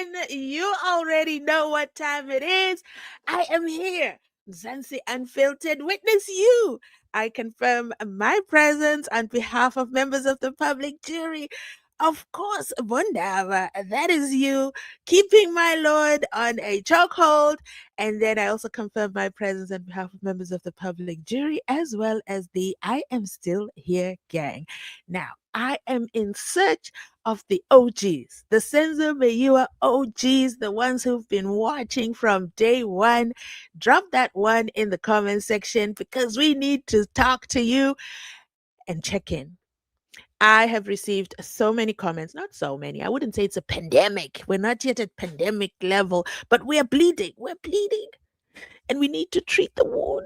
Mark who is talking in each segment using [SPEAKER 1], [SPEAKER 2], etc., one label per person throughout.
[SPEAKER 1] everyone. You already know what time it is. I am here, Mzansi Unfiltered. Witness you. I confirm my presence on behalf of members of the public jury. Of course, Bundava, that is you, keeping my lord on a chokehold. And then I also confirm my presence on behalf of members of the public jury, as well as the I Am Still Here gang. Now, I am in search of the OGs, the SENZO MEYIWA OGs, the ones who've been watching from day one. Drop that one in the comment section because we need to talk to you and check in. I have received so many comments, not so many. I wouldn't say it's a pandemic. We're not yet at pandemic level, but we are bleeding. We're bleeding. And we need to treat the wound.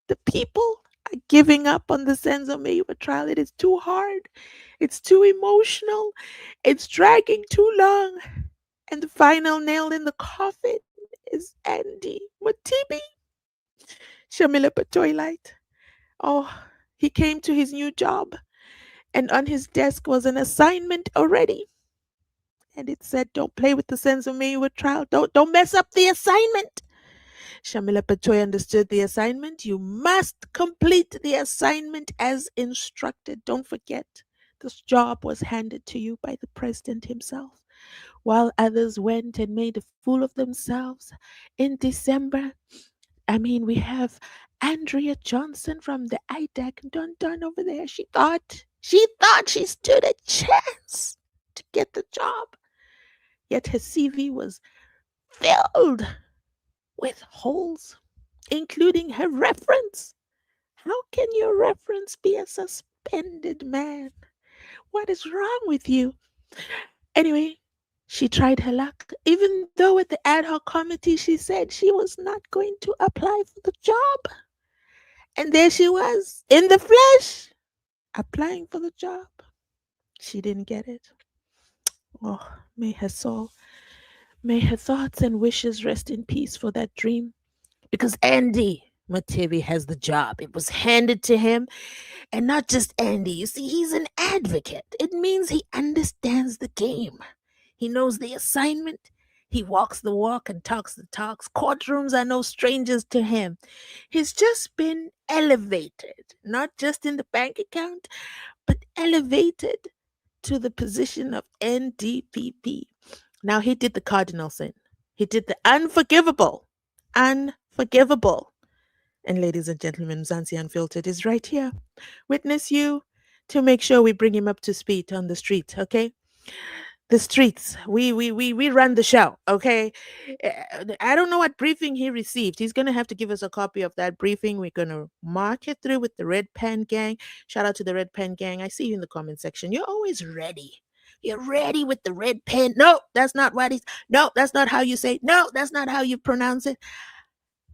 [SPEAKER 1] The people are giving up on the SENZO MEYIWA trial. It is too hard. It's too emotional. It's dragging too long. And the final nail in the coffin is Andy Matibi. Shamila Patoilite. Oh, he came to his new job, and on his desk was an assignment already. And it said, don't play with the SENZO MEYIWA trial. Don't mess up the assignment. Shamila Patoy understood the assignment. You must complete the assignment as instructed. Don't forget, this job was handed to you by the president himself. While others went and made a fool of themselves in December. We have Andrea Johnson from the IDAC Dun over there. She thought she stood a chance to get the job. Yet her CV was filled with holes, including her reference. How can your reference be a suspended man? What is wrong with you? Anyway, she tried her luck, even though at the ad hoc committee she said she was not going to apply for the job. And there she was, in the flesh, applying for the job. She didn't get it. Oh, may her soul, may her thoughts and wishes rest in peace for that dream. Because Andy Matibi has the job. It was handed to him. And not just Andy. You see, he's an advocate. It means he understands the game. He knows the assignment. He walks the walk and talks the talks. Courtrooms are no strangers to him. He's just been elevated, not just in the bank account, but elevated to the position of NDPP. Now, he did the cardinal sin. He did the unforgivable. Unforgivable. And ladies and gentlemen, Mzansi Unfiltered is right here. Witness you to make sure we bring him up to speed on the street, okay? The streets. We run the show, okay? I don't know what briefing he received. He's gonna have to give us a copy of that briefing. We're gonna march it through with the Red Pen Gang. Shout out to the Red Pen Gang. I see you in the comment section. You're always ready. You're ready with the red pen. No, that's not what he's. No, that's not how you say it. No, that's not how you pronounce it.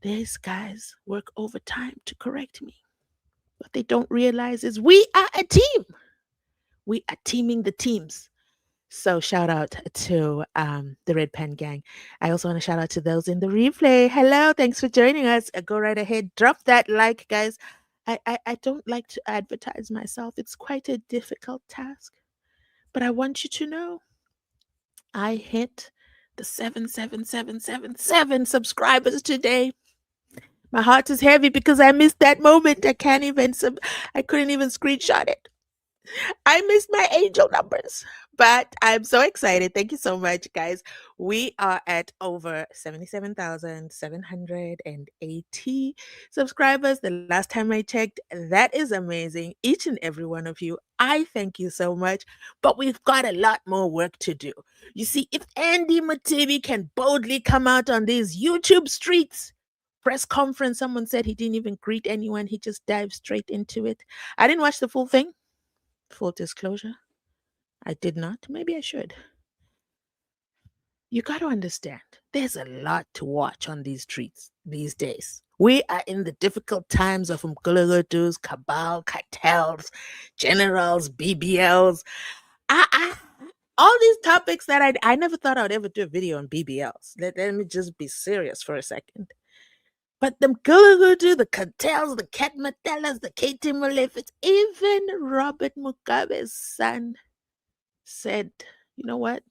[SPEAKER 1] These guys work overtime to correct me. What they don't realize is we are a team. We are teaming the teams. So shout out to the Red Pen Gang. I also want to shout out to those in the replay. Hello, thanks for joining us. Go right ahead, drop that like, guys. I don't like to advertise myself. It's quite a difficult task. But I want you to know I hit the 77777 subscribers today. My heart is heavy because I missed that moment. I couldn't even screenshot it. I missed my angel numbers, but I'm so excited. Thank you so much, guys. We are at over 77,780 subscribers. The last time I checked, that is amazing. Each and every one of you, I thank you so much, but we've got a lot more work to do. You see, if Andy Matibi can boldly come out on these YouTube streets, press conference, someone said he didn't even greet anyone, he just dived straight into it. I didn't watch the full thing. Full disclosure, I did not. Maybe I should. You got to understand, there's a lot to watch on these streets these days. We are in the difficult times of Mgulugudus, cabal, cartels, generals, BBLs. All these topics that I never thought I'd ever do a video on BBLs. Let me just be serious for a second. But the Mgulugudu, the cartels, the Cat Matelas, the KT Molefits, even Robert Mugabe's son said, you know what?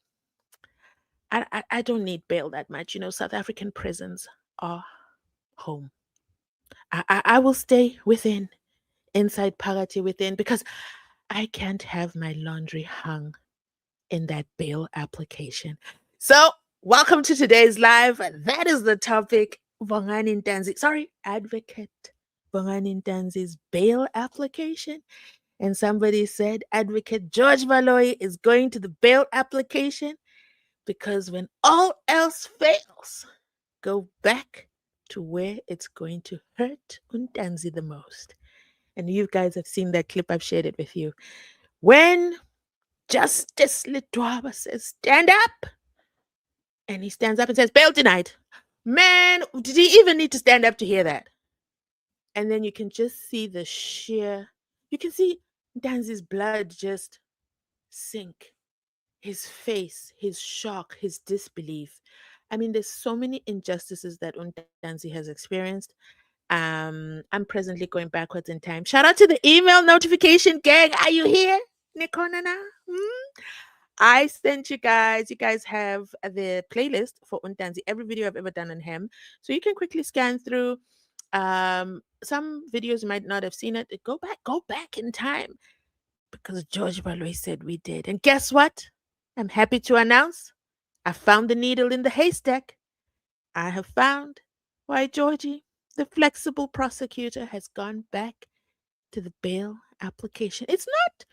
[SPEAKER 1] I don't need bail that much. South African prisons are home. I will stay within, inside Pagati within, because I can't have my laundry hung in that bail application. So, welcome to today's live. That is the topic. Bongani Ntanzi, sorry, Advocate Bongani Ntanzi's bail application. And somebody said Advocate George Valoy is going to the bail application because when all else fails, go back to where it's going to hurt Untanzi the most. And you guys have seen that clip, I've shared it with you. When Justice Litwaba says, stand up, and he stands up and says, bail denied. Man, did he even need to stand up to hear that? And then you can just see you can see Danzi's blood just sink. His face, his shock, his disbelief. I mean, there's so many injustices that Untanzi has experienced. I'm presently going backwards in time. Shout out to the email notification gang. Are you here? Nikonana? I sent you guys have the playlist for Untanzi, every video I've ever done on him. So you can quickly scan through. Some videos you might not have seen it. Go back in time. Because George Baloy said we did. And guess what? I'm happy to announce I found the needle in the haystack. I have found why Georgie, the flexible prosecutor, has gone back to the bail application. It's not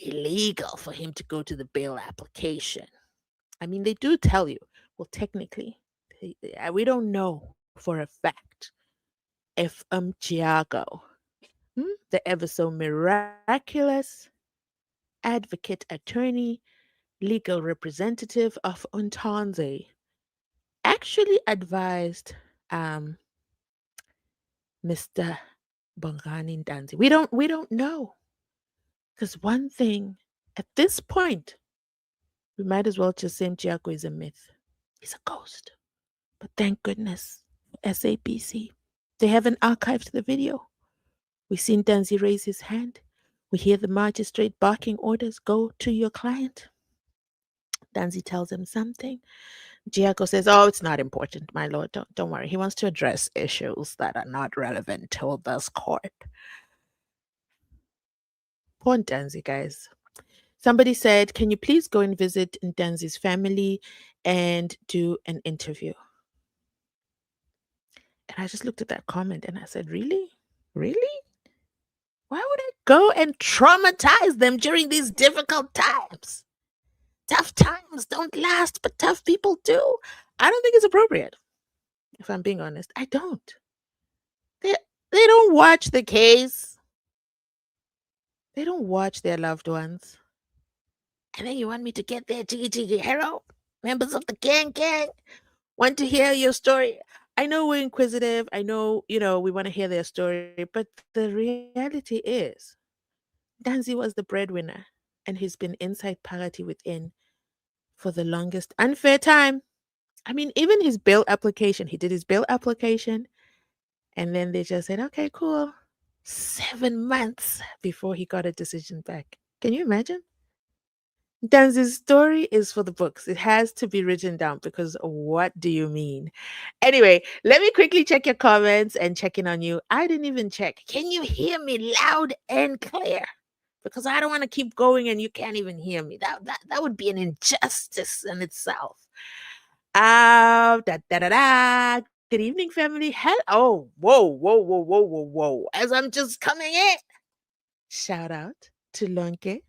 [SPEAKER 1] illegal for him to go to the bail application. I mean, they do tell you, well, technically, we don't know for a fact if Tiago, the ever so miraculous advocate, attorney, legal representative of Ntanzi, actually advised Mr. Bongani Ntanzi. We don't know. Because one thing at this point, we might as well just say Mchiako is a myth. He's a ghost. But thank goodness, SABC, they haven't archived the video. We seen Ntanzi raise his hand. We hear the magistrate barking orders, go to your client. Ntanzi tells him something. Giaco says, oh, it's not important, my lord. Don't worry. He wants to address issues that are not relevant to this court. Poor Ntanzi, guys. Somebody said, can you please go and visit Ntanzi's family and do an interview? And I just looked at that comment and I said, really? Really? Why would I go and traumatize them during these difficult times? Tough times don't last, but tough people do. I don't think it's appropriate, if I'm being honest. I don't. They don't watch the case. They don't watch their loved ones. And then you want me to get there, Jiggy Hero? Members of the gang want to hear your story. I know we're inquisitive. I know, we want to hear their story. But the reality is, Danzi was the breadwinner. And he's been inside Pagati within for the longest unfair time. I mean, even his bail application, he did his bail application. And then they just said, okay, cool. 7 months before he got a decision back. Can you imagine? Danzi's story is for the books. It has to be written down because what do you mean? Anyway, let me quickly check your comments and check in on you. I didn't even check. Can you hear me loud and clear? Because I don't want to keep going and you can't even hear me. That would be an injustice in itself. Da da da da. Good evening, family. Oh, whoa. As I'm just coming in, shout out to Lonke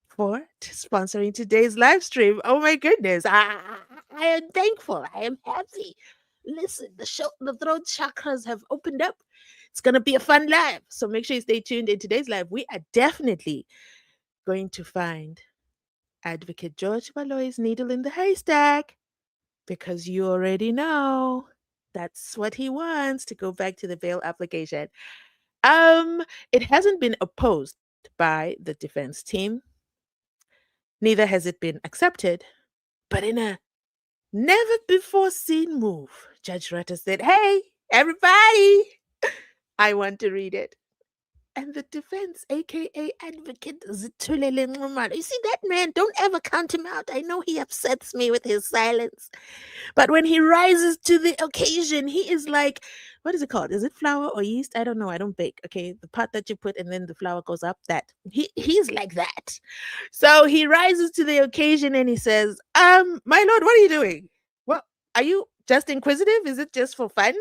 [SPEAKER 1] for sponsoring today's live stream. Oh my goodness. I am thankful. I am happy. Listen, the throat chakras have opened up. It's going to be a fun live. So make sure you stay tuned. In today's live, we are definitely going to find Advocate George Baloy's needle in the haystack because you already know that's what he wants, to go back to the bail application. It hasn't been opposed by the defense team. Neither has it been accepted. But in a never before seen move, Judge Rutter said, hey, everybody, I want to read it. and the defense, aka Advocate Zitulele Nxumalo. You see, that man, don't ever count him out. I know he upsets me with his silence. But when he rises to the occasion, he is like, what is it called? Is it flour or yeast? I don't know. I don't bake. Okay. The pot that you put and then the flour goes up, that. He's like that. So he rises to the occasion and he says, my lord, what are you doing? What are you just inquisitive? Is it just for fun?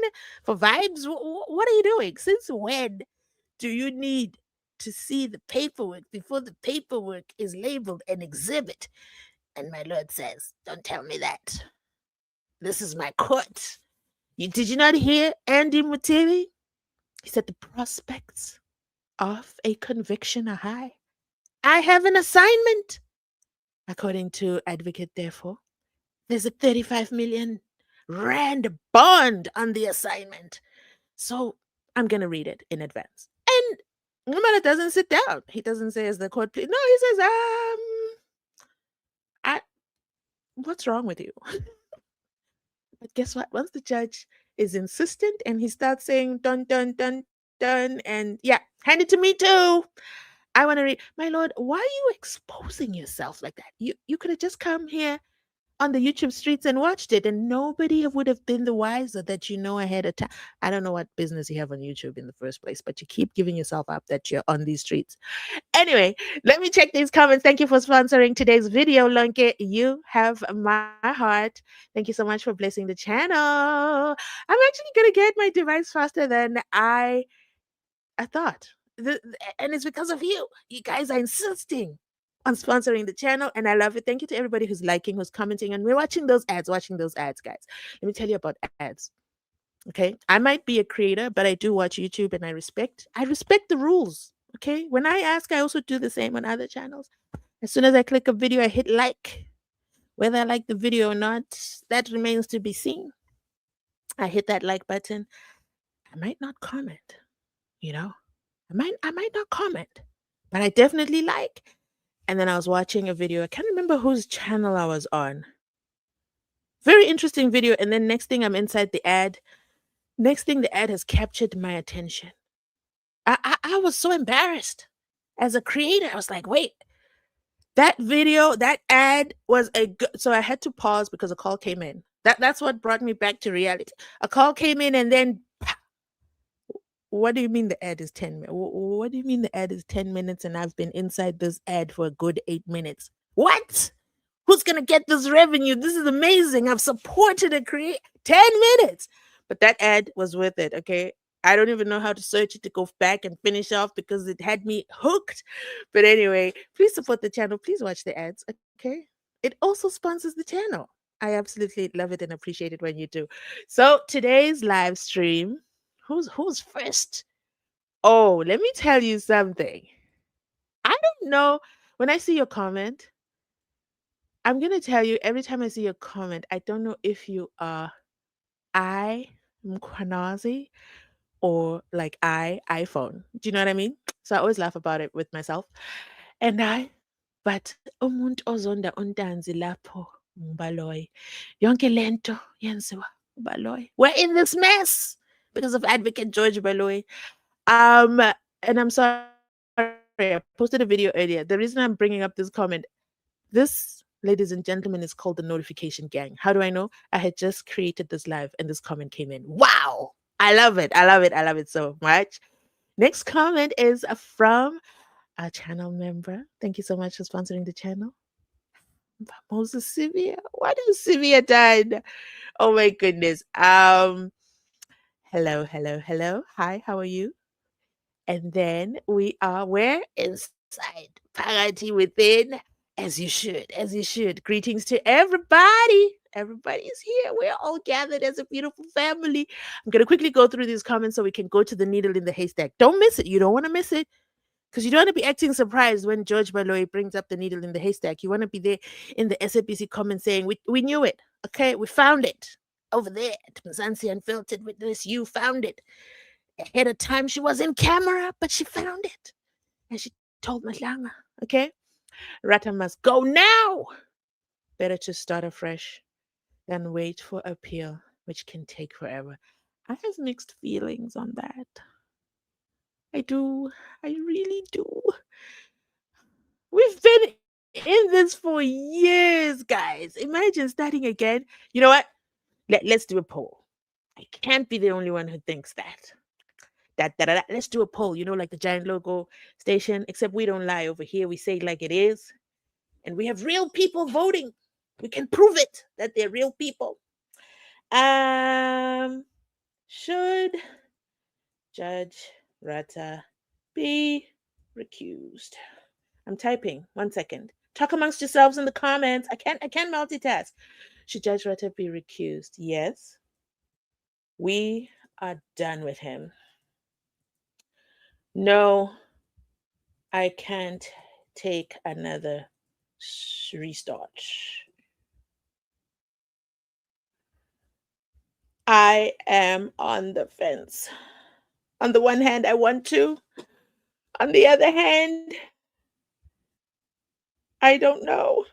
[SPEAKER 1] For vibes? What are you doing? Since when do you need to see the paperwork before the paperwork is labeled an exhibit? And my lord says, don't tell me that. This is my court. Did you not hear Andy Mutiri? He said the prospects of a conviction are high. I have an assignment. According to advocate, therefore, there's a 35 million rand bond on the assignment. So I'm going to read it in advance. And Ngumala doesn't sit down. He doesn't say, as the court, please. No, he says, I, what's wrong with you? But guess what? Once the judge is insistent and he starts saying dun dun dun dun and yeah, hand it to me too. I want to read. My lord, why are you exposing yourself like that? You could have just come here on the YouTube streets and watched it, and nobody would have been the wiser that you know ahead of time. I don't know what business you have on YouTube in the first place, but you keep giving yourself up that you're on these streets. Anyway, let me check these comments. Thank you for sponsoring today's video, Lonke. You have my heart. Thank you so much for blessing the channel. I'm actually going to get my device faster than I thought. And it's because of you. You guys are insisting on sponsoring the channel, and I love it. Thank you to everybody who's liking, who's commenting, and we're watching those ads, guys. Let me tell you about ads. Okay, I might be a creator, but I do watch YouTube, and I respect the rules. Okay, when I ask, I also do the same on other channels. As soon as I click a video, I hit like. Whether I like the video or not, that remains to be seen. I hit that like button. I might not comment, you know. I might not comment, but I definitely like. And then I was watching a video. I can't remember whose channel I was on. Very interesting video. And then next thing I'm inside the ad. Next thing the ad has captured my attention. I was so embarrassed. As a creator, I was like, wait, that video, that ad was a good. So I had to pause because a call came in. That's what brought me back to reality. A call came in and then what do you mean the ad is 10 minutes? What do you mean the ad is 10 minutes and I've been inside this ad for a good 8 minutes? What? Who's going to get this revenue? This is amazing. I've supported a create 10 minutes. But that ad was worth it, okay? I don't even know how to search it to go back and finish off because it had me hooked. But anyway, please support the channel. Please watch the ads, okay? It also sponsors the channel. I absolutely love it and appreciate it when you do. So today's live stream, who's first? Oh, let me tell you something. I don't know. When I see your comment, I'm gonna tell you every time I see your comment, I don't know if you are I Mkwanazi or like iPhone. Do you know what I mean? So I always laugh about it with myself. And but umuntu ozonda untanzi lapho ngubaloyi. Yonke lento yenziwa ubaloyi. We're in this mess because of Advocate George Baloyi. And I'm sorry, I posted a video earlier. The reason I'm bringing up this comment, this, ladies and gentlemen, is called the notification gang. How do I know? I had just created this live and this comment came in. Wow! I love it. I love it. I love it so much. Next comment is from a channel member. Thank you so much for sponsoring the channel. Moses Sivia. What is Sivia done? Oh my goodness. Hello, hello, hello. Hi, how are you? And then we're inside Party Within, as you should, as you should. Greetings to everybody. Everybody is here. We're all gathered as a beautiful family. I'm going to quickly go through these comments so we can go to the needle in the haystack. Don't miss it. You don't want to miss it because you don't want to be acting surprised when George Baloyi brings up the needle in the haystack. You want to be there in the SABC comments saying, we knew it. Okay, we found it. Over there at Mzansi Unfiltered with this, you found it ahead of time. She was in camera, but she found it. And she told Mahlanga, okay? Rata must go now. Better to start afresh than wait for appeal, which can take forever. I have mixed feelings on that. I do. I really do. We've been in this for years, guys. Imagine starting again. You know what? Let's do a poll. I can't be the only one who thinks that. That. Let's do a poll, like the giant logo station, except we don't lie over here. We say it like it is. And we have real people voting. We can prove it that they're real people. Um, should Judge Rata be recused? I'm typing. 1 second. Talk amongst yourselves in the comments. I can't multitask. Should Judge Rata be recused? Yes. We are done with him. No, I can't take another restart. I am on the fence. On the one hand, I want to. On the other hand, I don't know.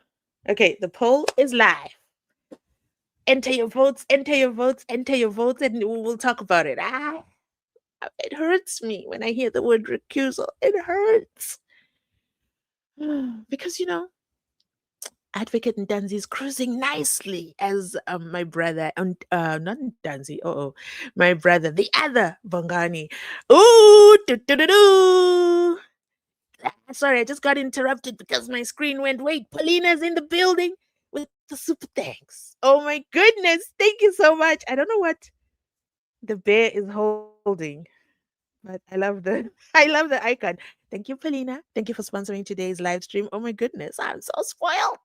[SPEAKER 1] Okay, the poll is live. Enter your votes, enter your votes, enter your votes, and we'll talk about it. It hurts me when I hear the word recusal. It hurts. Because, Advocate Ntanzi'S cruising nicely as my brother, and not Ntanzi, my brother, the other Bongani. Ooh, do. Sorry, I just got interrupted because my screen went. Wait, Paulina's in the building with the super thanks. Oh my goodness, thank you so much. I don't know what the bear is holding, but I love the I love the icon. Thank you, Paulina. Thank you for sponsoring today's live stream. Oh my goodness, I'm so spoiled.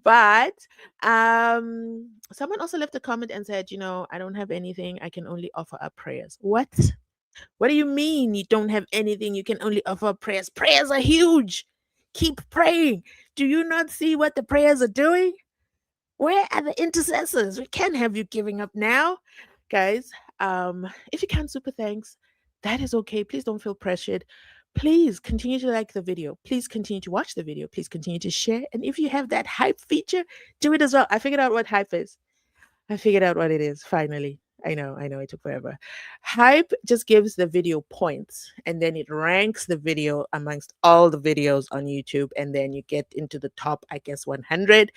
[SPEAKER 1] But someone also left a comment and said, I don't have anything. I can only offer up prayers. What? What do you mean you don't have anything? You can only offer up prayers. Prayers are huge. Keep praying. Do you not see what the prayers are doing? Where are the intercessors? We can't have you giving up now. Guys, if you can't super thanks, that is okay. Please don't feel pressured. Please continue to like the video. Please continue to watch the video. Please continue to share. And if you have that hype feature, do it as well. I figured out what hype is. I figured out what it is finally. I know it took forever. Hype just gives the video points and then it ranks the video amongst all the videos on YouTube. And then you get into the top, I guess, 100.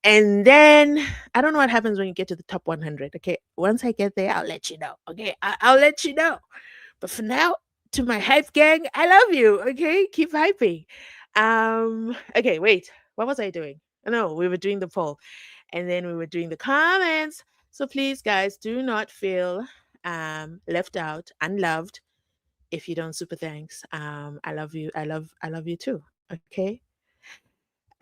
[SPEAKER 1] And then I don't know what happens when you get to the top 100. Okay. Once I get there, I'll let you know. Okay. I'll let you know. But for now, to my hype gang, I love you. Okay. Keep hyping. Okay. Wait. What was I doing? No, we were doing the poll and then we were doing the comments. So please, guys, do not feel left out, unloved if you don't super thanks. I love you. I love you too. Okay.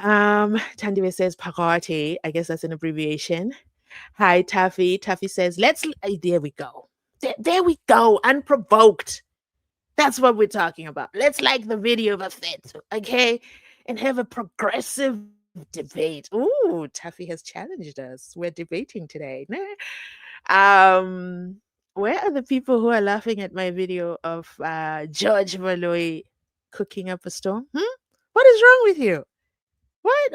[SPEAKER 1] Tandiwe says Pagati. I guess that's an abbreviation. Hi, Taffy. Taffy says, there we go. There we go. Unprovoked. That's what we're talking about. Let's like the video of a fit, okay? And have a progressive debate. Ooh, Taffy has challenged us. We're debating today. Where are the people who are laughing at my video of George Valoy cooking up a storm? What is wrong with you? Why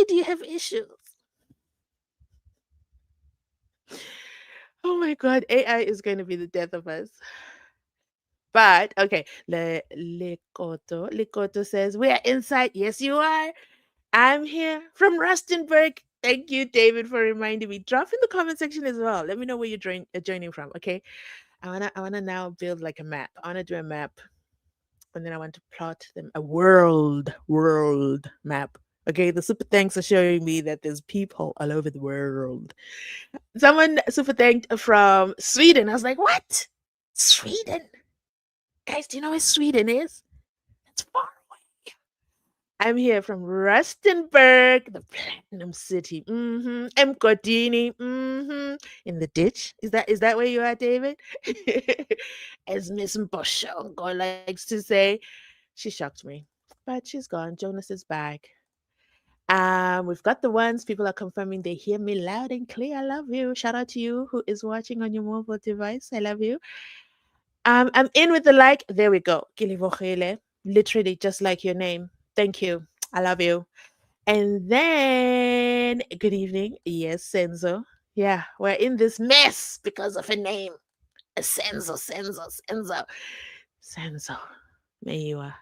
[SPEAKER 1] do you have issues? Oh my God, AI is going to be the death of us. But okay, Likoto says, we are inside. Yes, you are. I'm here from Rustenburg. Thank you, David, for reminding me. Drop in the comment section as well. Let me know where you're joining from. Okay, I wanna now build like a map. I wanna do a map, and then I want to plot them a world map. Okay, the super thanks are showing me that there's people all over the world. Someone super thanked from Sweden. I was like, what? Sweden? Guys, do you know where Sweden is? It's far away. I'm here from Rustenburg, the Platinum City. Mgodini. In the ditch. Is that where you are, David? As Miss Mboshongo likes to say. She shocked me. But she's gone. Jonas is back. We've got the ones. People are confirming they hear me loud and clear. I love you. Shout out to you who is watching on your mobile device. I love you. I'm in with the like. There we go. Kilivochele. Literally just like your name. Thank you. I love you. And then good evening. Yes, Senzo. Yeah, we're in this mess because of a name. Senzo. Senzo Meyiwa.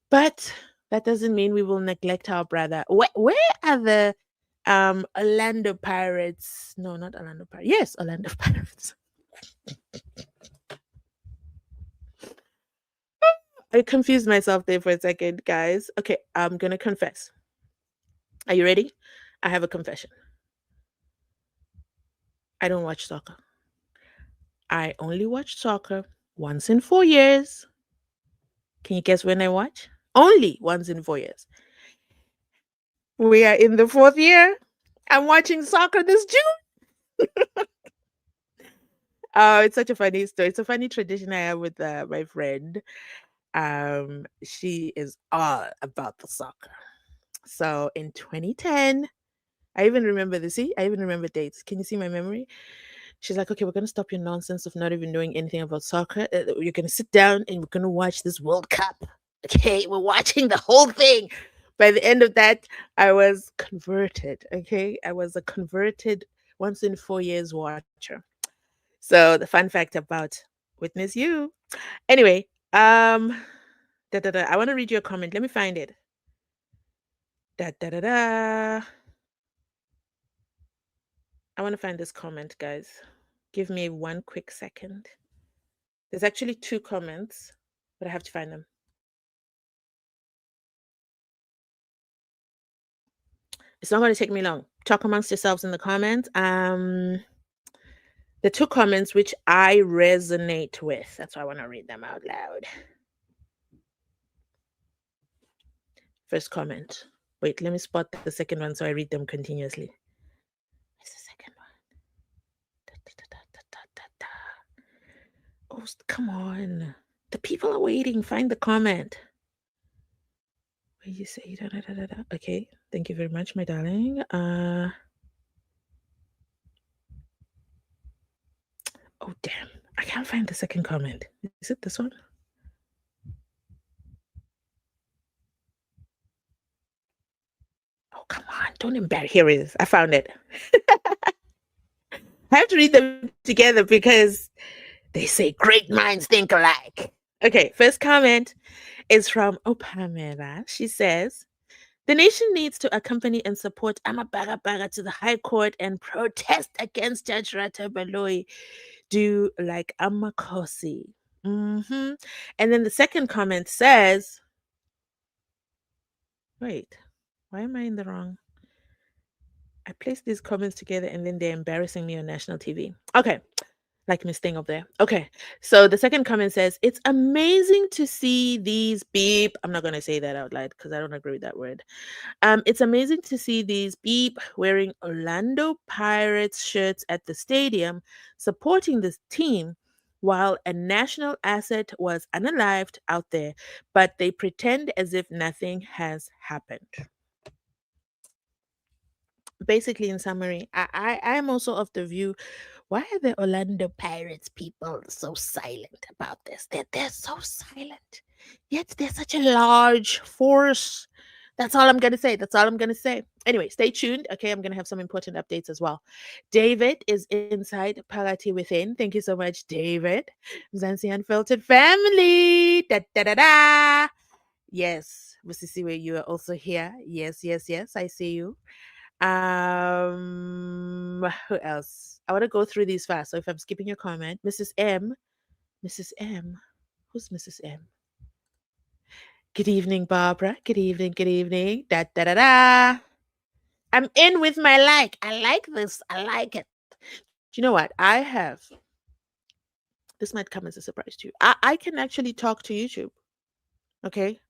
[SPEAKER 1] But that doesn't mean we will neglect our brother. Where are the Orlando Pirates? No, not Orlando Pirates. Yes, Orlando Pirates. I confused myself there for a second, guys. Okay, I'm gonna confess. Are you ready? I have a confession. I don't watch soccer. I only watch soccer once in 4 years. Can you guess when I watch? Only once in 4 years. We are in the fourth year. I'm watching soccer this June. Oh, it's such a funny story. It's a funny tradition I have with my friend. She is all about the soccer. So in 2010, I even remember this. See, I even remember dates. Can you see my memory? She's like, okay, we're going to stop your nonsense of not even knowing anything about soccer. You're going to sit down and we're going to watch this World Cup. Okay, we're watching the whole thing. By the end of that, I was converted. Okay, I was a converted once in 4 years watcher. So the fun fact about Witness You. Anyway, I want to read you a comment. Let me find it. Da da da da. I want to find this comment, guys. Give me one quick second. There's actually two comments, but I have to find them. It's not going to take me long. Talk amongst yourselves in the comments. The two comments which I resonate with. That's why I want to read them out loud. First comment. Wait, let me spot the second one so I read them continuously. Where's the second one? Oh, come on. The people are waiting. Find the comment. Where you say da da da da da. Okay. Thank you very much, my darling. Oh damn. I can't find the second comment. Is it this one? Oh, come on. Don't embarrass. Here it is. I found it. I have to read them together because they say great minds think alike. Okay, first comment is from Opamela. She says, the nation needs to accompany and support Amabaga Baga to the High Court and protest against Judge Rata Baloyi. Do like Amakosi. Mm-hmm. And then the second comment says, wait, why am I in the wrong? I placed these comments together and then they're embarrassing me on national TV. Okay. Like Miss Thing up there. Okay. So the second comment says, it's amazing to see these beep. I'm not going to say that out loud because I don't agree with that word. It's amazing to see these beep wearing Orlando Pirates shirts at the stadium supporting this team while a national asset was unalived out there, but they pretend as if nothing has happened. Basically, in summary, I am also of the view, why are the Orlando Pirates people so silent about this? They're so silent, yet they're such a large force. That's all I'm gonna say. That's all I'm gonna say. Anyway, stay tuned. Okay, I'm gonna have some important updates as well. David is inside Parati Within. Thank you so much, David. Mzansi Unfiltered family. Da da da da. Yes, Musisiwe, you are also here. Yes, yes, yes. I see you. Who else? I want to go through these fast. So if I'm skipping your comment, Mrs. M, who's Mrs. M? Good evening, Barbara. Good evening. Good evening. Da da da da. I'm in with my like. I like this. I like it. Do you know what? I have. This might come as a surprise to you. I can actually talk to YouTube. Okay.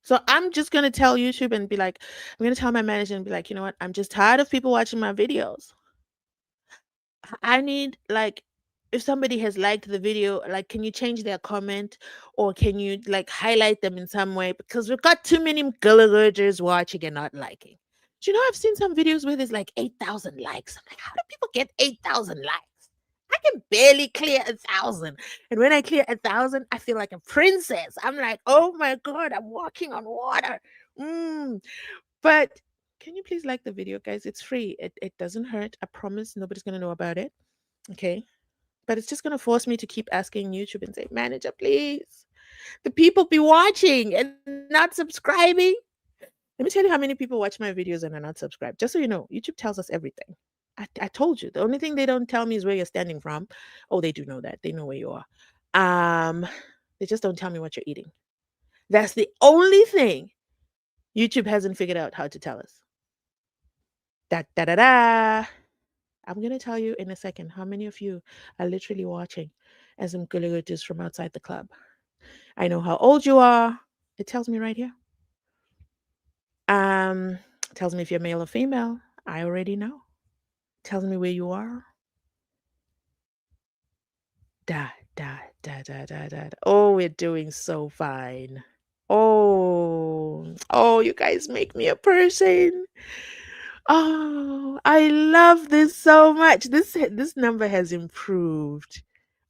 [SPEAKER 1] So I'm just gonna tell YouTube and be like, I'm gonna tell my manager and be like, you know what? I'm just tired of people watching my videos. I need like if somebody has liked the video, like can you change their comment or can you like highlight them in some way? Because we've got too many gulligers watching and not liking. Do you know I've seen some videos where there's like 8,000 likes. I'm like, how do people get 8,000 likes? I can barely clear 1,000. And when I clear 1,000, I feel like a princess. I'm like, oh my God, I'm walking on water. But can you please like the video, guys? It's free. It doesn't hurt. I promise nobody's gonna know about it. Okay. But it's just going to force me to keep asking YouTube and say, manager, please. The people be watching and not subscribing. Let me tell you how many people watch my videos and are not subscribed. Just so you know, YouTube tells us everything. I told you. The only thing they don't tell me is where you're standing from. Oh, they do know that. They know where you are. Um, they just don't tell me what you're eating. That's the only thing YouTube hasn't figured out how to tell us. Da da da da. I'm gonna tell you in a second how many of you are literally watching as Mgulugutus from outside the club. I know how old you are. It tells me right here. Um, tells me if you're male or female. I already know. Tells me where you are. Da da da da da da. Oh, we're doing so fine. Oh, you guys make me a person. Oh, I love this so much. This number has improved.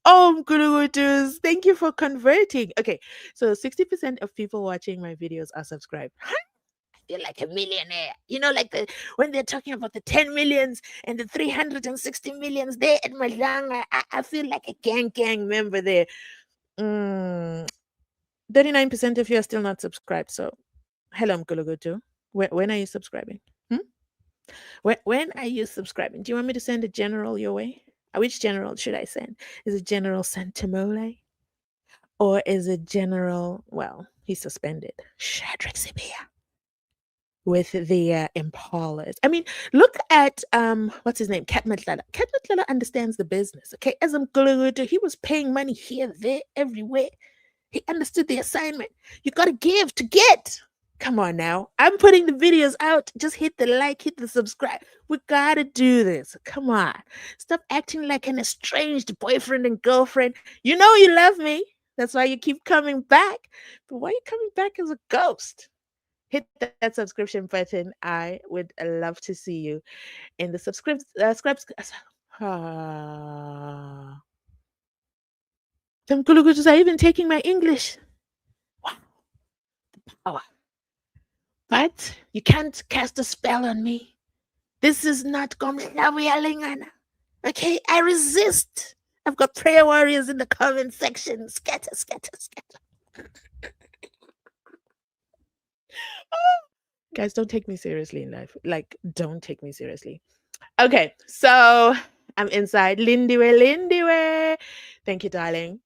[SPEAKER 1] Oh, Mgulugutus, thank you for converting. Okay, so 60% of people watching my videos are subscribed. Feel like a millionaire. You know, like when they're talking about the 10 millions and the 360 millions there at Malanga, I feel like a gang member there. 39% of you are still not subscribed. So, hello, Mkulugutu. When are you subscribing? Hmm? When are you subscribing? Do you want me to send a general your way? Which general should I send? Is it General Santamole? Or is it General, well, he's suspended, Shadrach Sibia? With the impalas. I mean, look at what's his name? Cat Matlala. Cat Matlala understands the business. Okay, as I'm Mgulugutu, he was paying money here, there, everywhere. He understood the assignment. You gotta give to get. Come on now. I'm putting the videos out. Just hit the like, hit the subscribe. We gotta do this. Come on. Stop acting like an estranged boyfriend and girlfriend. You know you love me. That's why you keep coming back. But why are you coming back as a ghost? Hit that subscription button. I would love to see you in the Ah. Them Gulugutus are even taking my English. Wow, power. But you can't cast a spell on me. This is not Gomlawiyalingana. Okay, I resist. I've got prayer warriors in the comment section. Scatter, scatter, scatter. Guys, don't take me seriously in life. Like, don't take me seriously. Okay, so I'm inside. Lindiwe, Lindiwe. Thank you, darling.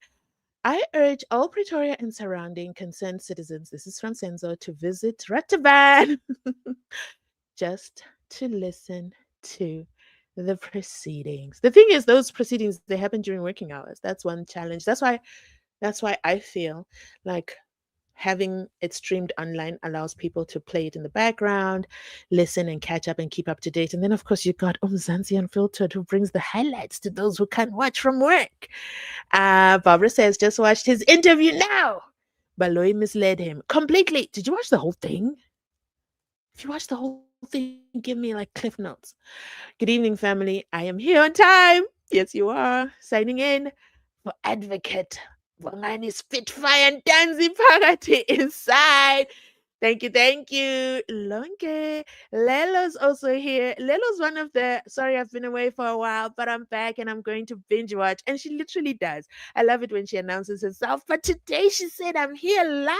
[SPEAKER 1] I urge all Pretoria and surrounding concerned citizens, this is from SENZO, to visit Rataban just to listen to the proceedings. The thing is, those proceedings, they happen during working hours. That's one challenge. That's why I feel like having it streamed online allows people to play it in the background, listen and catch up and keep up to date. And then, of course, you got Mzansi Unfiltered, who brings the highlights to those who can't watch from work. Barbara says, just watched his interview now. Baloy misled him completely. Did you watch the whole thing? If you watch the whole thing, give me like cliff notes. Good evening, family. I am here on time. Yes, you are. Signing in for Advocate Bongani Spitfire and Ntanzi Phakathi inside. Thank you, thank you. Lonke. Lelo's also here. Lelo's one of the, sorry, I've been away for a while, but I'm back and I'm going to binge watch. And she literally does. I love it when she announces herself. But today she said, I'm here live.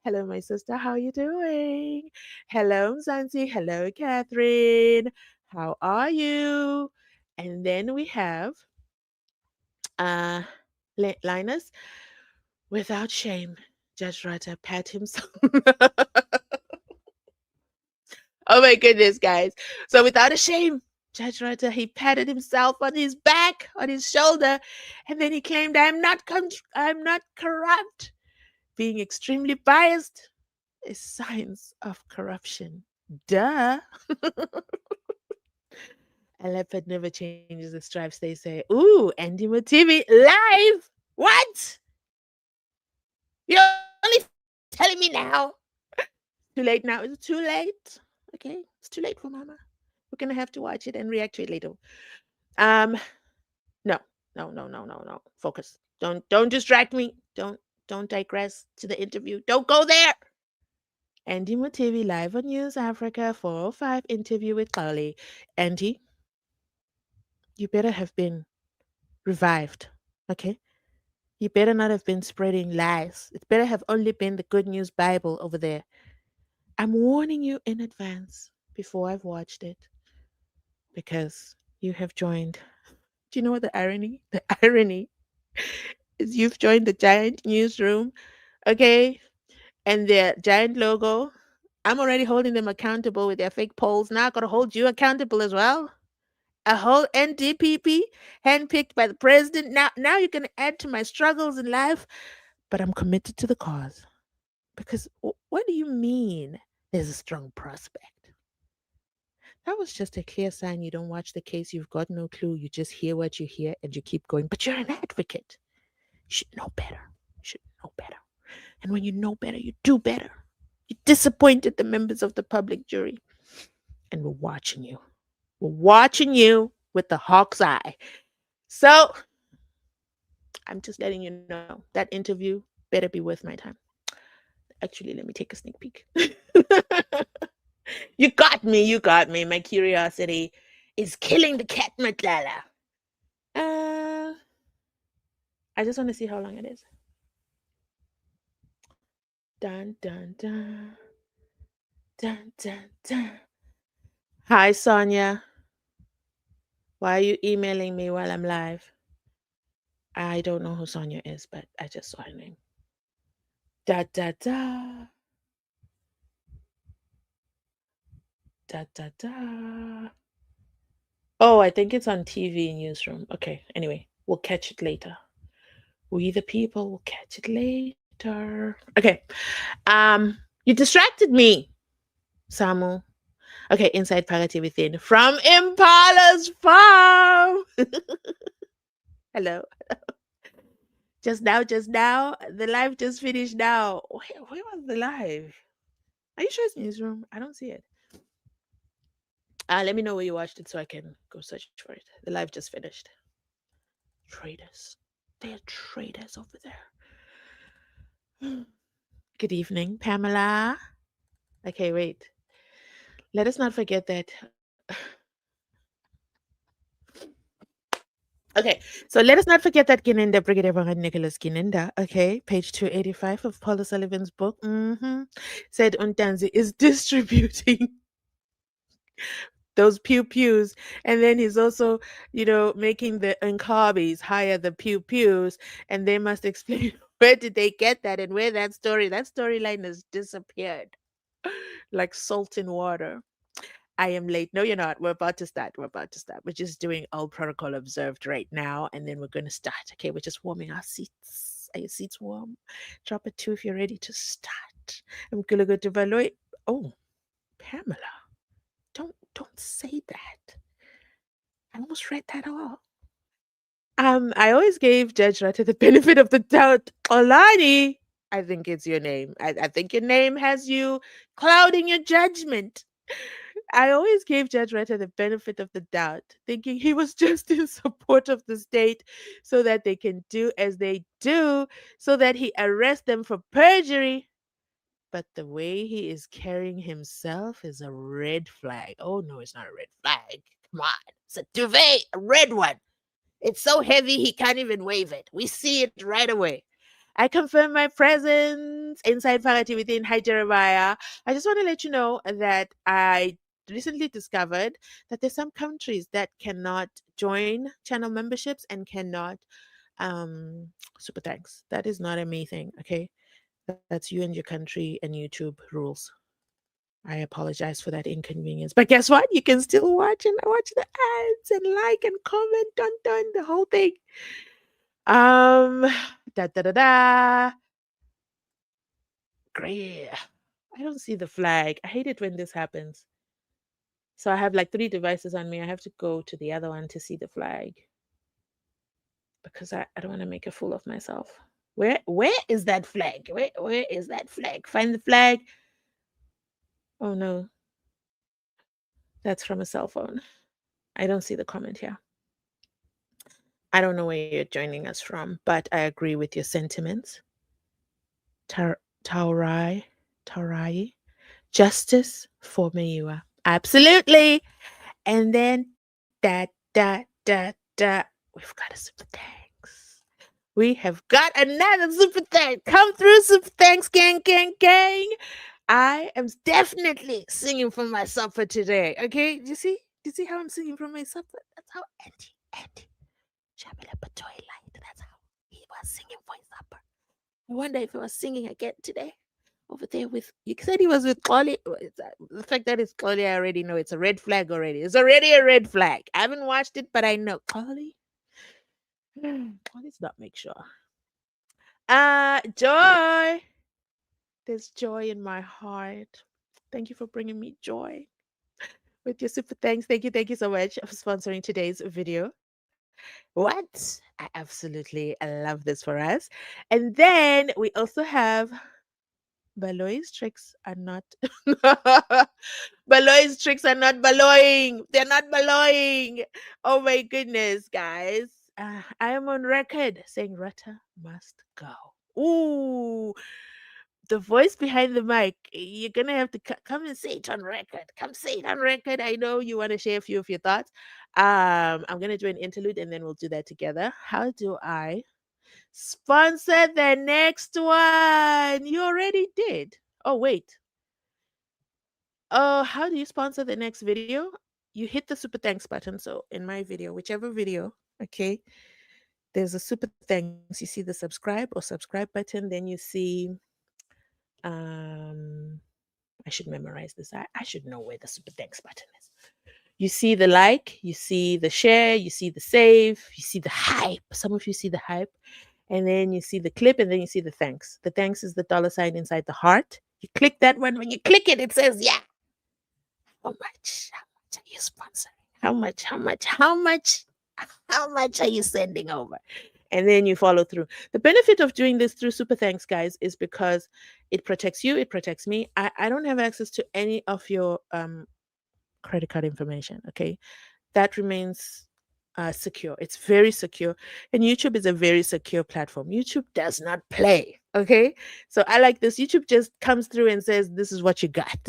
[SPEAKER 1] Hello, my sister. How are you doing? Hello, Mzansi. Hello, Catherine. How are you? And then we have uh Linus. Without shame, Judge Rata pat himself. Oh my goodness, guys. So without a shame, Judge Rata, he patted himself on his back, on his shoulder, and then he claimed, I'm not corrupt. Being extremely biased is signs of corruption. Duh. A leopard never changes the stripes, they say. Ooh, Andy Motivi live. What? You're only telling me now. Too late now. Is it too late? Okay, it's too late for Mama. We're gonna have to watch it and react to it later. Um, no, no. Focus. Don't distract me. Don't digress to the interview. Don't go there. Andy Motivi live on News Africa 405 interview with Kali. Andy, you better have been revived. Okay. You better not have been spreading lies. It better have only been the good news Bible over there. I'm warning you in advance before I've watched it because you have joined. Do you know what the irony? The irony is you've joined the giant newsroom, okay? And their giant logo. I'm already holding them accountable with their fake polls. Now I gotta hold you accountable as well. A whole NDPP handpicked by the president. Now you're gonna add to my struggles in life. But I'm committed to the cause. Because what do you mean there's a strong prospect? That was just a clear sign you don't watch the case. You've got no clue. You just hear what you hear and you keep going. But you're an advocate. You should know better. You should know better. And when you know better, you do better. You disappointed the members of the public jury. And we're watching you. We're watching you with the hawk's eye. So I'm just letting you know that interview better be worth my time. Actually, let me take a sneak peek. You got me. You got me. My curiosity is killing the cat, Matlala. Uh, I just want to see how long it is. Dun, dun, dun. Dun, dun, dun. Hi, Sonia. Why are you emailing me while I'm live? I don't know who Sonia is, but I just saw her name. Da, da, da. Da, da, da. Oh, I think it's on TV newsroom. Okay, anyway, we'll catch it later. We the people will catch it later. Okay. You distracted me, Samu. Okay, inside Parati within from Impala's farm. Hello. Just now. The live just finished now. Where was the live? Are you sure it's newsroom? I don't see it. Let me know where you watched it so I can go search for it. The live just finished. Traitors. They're traitors over there. Good evening, Pamela. Okay, wait. Let us not forget that. Okay, so let us not forget that Gininda, Brigadier General Nicholas Gininda, okay, page 285 of Paula Sullivan's book, said Ntanzi is distributing those pew pews, and then he's also, making the Nkabis hire the pew pews, and they must explain where did they get that and where that storyline has disappeared like salt in water. I am late. No, you're not. We're about to start. We're just doing all protocol observed right now, and then we're going to start. Okay, we're just warming our seats. Are your seats warm? Drop a two if you're ready to start. I'm gonna go to Valoy. Oh, Pamela, don't say that. I almost read that all. I always gave Judge Rata the benefit of the doubt. Olani, I think it's your name. I think your name has you clouding your judgment. I always gave Judge Rata the benefit of the doubt, thinking he was just in support of the state so that they can do as they do, so that he arrests them for perjury. But the way he is carrying himself is a red flag. Oh, no, it's not a red flag. Come on. It's a duvet, a red one. It's so heavy he can't even wave it. We see it right away. I confirm my presence inside Parati within Hi Jeremiah. I just want to let you know that I recently discovered that there's some countries that cannot join channel memberships and cannot super thanks. That is not a me thing, okay? That's you and your country and YouTube rules. I apologize for that inconvenience. But guess what? You can still watch and watch the ads and like and comment, dun the whole thing. Da da da da. Great. I don't see the flag. I hate it when this happens. So I have like 3 devices on me. I have to go to the other one to see the flag because I don't want to make a fool of myself. Where is that flag? Where is that flag? Find the flag. Oh no. That's from a cell phone. I don't see the comment here. I don't know where you're joining us from, but I agree with your sentiments. Taurai, justice for Meyiwa. Absolutely. And then da. we've got a super thanks. We have got another super thanks. Come through, super thanks, gang, gang, gang. I am definitely singing from my supper today. Okay, do you see? Do you see how I'm singing from my supper? That's how Andy, Shabila Batoy light. That's how he was singing for his supper. I wonder if he was singing again today. Over there with you said he was with Collie. The fact that it's Collie, I already know it's a red flag already. It's already a red flag. I haven't watched it, but I know Collie. Let's not make sure. Joy. There's joy in my heart. Thank you for bringing me joy with your super thanks. Thank you so much for sponsoring today's video. What? I absolutely love this for us. And then we also have Baloy's tricks are not Baloy's tricks are not baloying. They're not baloying. Oh my goodness, guys. I am on record saying Rata must go. Ooh, the voice behind the mic. You're gonna have to come and say it on record. Come say it on record. I know you want to share a few of your thoughts. I'm gonna do an interlude and then we'll do that together. How do I sponsor the next one? You already did. Oh wait. How do you sponsor the next video? You hit the super thanks button. So in my video, whichever video, okay, there's a super thanks. You see the subscribe or subscribe button. Then you see um I should memorize this. I should know where the super thanks button is. You see the like, you see the share, you see the save, you see the hype. Some of you see the hype, and then you see the clip, and then you see the thanks. The thanks is the dollar sign inside the heart. You click that one. When you click it, it says, yeah, how much? How much are you sponsoring? How much are you sending over? And then you follow through. The benefit of doing this through Super Thanks, guys, is because it protects you, it protects me. I don't have access to any of your credit card information. Okay. That remains secure. It's very secure. And YouTube is a very secure platform. YouTube does not play. Okay. So I like this. YouTube just comes through and says, this is what you got.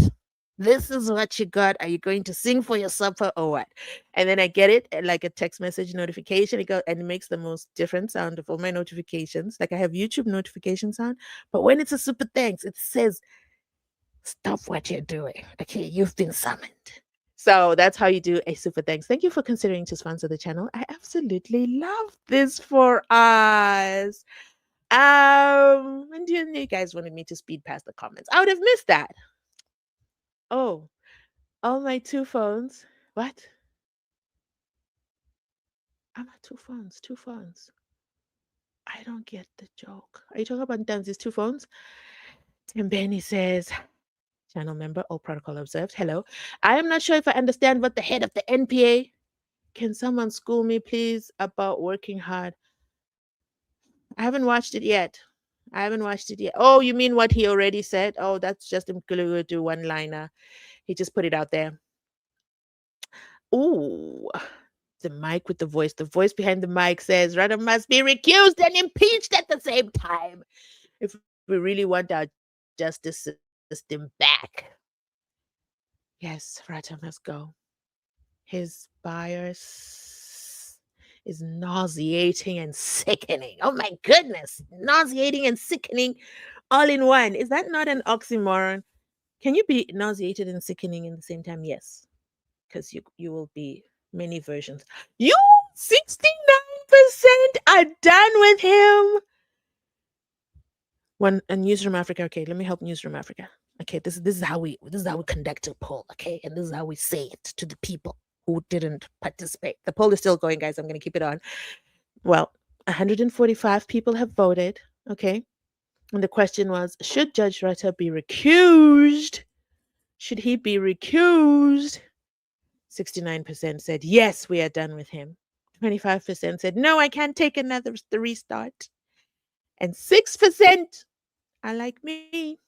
[SPEAKER 1] This is what you got. Are you going to sing for your supper or what? And then I get it like a text message notification. It goes and it makes the most different sound of all my notifications. Like I have YouTube notification sound, but when it's a super thanks, it says, stop what you're doing. Okay, you've been summoned. So that's how you do a super thanks. Thank you for considering to sponsor the channel. I absolutely love this for us. And you guys wanted me to speed past the comments. I would have missed that. Oh, all my two phones. What? I'm at two phones. Two phones. I don't get the joke. Are you talking about Ntanzi'S two phones? And Benny says, channel member, all protocol observed. Hello. I am not sure if I understand what the head of the NPA. Can someone school me, please, about working hard? I haven't watched it yet. I haven't watched it yet. Oh, you mean what he already said? Oh, that's just Mkulugu one liner. He just put it out there. Ooh, the mic with the voice. The voice behind the mic says Rada must be recused and impeached at the same time if we really want our justice system back. Yes, Rada must go. His bias is nauseating and sickening. Oh my goodness, nauseating and sickening all in one. Is that not an oxymoron? Can you be nauseated and sickening in the same time? Yes, because you will be many versions. You 69% are done with him. One Newsroom Africa. Okay, let me help Newsroom Africa. Okay, this is how we conduct a poll. Okay, and this is how we say it to the people who didn't participate. The poll is still going, guys. I'm going to keep it on. Well, 145 people have voted. Okay, and the question was, should Judge Rutter be recused? Should he be recused? 69% said, yes, we are done with him. 25% said, no, I can't take another restart. And 6% are like me.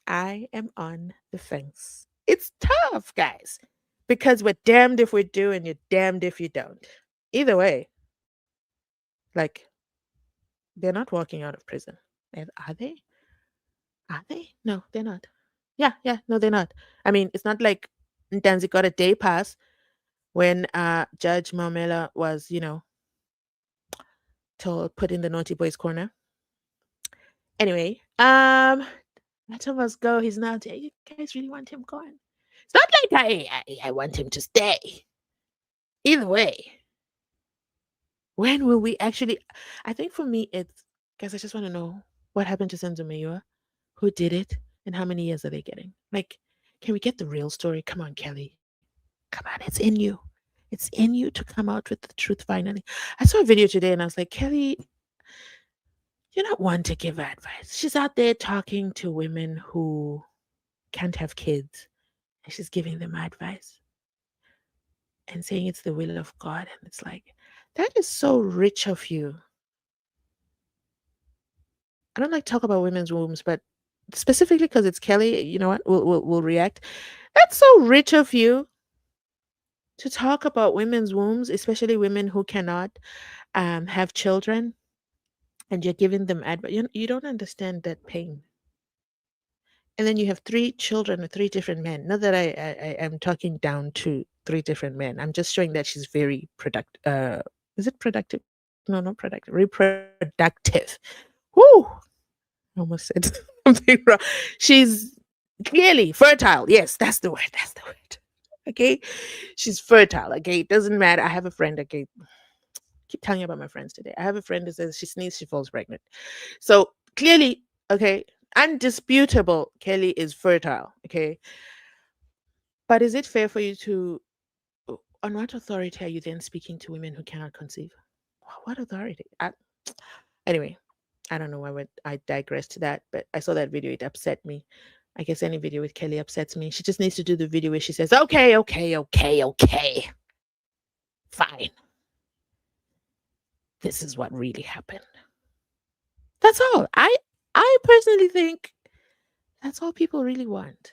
[SPEAKER 1] I am on the fence. It's tough, guys, because we're damned if we do and you're damned if you don't. Either way, like, they're not walking out of prison. Are they? Are they? No, they're not. Yeah, no, they're not. I mean, it's not like Ntanzi got a day pass when Judge Mamela was, put in the naughty boys corner. Anyway, let us go. He's not there. You guys really want him gone? It's not like I want him to stay. Either way, when will we actually? I think for me, it's guys. I just want to know what happened to Senzo Meyiwa, who did it, and how many years are they getting? Like, can we get the real story? Come on, Kelly. Come on, it's in you. It's in you to come out with the truth finally. I saw a video today and I was like, Kelly, you're not one to give advice. She's out there talking to women who can't have kids and she's giving them advice and saying it's the will of God. And it's like, that is so rich of you. I don't like talk about women's wombs, but specifically because it's Kelly, you know what? We'll react. That's so rich of you to talk about women's wombs, especially women who cannot have children, and you're giving them advice. You don't understand that pain. And then you have three children with three different men. Not that I am talking down to three different men. I'm just showing that she's very productive. Is it productive? No, not productive. Reproductive. Whoo! I almost said something wrong. She's clearly fertile. Yes, that's the word. That's the word. Okay. She's fertile. Okay. It doesn't matter. I have a friend. Okay. Keep telling you about my friends today. I have a friend who says she sneezes, she falls pregnant. So clearly, okay, undisputable, Kelly is fertile. Okay. But is it fair for you to, on what authority are you then speaking to women who cannot conceive? What authority? Anyway, I don't know why I digress to that, but I saw that video. It upset me. I guess any video with Kelly upsets me. She just needs to do the video where she says, okay, okay, okay, okay. Fine. This is what really happened. That's all. I personally think that's all people really want,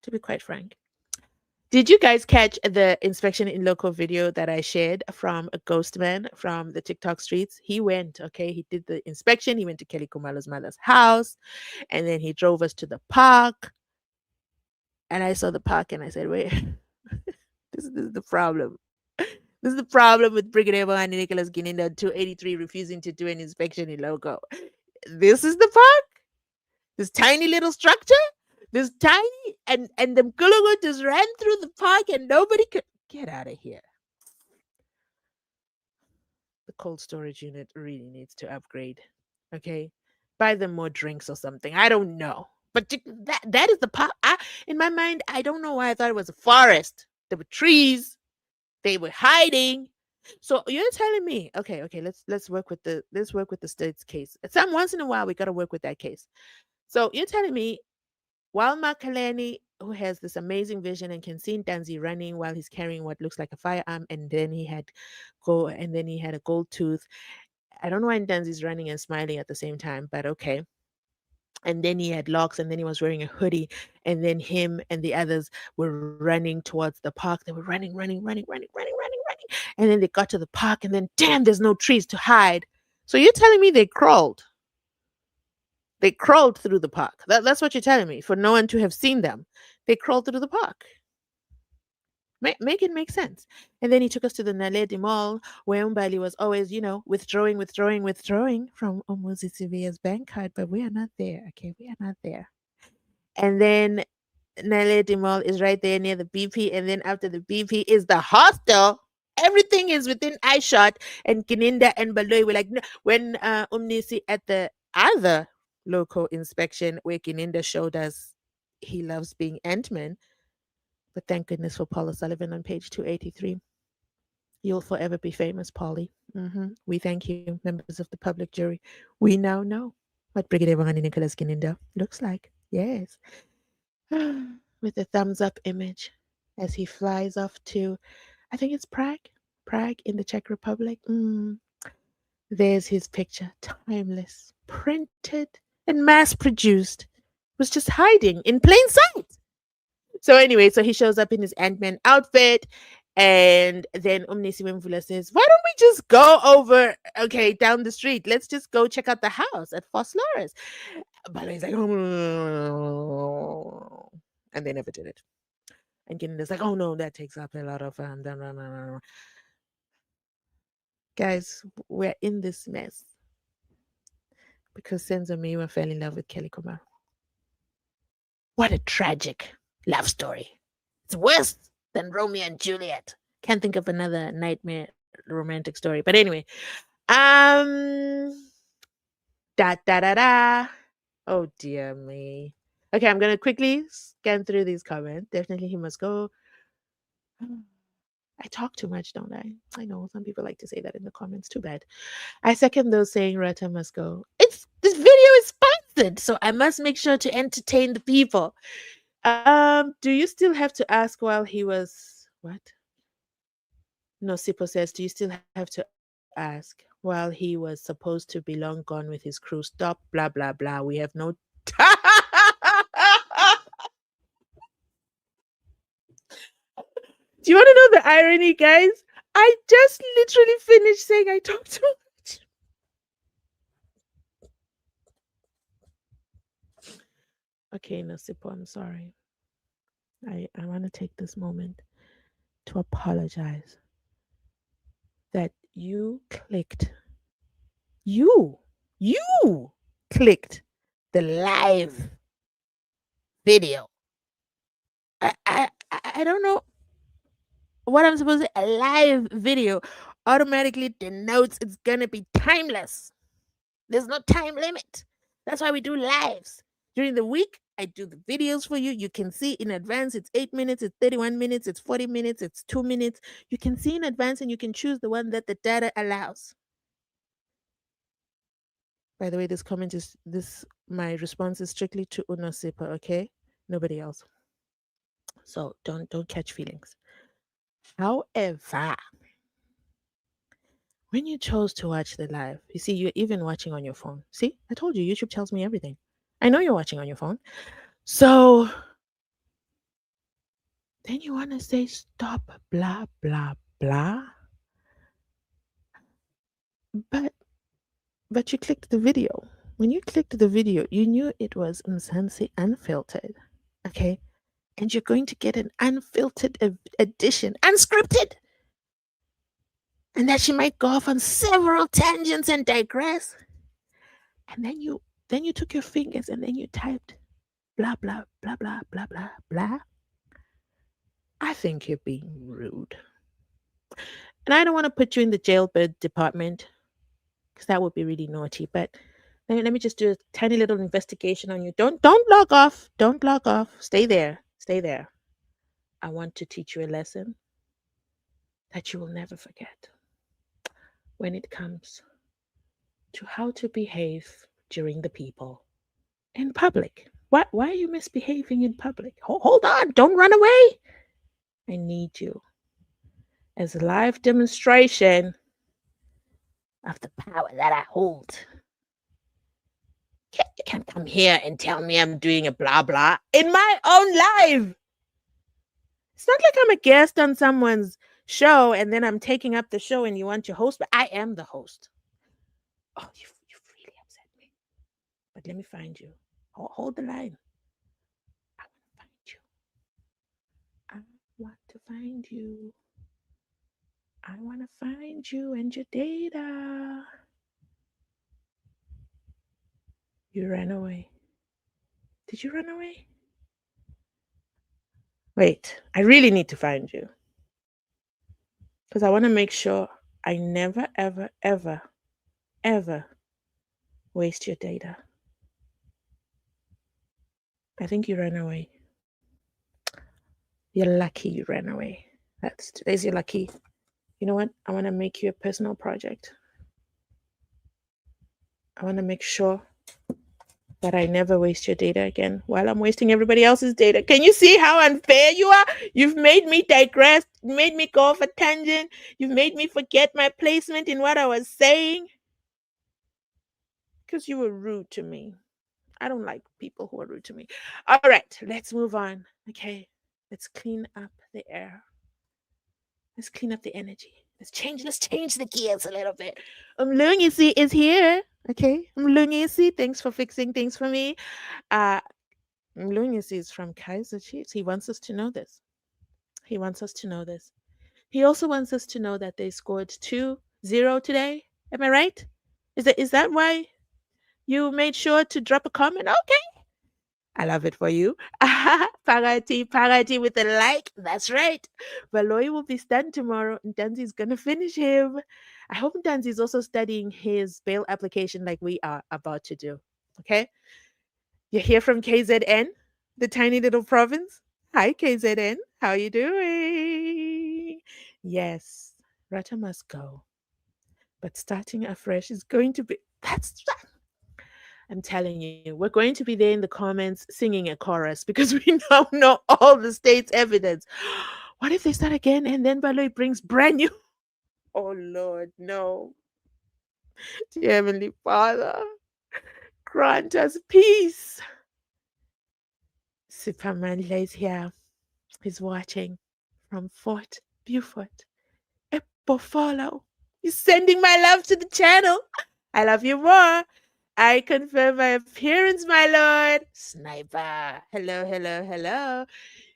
[SPEAKER 1] to be quite frank. Did you guys catch the inspection in local video that I shared from a ghost man from the TikTok streets? He went, okay, he did the inspection. He went to Kelly Kumalo's mother's house and then he drove us to the park. And I saw the park and I said, wait, this is the problem. This is the problem with Brigadier and Nicholas Gininda 283 refusing to do an inspection in local. This is the park? This tiny little structure? This tiny and the Gulungu just ran through the park and nobody could get out of here. The cold storage unit really needs to upgrade. Okay. Buy them more drinks or something. I don't know. But that is the park. In my mind, I don't know why I thought it was a forest. There were trees. They were hiding. So you're telling me, okay, let's work with the state's case. Some once in a while we gotta work with that case. So you're telling me while Makalani, who has this amazing vision and can see Ntanzi running while he's carrying what looks like a firearm, and then he had a gold tooth. I don't know why Ntanzi's running and smiling at the same time, but okay. And then he had locks, and then he was wearing a hoodie, and then him and the others were running towards the park. They were running, and then they got to the park, and then damn, there's no trees to hide. So you're telling me they crawled? They crawled through the park. That's what you're telling me, for no one to have seen them. They crawled through the park. Make it make sense. And then he took us to the Naledi Mall, where Umbali was always, withdrawing from Umuzi Sivia's bank card, but we are not there. Okay, we are not there. And then Naledi Mall is right there near the BP, and then after the BP is the hostel. Everything is within eyeshot. And Kininda and Baloy were like, no. When Umnisi at the other local inspection, where Kininda showed us he loves being Ant-Man, but thank goodness for Paula Sullivan on page 283. You'll forever be famous, Polly. We thank you, members of the public jury. We now know what Brigadier Wangani Nicholas Kininda looks like. Yes. With the thumbs up image as he flies off to, I think it's Prague in the Czech Republic. There's his picture, timeless, printed and mass produced. Was just hiding in plain sight. So anyway, so he shows up in his Ant-Man outfit, and then Umnisi Wemvula says, why don't we just go over, down the street? Let's just go check out the house at Foslores. But he's like, oh, and they never did it. And Gideon's like, oh no, that takes up a lot of Guys, we're in this mess because Senzo Meyiwa fell in love with Kelly Kumar. What a tragic love story. It's worse than Romeo and Juliet. Can't think of another nightmare romantic story. But anyway, um, da da da da. Oh dear me. Okay, I'm gonna quickly scan through these comments. Definitely, he must go. I talk too much, don't I? I know some people like to say that in the comments. Too bad. I second those saying Rata must go. It's this video is sponsored, so I must make sure to entertain the people. Do you still have to ask while he was what? No, Sipo says, do you still have to ask while he was supposed to be long gone with his crew? Stop, blah blah blah. We have no Do you want to know the irony, guys? I just literally finished saying I talk too much. Okay, Nasipo, I'm sorry. I want to take this moment to apologize that you, you clicked the live video. I don't know what I'm supposed to. A live video automatically denotes it's gonna be timeless. There's no time limit. That's why we do lives. During the week, I do the videos for you. You can see in advance it's 8 minutes, it's 31 minutes, it's 40 minutes, it's 2 minutes. You can see in advance and you can choose the one that the data allows. By the way, this comment is this my response is strictly to Unosipa, okay? Nobody else. So don't catch feelings. However, when you chose to watch the live, you see, you're even watching on your phone. See, I told you, YouTube tells me everything. I know you're watching on your phone. So then you want to say, stop, blah, blah, blah. But you clicked the video. When you clicked the video, you knew it was Mzansi Unfiltered. Okay. And you're going to get an unfiltered edition, unscripted. And that she might go off on several tangents and digress. And then you took your fingers and then you typed blah blah blah blah blah blah blah. I think you're being rude. And I don't want to put you in the jailbird department because that would be really naughty. But let me just do a tiny little investigation on you. Don't log off. Don't log off. Stay there. Stay there. I want to teach you a lesson that you will never forget when it comes to how to behave during the people in public. Why are you misbehaving in public? Hold on. Don't run away. I need you as a live demonstration of the power that I hold. You can't come here and tell me I'm doing a blah blah in my own live. It's not like I'm a guest on someone's show and then I'm taking up the show and you want your host, but I am the host. Oh, you've really upset me. But let me find you. Hold the line. I want to find you. I want to find you. I want to find you and your data. You ran away. Did you run away? Wait, I really need to find you. Because I want to make sure I never, ever, ever, ever waste your data. I think you ran away. You're lucky you ran away. Today's your lucky. You know what? I want to make you a personal project. I want to make sure that I never waste your data again while I'm wasting everybody else's data. Can you see how unfair you are? You've made me digress, made me go off a tangent. You've made me forget my placement in what I was saying because you were rude to me. I don't like people who are rude to me. All right, let's move on. Okay, let's clean up the air. Let's clean up the energy. Let's change the gears a little bit. Mlungisi is here. Okay, Mlungisi, thanks for fixing things for me. Mlungisi is from Kaiser Chiefs. He wants us to know this. He wants us to know this. He also wants us to know that they scored 2 Zero today. Am I right? Is that why you made sure to drop a comment? Okay. I love it for you. Parati with a like. That's right. Valoy will be studying tomorrow, and Ntanzi's gonna finish him. I hope Ntanzi's also studying his bail application like we are about to do. Okay? You're here from KZN, the tiny little province. Hi, KZN. How you doing? Yes, Rata must go, but starting afresh is going to be. I'm telling you, we're going to be there in the comments singing a chorus because we now know all the state's evidence. What if they start again and then Baloy brings brand new? Oh Lord, no. Dear Heavenly Father, grant us peace. Superman lays here. He's watching from Fort Beaufort. Buffalo. He's sending my love to the channel. I love you more. I confirm my appearance, my lord. Sniper. Hello, hello, hello.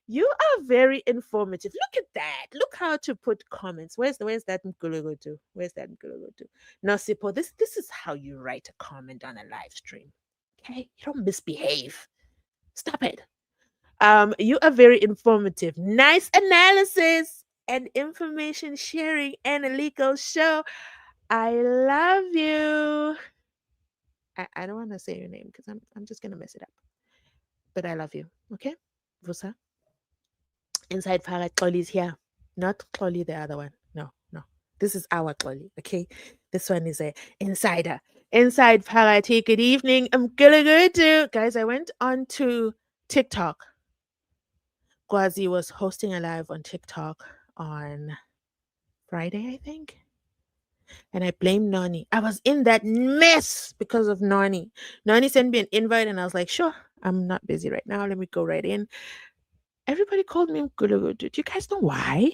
[SPEAKER 1] You are very informative. Look at that. Look how to put comments. Where's that Mkulugo to? Where's that Mkulugo to? No, Sipo, this is how you write a comment on a live stream. Okay? You don't misbehave. Stop it. You are very informative. Nice analysis and information sharing and a legal show. I love you. I don't want to say your name because I'm just gonna mess it up. But I love you. Okay? Vusa. Inside Parat Kloli is here. Not Kloli, the other one. No, no. This is our Kloli. Okay? This one is a insider. Inside Parat. Good evening. I'm gonna go to guys. I went on to TikTok. Gwazi was hosting a live on TikTok on Friday, I think. And I blamed Nani. I was in that mess because of Nani. Nani sent me an invite and I was like, sure, I'm not busy right now. Let me go right in. Everybody called me Mkulugudu. Do you guys know why?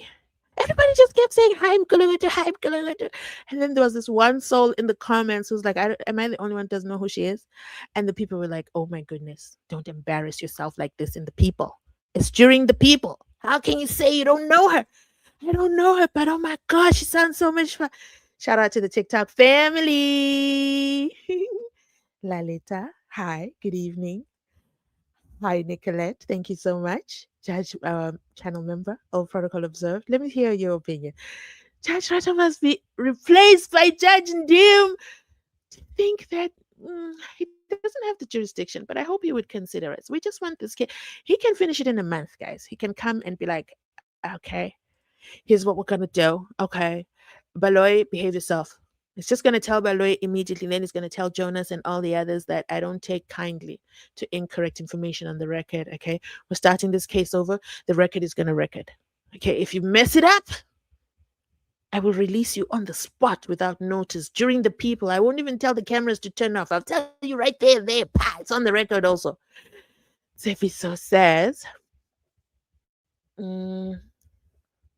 [SPEAKER 1] Everybody just kept saying, hi, Mkulugudu, hi, Mkulugudu. And then there was this one soul in the comments who's like, am I the only one who doesn't know who she is? And the people were like, oh my goodness, don't embarrass yourself like this in the people. It's during the people. How can you say you don't know her? I don't know her, but oh my gosh, she sounds so much fun. Shout out to the TikTok family. Lalita, hi, good evening. Hi, Nicolette. Thank you so much. Judge, channel member, all protocol observed. Let me hear your opinion. Judge Rata must be replaced by Judge Ndim. Do you think that he doesn't have the jurisdiction, but I hope he would consider us. We just want this kid. He can finish it in a month, guys. He can come and be like, okay, here's what we're going to do. Okay, Baloy, behave yourself. It's just going to tell Baloy immediately. Then he's going to tell Jonas and all the others that I don't take kindly to incorrect information on the record. Okay, we're starting this case over. The record is going to record. Okay, if you mess it up, I will release you on the spot without notice during the people. I won't even tell the cameras to turn off. I'll tell you right there. Pa, it's on the record also. Zefiso says, mm,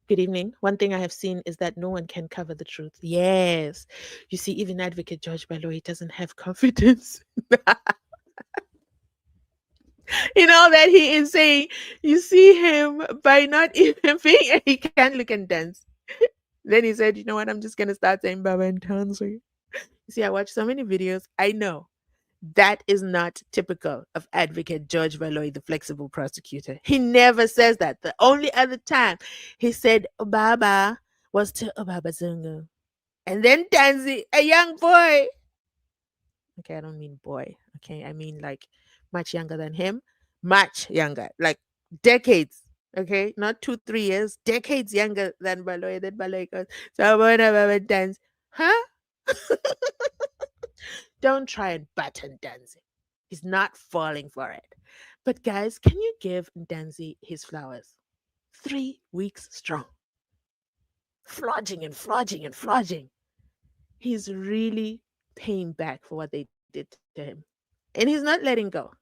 [SPEAKER 1] good evening. One thing I have seen is that no one can cover the truth. Yes. You see, even Advocate George Baloy doesn't have confidence in all that he is saying. You see him by not even being, he can't look and dance. Then he said, you know what, I'm just going to start saying Baba and Tanzi. You see, I watch so many videos. I know that is not typical of Advocate George Valoy, the flexible prosecutor. He never says that. The only other time he said Obaba was to Obaba Zungu. And then Tanzi, a young boy. Okay, I don't mean boy. Okay, I mean like much younger than him. Much younger. Like decades. Okay, not 2-3 years, decades younger than Baloy. Then Baloy goes, so I want to dance. Huh? Don't try and button Ntanzi. He's not falling for it. But guys, can you give Ntanzi his flowers? 3 weeks strong. Flogging and flogging and flogging. He's really paying back for what they did to him. And he's not letting go.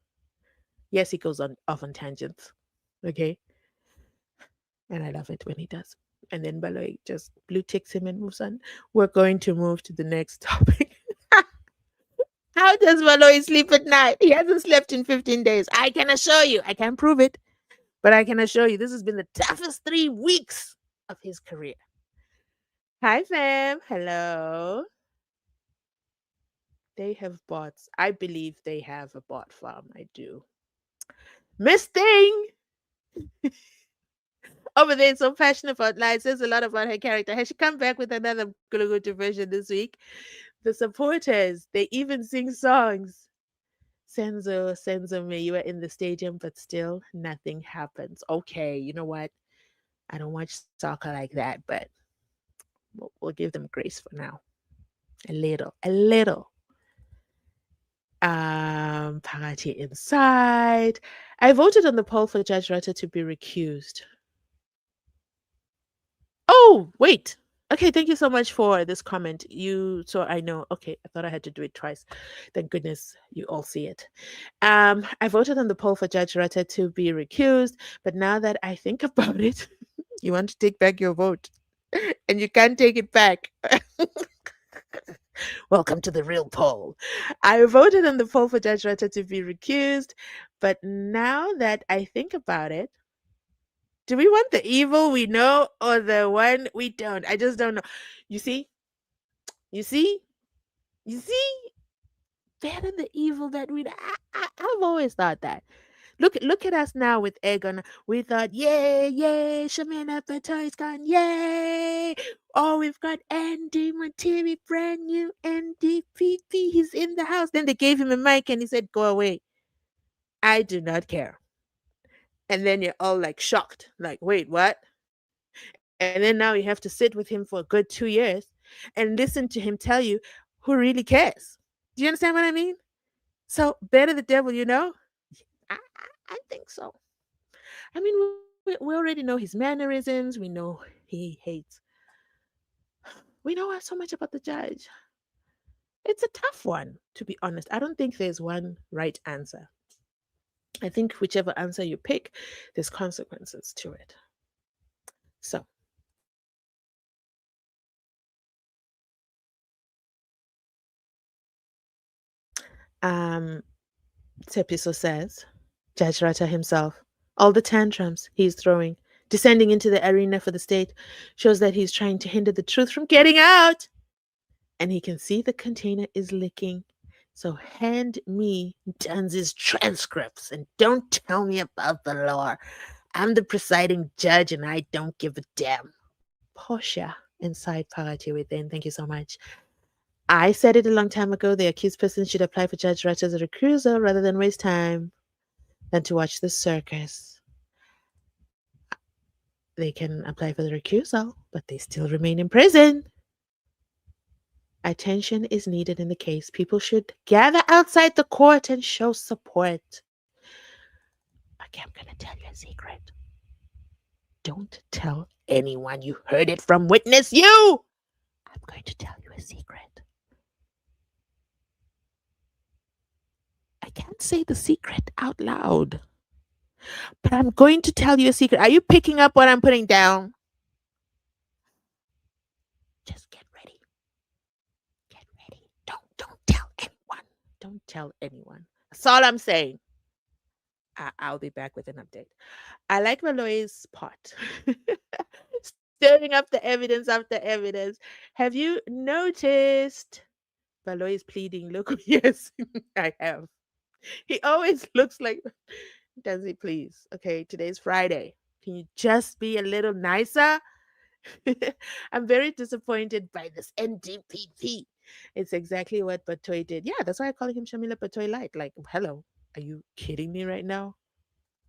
[SPEAKER 1] Yes, he goes on off on tangents. Okay. And I love it when he does. And then Baloy just blue ticks him and moves on. We're going to move to the next topic. How does Valoy sleep at night? He hasn't slept in 15 days. I can assure you. I can't prove it, but I can assure you this has been the toughest 3 weeks of his career. Hi, fam. Hello. They have bots. I believe they have a bot farm. I do. Miss Thing over there is so passionate about life. Says a lot about her character. Has she come back with another Gulugutu version this week? The supporters, they even sing songs. Senzo me, you were in the stadium, but still nothing happens. Okay, you know what? I don't watch soccer like that, but we'll give them grace for now. A little, a little. Party inside. I voted on the poll for Judge Rutter to be recused. Oh, wait. Okay, thank you so much for this comment. So I know. Okay, I thought I had to do it twice. Thank goodness you all see it. I voted on the poll for Judge Rutter to be recused, but now that I think about it, you want to take back your vote, and you can't take it back. Welcome to the real poll. I voted on the poll for Judge Rutter to be recused, but now that I think about it, do we want the evil we know or the one we don't? I just don't know. You see? You see? You see? Better the evil that we. I've always thought that. Look at us now with Egon. We thought, yay, yay, Shamina Patoy's gone, yay. Oh, we've got Andy Matiri, brand new NDPP. He's in the house. Then they gave him a mic and he said, go away. I do not care. And then you're all like shocked, like, wait, what? And then now you have to sit with him for a good 2 years and listen to him tell you who really cares. Do you understand what I mean? So, better the devil, you know? I think so. I mean, we already know his mannerisms. We know he hates. We know so much about the judge. It's a tough one, to be honest. I don't think there's one right answer. I think whichever answer you pick, there's consequences to it. So, um, Tepiso says, Judge Rata himself, all the tantrums he's throwing, descending into the arena for the state, shows that he's trying to hinder the truth from getting out. And he can see the container is leaking. So hand me Ntanzi'S transcripts and don't tell me about the law. I'm the presiding judge and I don't give a damn. Portia inside Parati within. Thank you so much. I said it a long time ago. The accused person should apply for Judge Ratcher's recusal rather than waste time than to watch the circus. They can apply for the recusal, but they still remain in prison. Attention is needed in the case. People should gather outside the court and show support. Okay, I'm going to tell you a secret. Don't tell anyone you heard it from Witness You. I'm going to tell you a secret. I can't say the secret out loud, but I'm going to tell you a secret. Are you picking up what I'm putting down? Just get ready. Get ready. Don't tell anyone. Don't tell anyone. That's all I'm saying. I'll be back with an update. I like Maloy's pot. Stirring up the evidence after evidence. Have you noticed? Maloy is pleading. Look, yes, I have. He always looks like, does he please? Okay, today's Friday. Can you just be a little nicer? I'm very disappointed by this NDPP. It's exactly what Batoy did. Yeah, that's why I call him Shamila Batoy Light. Like, hello, are you kidding me right now?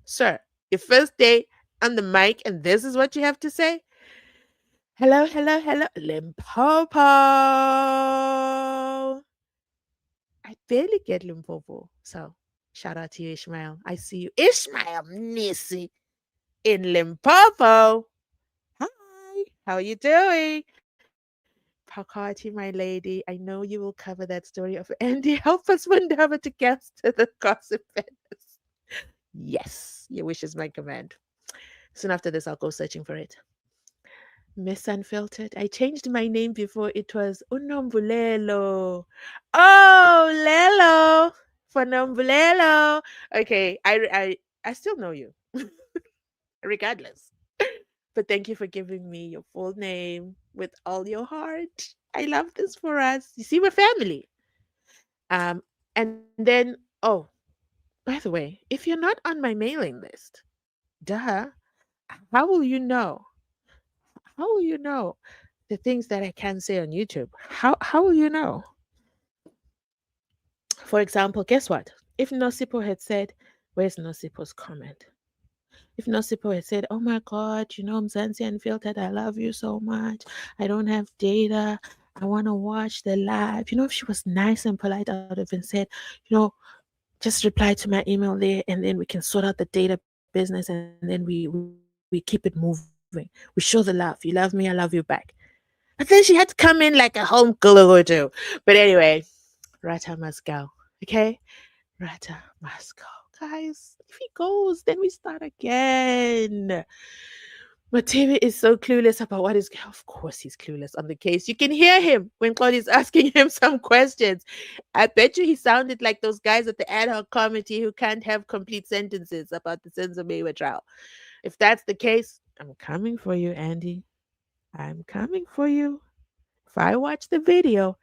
[SPEAKER 1] Sir, your first day on the mic, and this is what you have to say? Hello, hello, hello. Limpopo. I barely get Limpopo. So shout out to you, Ishmael. I see you. Ishmael Nisi in Limpopo. Hi, how are you doing? Pakati, my lady, I know you will cover that story of Andy. Help us Windhava to get to the gossip. Yes, your wish is my command. Soon after this, I'll go searching for it. Miss Unfiltered. I changed my name before. It was Unombulelo. Oh, Lelo. For Nombulelo. Okay, I still know you, regardless. But thank you for giving me your full name. with all your heart. I love this for us. You see, we're family. And then, oh, by the way, if you're not on my mailing list, duh, how will you know? How will you know the things that I can say on YouTube? How will you know? For example, guess what? If Nosipo had said, where's Nosipo's comment? If Nosipo had said, oh my God, Mzansi Unfiltered, I love you so much. I don't have data. I want to watch the live. If she was nice and polite, I would have been said, you know, just reply to my email there and then we can sort out the data business and then we keep it moving. We show the love. You love me, I love you back. But then she had to come in like a home guru. But anyway, Rata must go. Okay? Rata must go. Guys, if he goes, then we start again. But TV is so clueless about what is. Of course, he's clueless on the case. You can hear him when Claudia's asking him some questions. I bet you he sounded like those guys at the ad hoc committee who can't have complete sentences about the SENZO MEYIWA trial. If that's the case, I'm coming for you, Andy. I'm coming for you. If I watch the video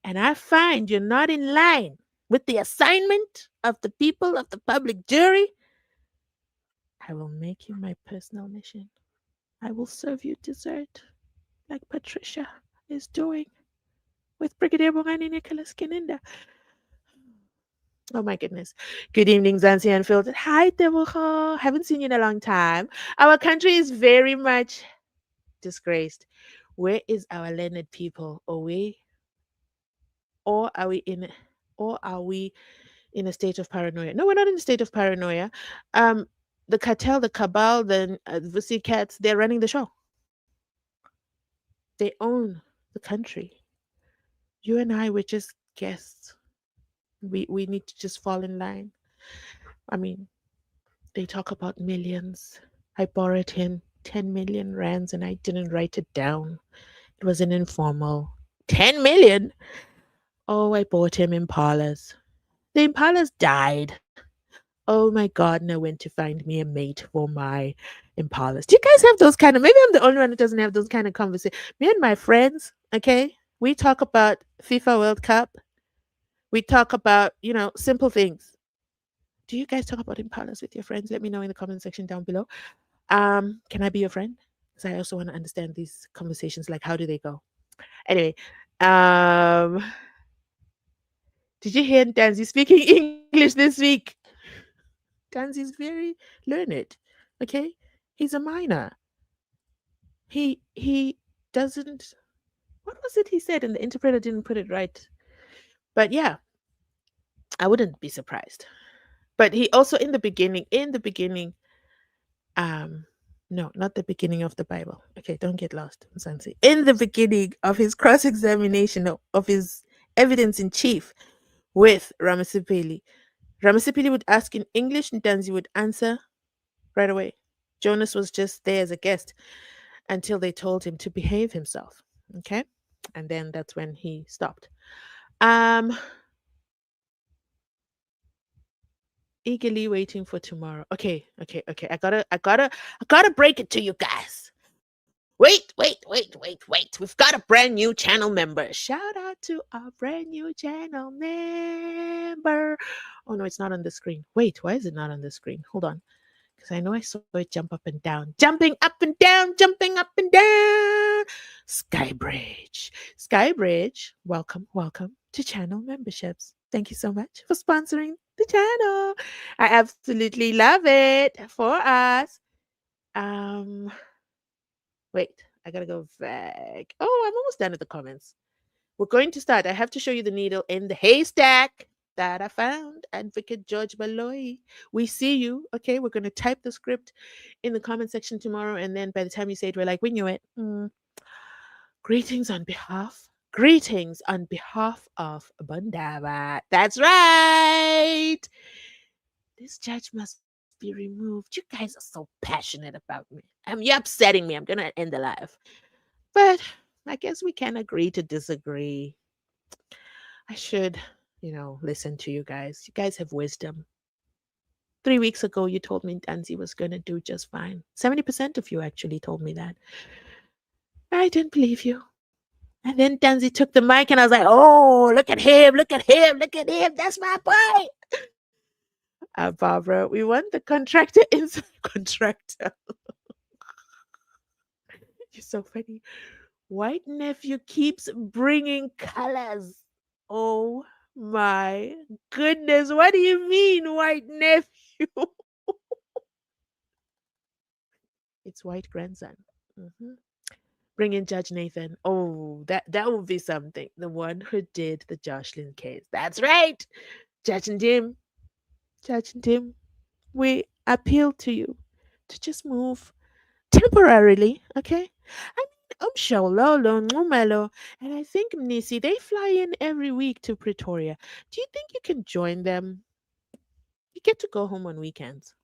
[SPEAKER 1] and I find you're not in line with the assignment of the people of the public jury, I will make you my personal mission. I will serve you dessert like Patricia is doing with Brigadier Bongani Nicholas Kininda. Oh my goodness. Good evening, Zanzi Unfiltered. Hi, Tebucho. Haven't seen you in a long time. Our country is very much disgraced. Where is our learned people? Or are we in or are we in a state of paranoia? No, we're not in a state of paranoia. Um, the cartel, the cabal, the cats, they're running the show. They own the country. You and I were just guests. We need to just fall in line. I mean, they talk about millions. I borrowed him 10 million rands and I didn't write it down. It was an informal 10 million. Oh, I bought him impalas. The impalas died. Oh my God, know when to find me a mate for my impalas. Do you guys have those kind of, maybe I'm the only one who doesn't have those kind of conversations. Me and my friends, okay, we talk about FIFA World Cup. We talk about, simple things. Do you guys talk about impalas with your friends? Let me know in the comment section down below. Can I be your friend? Because I also want to understand these conversations. Like, how do they go? Anyway, um, did you hear Ntanzi speaking English this week? Ntanzi's very learned. Okay, he's a minor. He doesn't. What was it he said? And the interpreter didn't put it right. But yeah, I wouldn't be surprised. But he also in the beginning, um, no, not the beginning of the Bible. Okay, don't get lost, Mzansi. In the beginning of his cross-examination of his evidence in chief with Ramasipeli, Ramasipeli would ask in English, and Ntanzi would answer right away. Jonas was just there as a guest until they told him to behave himself. Okay, and then that's when he stopped. Um, eagerly waiting for tomorrow. Okay. I gotta break it to you guys. Wait. We've got a brand new channel member. Shout out to our brand new channel member. Oh no, it's not on the screen. Wait, why is it not on the screen? Hold on. Because I know I saw it jump up and down. Jumping up and down, jumping up and down. Skybridge. Skybridge, welcome to channel memberships. Thank you so much for sponsoring the channel. I absolutely love it for us. Um, Wait, I gotta go back. Oh, I'm almost done with the comments. We're going to start. I have to show you the needle in the haystack that I found. Advocate George Baloy. We see you. Okay, we're going to type the script in the comment section tomorrow. And then by the time you say it, we're like, we knew it. Greetings on behalf of Bundaba. That's right. This judge must be removed. You guys are so passionate about me. You're upsetting me. I'm going to end the live. But I guess we can agree to disagree. I should, listen to you guys. You guys have wisdom. 3 weeks ago, you told me Ntanzi was going to do just fine. 70% of you actually told me that. I didn't believe you. And then Tanzi took the mic and I was like, oh, look at him, look at him, look at him. That's my boy. Barbara, we want the contractor inside contractor. You're so funny. White nephew keeps bringing colors. Oh my goodness. What do you mean, white nephew? It's white grandson. Hmm. Bring in Judge Nathan. Oh, that would be something. The one who did the Jocelyn case. That's right. Judge and Jim. Judge and Jim. We appeal to you to just move temporarily, okay? I mean, Shawlolo, Ngumelo, and I think Mnisi, they fly in every week to Pretoria. Do you think you can join them? You get to go home on weekends.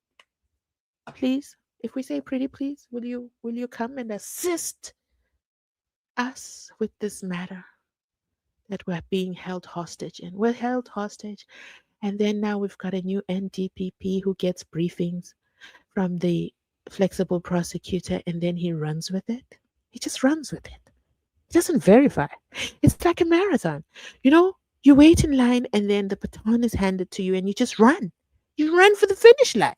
[SPEAKER 1] Please, if we say pretty please, will you come and assist us with this matter that we're being held hostage in? We're held hostage, and then now we've got a new NDPP who gets briefings from the flexible prosecutor and then he runs with it. He just runs with it. He doesn't verify. It's like a marathon. You know, you wait in line and then the baton is handed to you and you just run. You run for the finish line.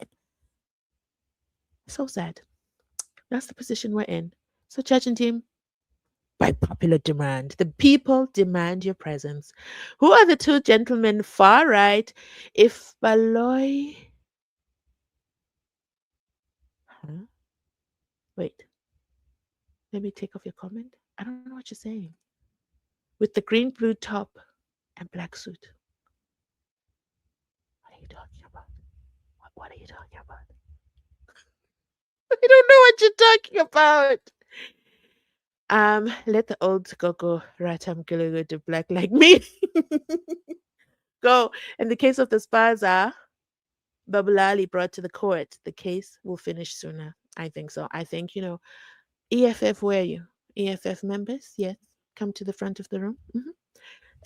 [SPEAKER 1] So sad. That's the position we're in. So, judge and team, by popular demand, the people demand your presence. Who are the two gentlemen far right? If Baloy. Huh? Wait, let me take off your comment. I don't know what you're saying. With the green blue top and black suit. What are you talking about? What are you talking about? I don't know what you're talking about. Let the old Gogo Ratam Gulugu to black like me. Go. In the case of the Spaza, Babulali brought to the court, the case will finish sooner. I think so. I think, EFF, where are you? EFF members? Yes. Come to the front of the room.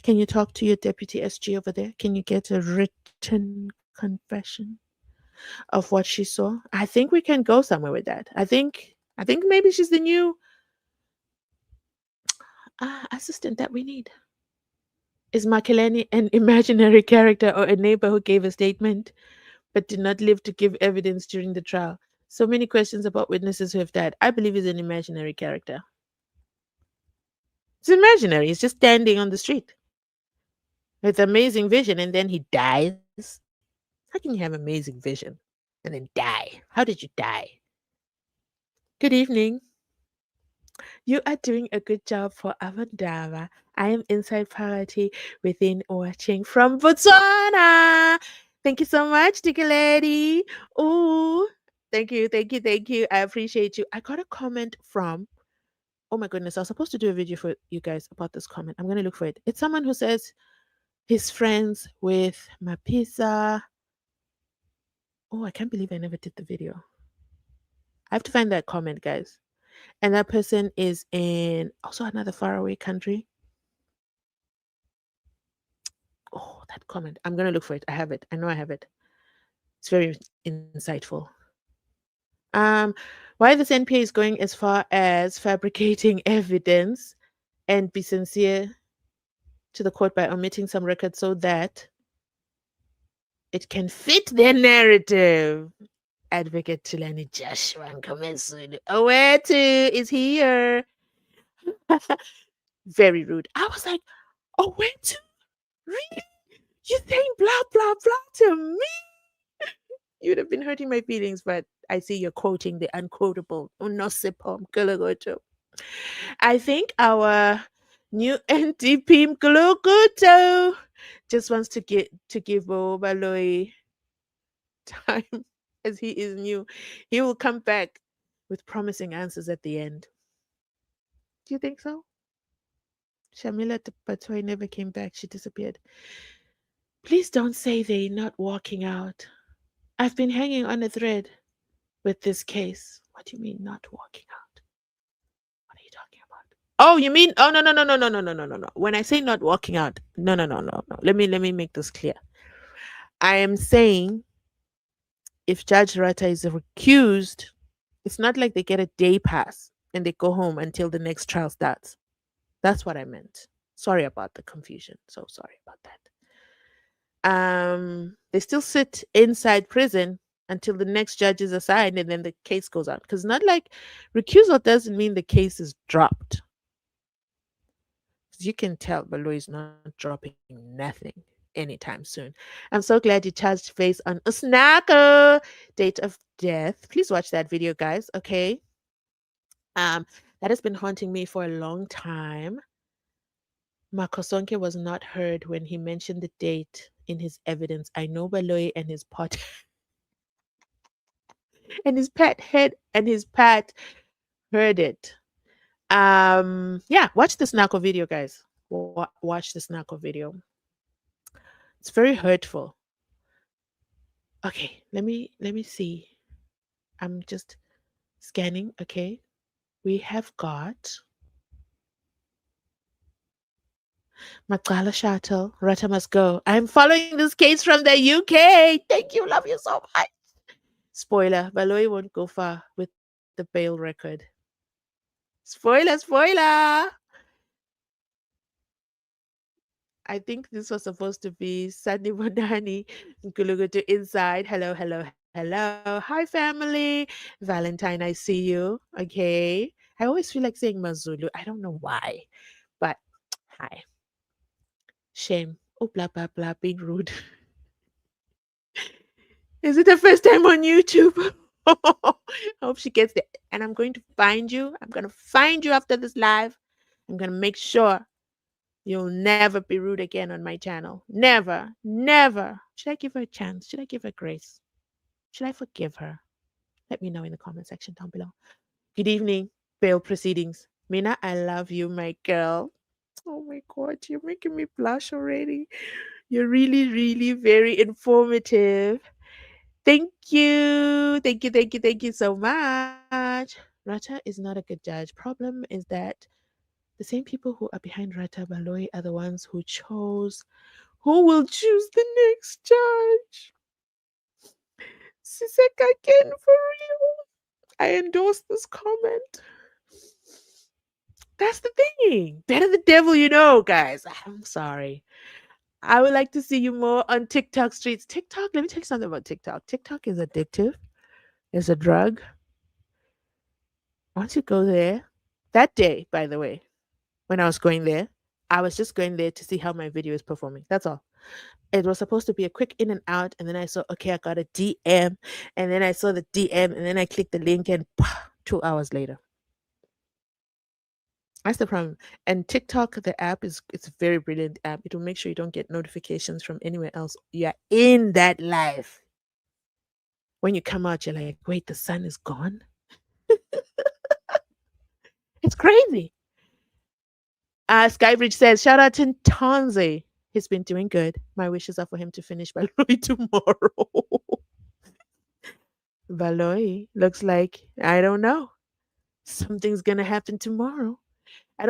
[SPEAKER 1] Can you talk to your deputy SG over there? Can you get a written confession of what she saw? I think we can go somewhere with that. I think maybe she's the new assistant that we need. Is Makelani an imaginary character or a neighbor who gave a statement but did not live to give evidence during the trial? So many questions about witnesses who have died. I believe he's an imaginary character. It's imaginary. He's just standing on the street with amazing vision and then he dies. How can you have amazing vision and then die? How did you die? Good evening. You are doing a good job for Avandava. I am inside party within watching from Botswana. Thank you so much, Dicky Lady. Ooh. Thank you, thank you, thank you. I appreciate you. I got a comment from, oh my goodness, I was supposed to do a video for you guys about this comment. I'm going to look for it. It's someone who says he's friends with Mapisa. Oh, I can't believe I never did the video. I have to find that comment, guys. And that person is in also another faraway country. Oh, that comment. I'm going to look for it. I have it. I know I have it. It's very insightful. Um, why this NPA is going as far as fabricating evidence and be sincere to the court by omitting some records so that it can fit their narrative. Advocate Tulani Joshua Nkomesu Owetu is here. Very rude. I was like, Owetu? Really? You saying blah, blah, blah to me? You'd have been hurting my feelings, but I see you're quoting the unquotable. Unosipom Kulagoto. I think our new NDP Mkulukuto just wants to give Bobaloi time as he is new. He will come back with promising answers at the end. Do you think so? Shamila Patwai never came back. She disappeared. Please don't say they're not walking out. I've been hanging on a thread with this case. What do you mean not walking out? What are you talking about? Oh, you mean no. When I say not walking out, no. Let me make this clear. I am saying if Judge Rata is recused, it's not like they get a day pass and they go home until the next trial starts. That's what I meant. Sorry about the confusion. So sorry about that. They still sit inside prison until the next judge is assigned and then the case goes on. Because not like recusal doesn't mean the case is dropped. As you can tell, Balo is not dropping nothing anytime soon. I'm so glad you charged face on Usnako date of death. Please watch that video, guys. Okay. Um, that has been haunting me for a long time. Makosonke was not heard when he mentioned the date in his evidence. I know Baloy and his pot and his pet head and his pat heard it. Yeah, watch this Nako video, guys. Watch this Nako video. It's very hurtful. Okay, let me see. I'm just scanning. Okay, we have got Makala Shuttle. Rata must go. I'm following this case from the UK. Thank you. Love you so much. Spoiler, Baloy won't go far with the bail record. Spoiler. I think this was supposed to be Sunny Bonani Nkulugutu inside. Hello. Hi, family. Valentine, I see you. Okay. I always feel like saying Mazulu. I don't know why, but hi. Shame. Oh, blah, blah, blah, being rude. Is it the first time on YouTube? I hope she gets it. And I'm going to find you. I'm going to find you after this live. I'm going to make sure you'll never be rude again on my channel. Never, never. Should I give her a chance? Should I give her grace? Should I forgive her? Let me know in the comment section down below. Good evening, bail proceedings. Mina, I love you, my girl. Oh my God, you're making me blush already. You're really very informative. Thank you. Thank you so much. Rata is not a good judge. Problem is that the same people who are behind Rata Baloy are the ones who will choose the next judge. Siseka again for real. I endorse this comment. That's the thing. Better the devil you know, guys. I'm sorry. I would like to see you more on TikTok streets. TikTok, let me tell you something about TikTok. TikTok is addictive. It's a drug. Once you go there, that day, by the way, when I was going there, I was just going there to see how my video is performing. That's all. It was supposed to be a quick in and out, and then I saw, okay, I got a DM, and then I saw the DM, and then I clicked the link, and 2 hours later. That's the problem. And TikTok, the app it's a very brilliant app. It will make sure you don't get notifications from anywhere else. You're in that life. When you come out, you're like, wait, the sun is gone. It's crazy. Skybridge says, shout out to Ntanzi. He's been doing good. My wishes are for him to finish Baloy tomorrow. Baloy looks like, I don't know. Something's going to happen tomorrow. I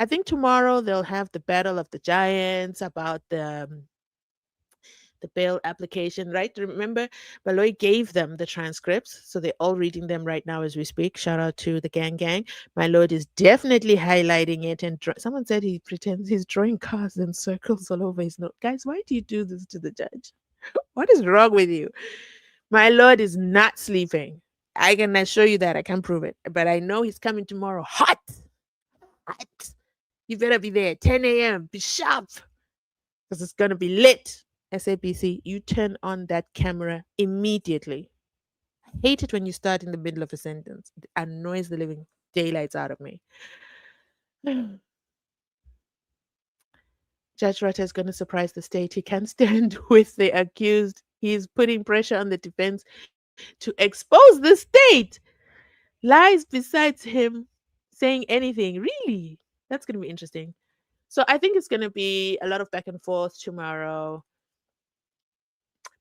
[SPEAKER 1] think tomorrow they'll have the battle of the giants about the bail application, right? Remember, Baloy gave them the transcripts, so they're all reading them right now as we speak. Shout out to the gang. My lord is definitely highlighting it, and someone said he pretends he's drawing cars and circles all over his note. Guys, why do you do this to the judge? What is wrong with you? My lord is not sleeping. I can assure you that. I can't prove it, but I know he's coming tomorrow hot. Hot. You better be there 10 a.m. Be sharp because it's going to be lit. SABC, you turn on that camera immediately. I hate it when you start in the middle of a sentence. It annoys the living daylights out of me. Judge Rutter is going to surprise the state. He can't stand with the accused. He's putting pressure on the defense to expose the state. Lies besides him saying anything. Really? That's going to be interesting. So I think it's going to be a lot of back and forth tomorrow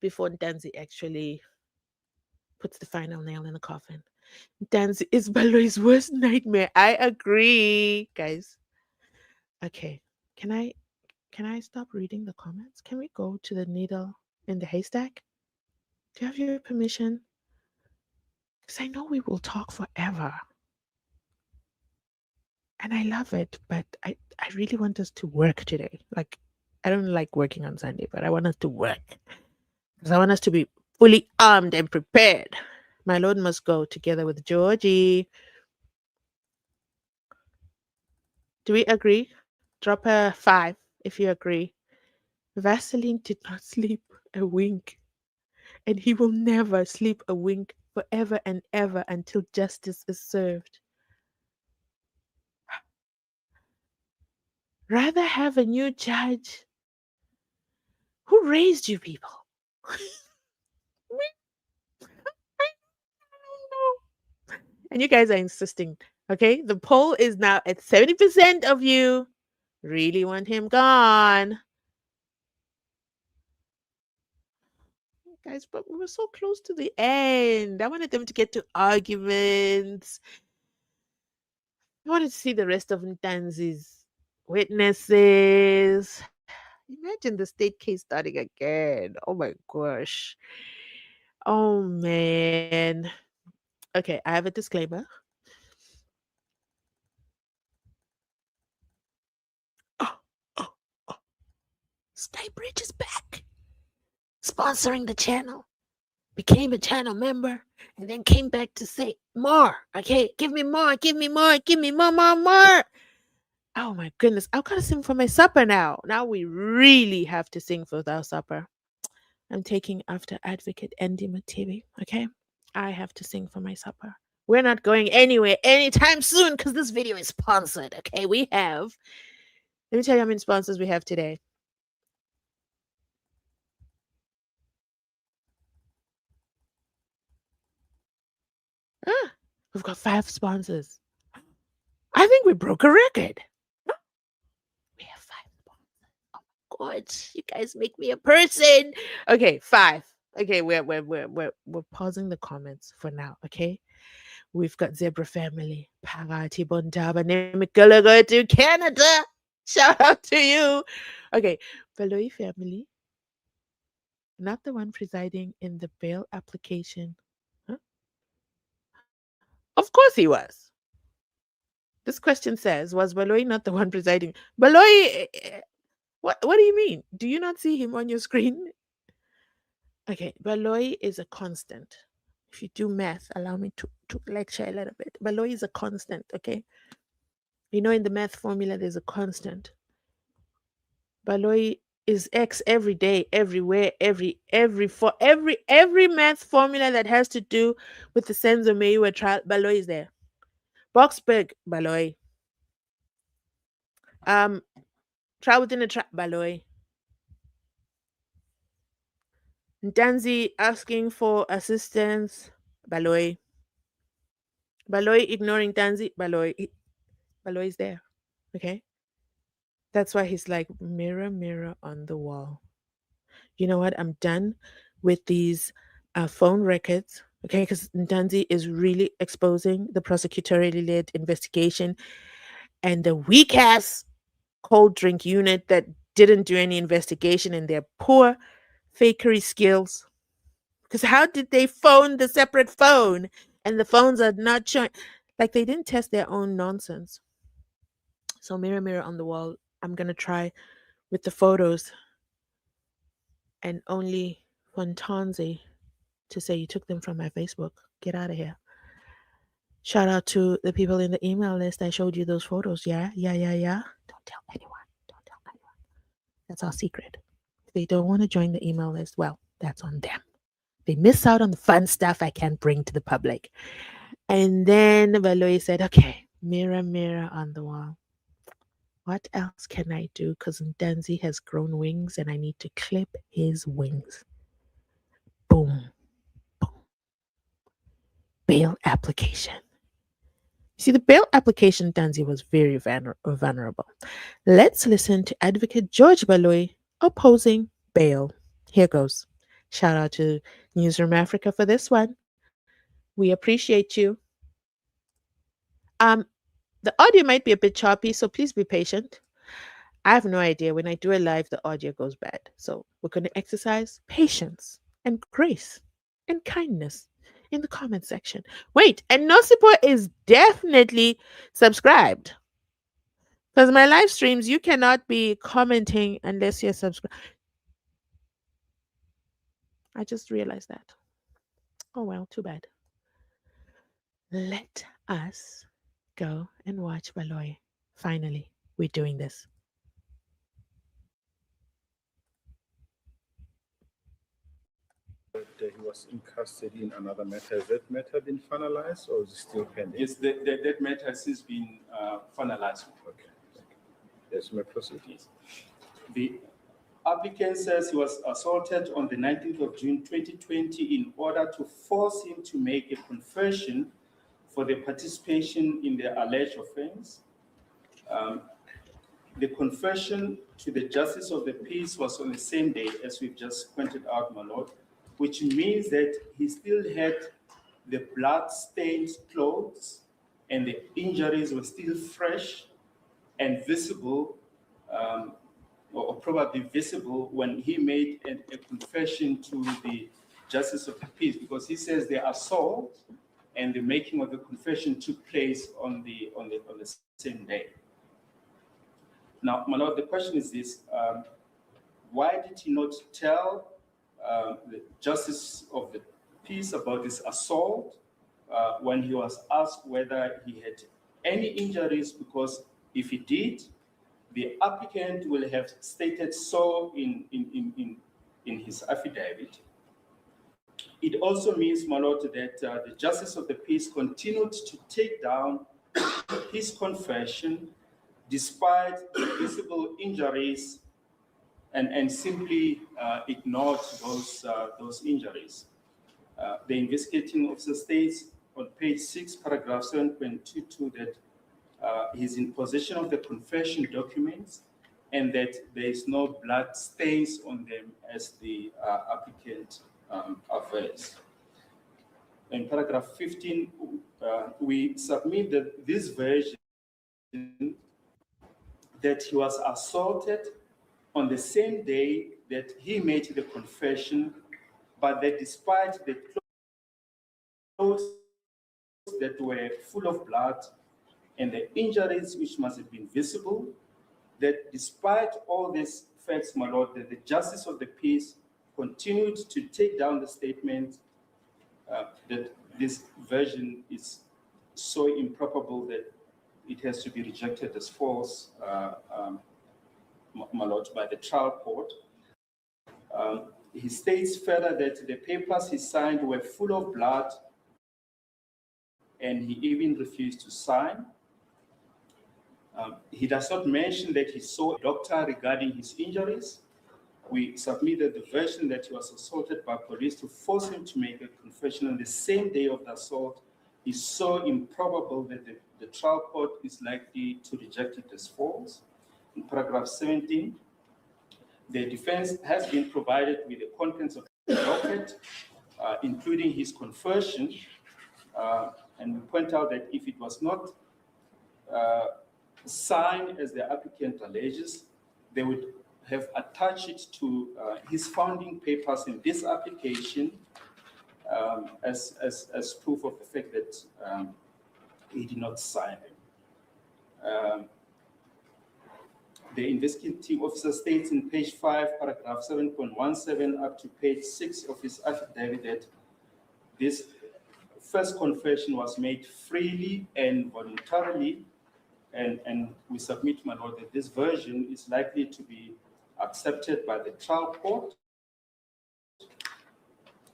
[SPEAKER 1] before Ntanzi actually puts the final nail in the coffin. Ntanzi is Baloy's worst nightmare. I agree, guys. Okay, can I stop reading the comments? Can we go to the needle in the haystack? Do you have your permission? Because I know we will talk forever. and I love it, but I really want us to work today. Like, I don't like working on Sunday, but I want us to work because I want us to be fully armed and prepared. My Lord must go together with Georgie. Do we agree? Drop a 5 if you agree. Vaseline did not sleep a wink, and he will never sleep a wink forever and ever until justice is served. Rather have a new judge. Who raised you people? And you guys are insisting. Okay, the poll is now at 70% of you really want him gone. Guys, but we were so close to the end. I wanted them to get to arguments. I wanted to see the rest of Ntanzi's witnesses. Imagine the state case starting again. Oh my gosh. Oh man. Okay, I have a disclaimer. Oh, oh, oh. Skybridge is back, sponsoring the channel. Became a channel member, and then came back to say more. Okay, give me more, give me more, give me more, more, more. Oh my goodness, I've got to sing for my supper now. Now we really have to sing for our supper. I'm taking after Advocate Andy Matibi. Okay, I have to sing for my supper. We're not going anywhere anytime soon because this video is sponsored. Okay, we have. Let me tell you how many sponsors we have today. Ah, we've got 5 sponsors. I think we broke a record. We have 5 sponsors. Oh my god, you guys make me a person. Okay, 5. Okay, we're pausing the comments for now. Okay, we've got Zebra Family, Pagati Bondaba, Nemikalaga to Canada. Shout out to you. Okay, Valoi Family, not the one presiding in the bail application. Huh? Of course he was. This question says, was Baloi not the one presiding? Baloi, what do you mean? Do you not see him on your screen? Okay, Baloi is a constant. If you do math, allow me to lecture a little bit. Baloi is a constant, okay? You know, in the math formula, there's a constant. Baloi is X every day, everywhere, every math formula that has to do with the SENZO MEYIWA trial, Baloi is there. Boxburg, Baloi. Um, Trial within a trial, Baloi. Ntanzi asking for assistance, Baloi. Baloi ignoring Ntanzi, Baloi. Baloi is there. Okay. That's why he's like, mirror, mirror on the wall. You know what? I'm done with these phone records. Okay. Because Ntanzi is really exposing the prosecutorially led investigation and the weak ass cold drink unit that didn't do any investigation and their poor fakery skills. Because how did they phone the separate phone and the phones are not showing? Like they didn't test their own nonsense. So, mirror, mirror on the wall, I'm going to try with the photos and only for Ntanzi to say you took them from my Facebook. Get out of here. Shout out to the people in the email list. I showed you those photos. Yeah, yeah, yeah, yeah. Don't tell anyone. Don't tell anyone. That's our secret. If they don't want to join the email list, well, that's on them. They miss out on the fun stuff I can't bring to the public. And then Valois said, okay, mirror, mirror on the wall. What else can I do? Because Ntanzi has grown wings and I need to clip his wings. Boom, boom. Bail application. See, the bail application, Ntanzi was very vulnerable. Let's listen to Advocate George Baloi opposing bail. Here goes. Shout out to Newsroom Africa for this one. We appreciate you. Um, the audio might be a bit choppy, so please be patient. I have no idea. When I do a live, the audio goes bad. So we're going to exercise patience and grace and kindness in the comment section. Wait, and Nosipo is definitely subscribed. Because my live streams, you cannot be commenting unless you're subscribed. I just realized that. Oh well, too bad. Let us go and watch Baloy. Finally, we're doing this.
[SPEAKER 2] That he was in custody in another matter. Has that matter been finalized or is it still pending?
[SPEAKER 3] Yes, that matter has since been finalized.
[SPEAKER 2] Okay. Yes, may proceed.
[SPEAKER 3] Yes. The applicant says he was assaulted on the 19th of June 2020 in order to force him to make a confession for the participation in the alleged offense. The confession to the Justice of the Peace was on the same day, as we've just pointed out, my lord, which means that he still had the blood-stained clothes and the injuries were still fresh and visible, or probably visible when he made a confession to the Justice of the Peace, because he says the assault and the making of the confession took place on the same day. Now, my lord, the question is this: why did he not tell the Justice of the Peace about this assault when he was asked whether he had any injuries? Because if he did, the applicant will have stated so in his affidavit. It also means, my lord, that the Justice of the Peace continued to take down his confession despite the visible injuries and simply ignored those injuries. The investigating officer states on page 6, paragraph 7.22 that he's in possession of the confession documents and that there is no blood stains on them as the applicant affirms. In paragraph 15, we submit that this version that he was assaulted on the same day that he made the confession, but that despite the clothes that were full of blood and the injuries which must have been visible, that despite all these facts, my lord, that the Justice of the Peace continued to take down the statement that this version is so improbable that it has to be rejected as false, my lord, by the trial court. He states further that the papers he signed were full of blood and he even refused to sign. He does not mention that he saw a doctor regarding his injuries. We submitted the version that he was assaulted by police to force him to make a confession on the same day of the assault is so improbable that the trial court is likely to reject it as false. In paragraph 17, the defense has been provided with the contents of the docket, including his confession, and we point out that if it was not signed as the applicant alleges, they would have attached it to his founding papers in this application as proof of the fact that he did not sign it. The investigating officer states in page 5, paragraph 7.17 up to page 6 of his affidavit that this first confession was made freely and voluntarily, and we submit, my lord, that this version is likely to be accepted by the trial court.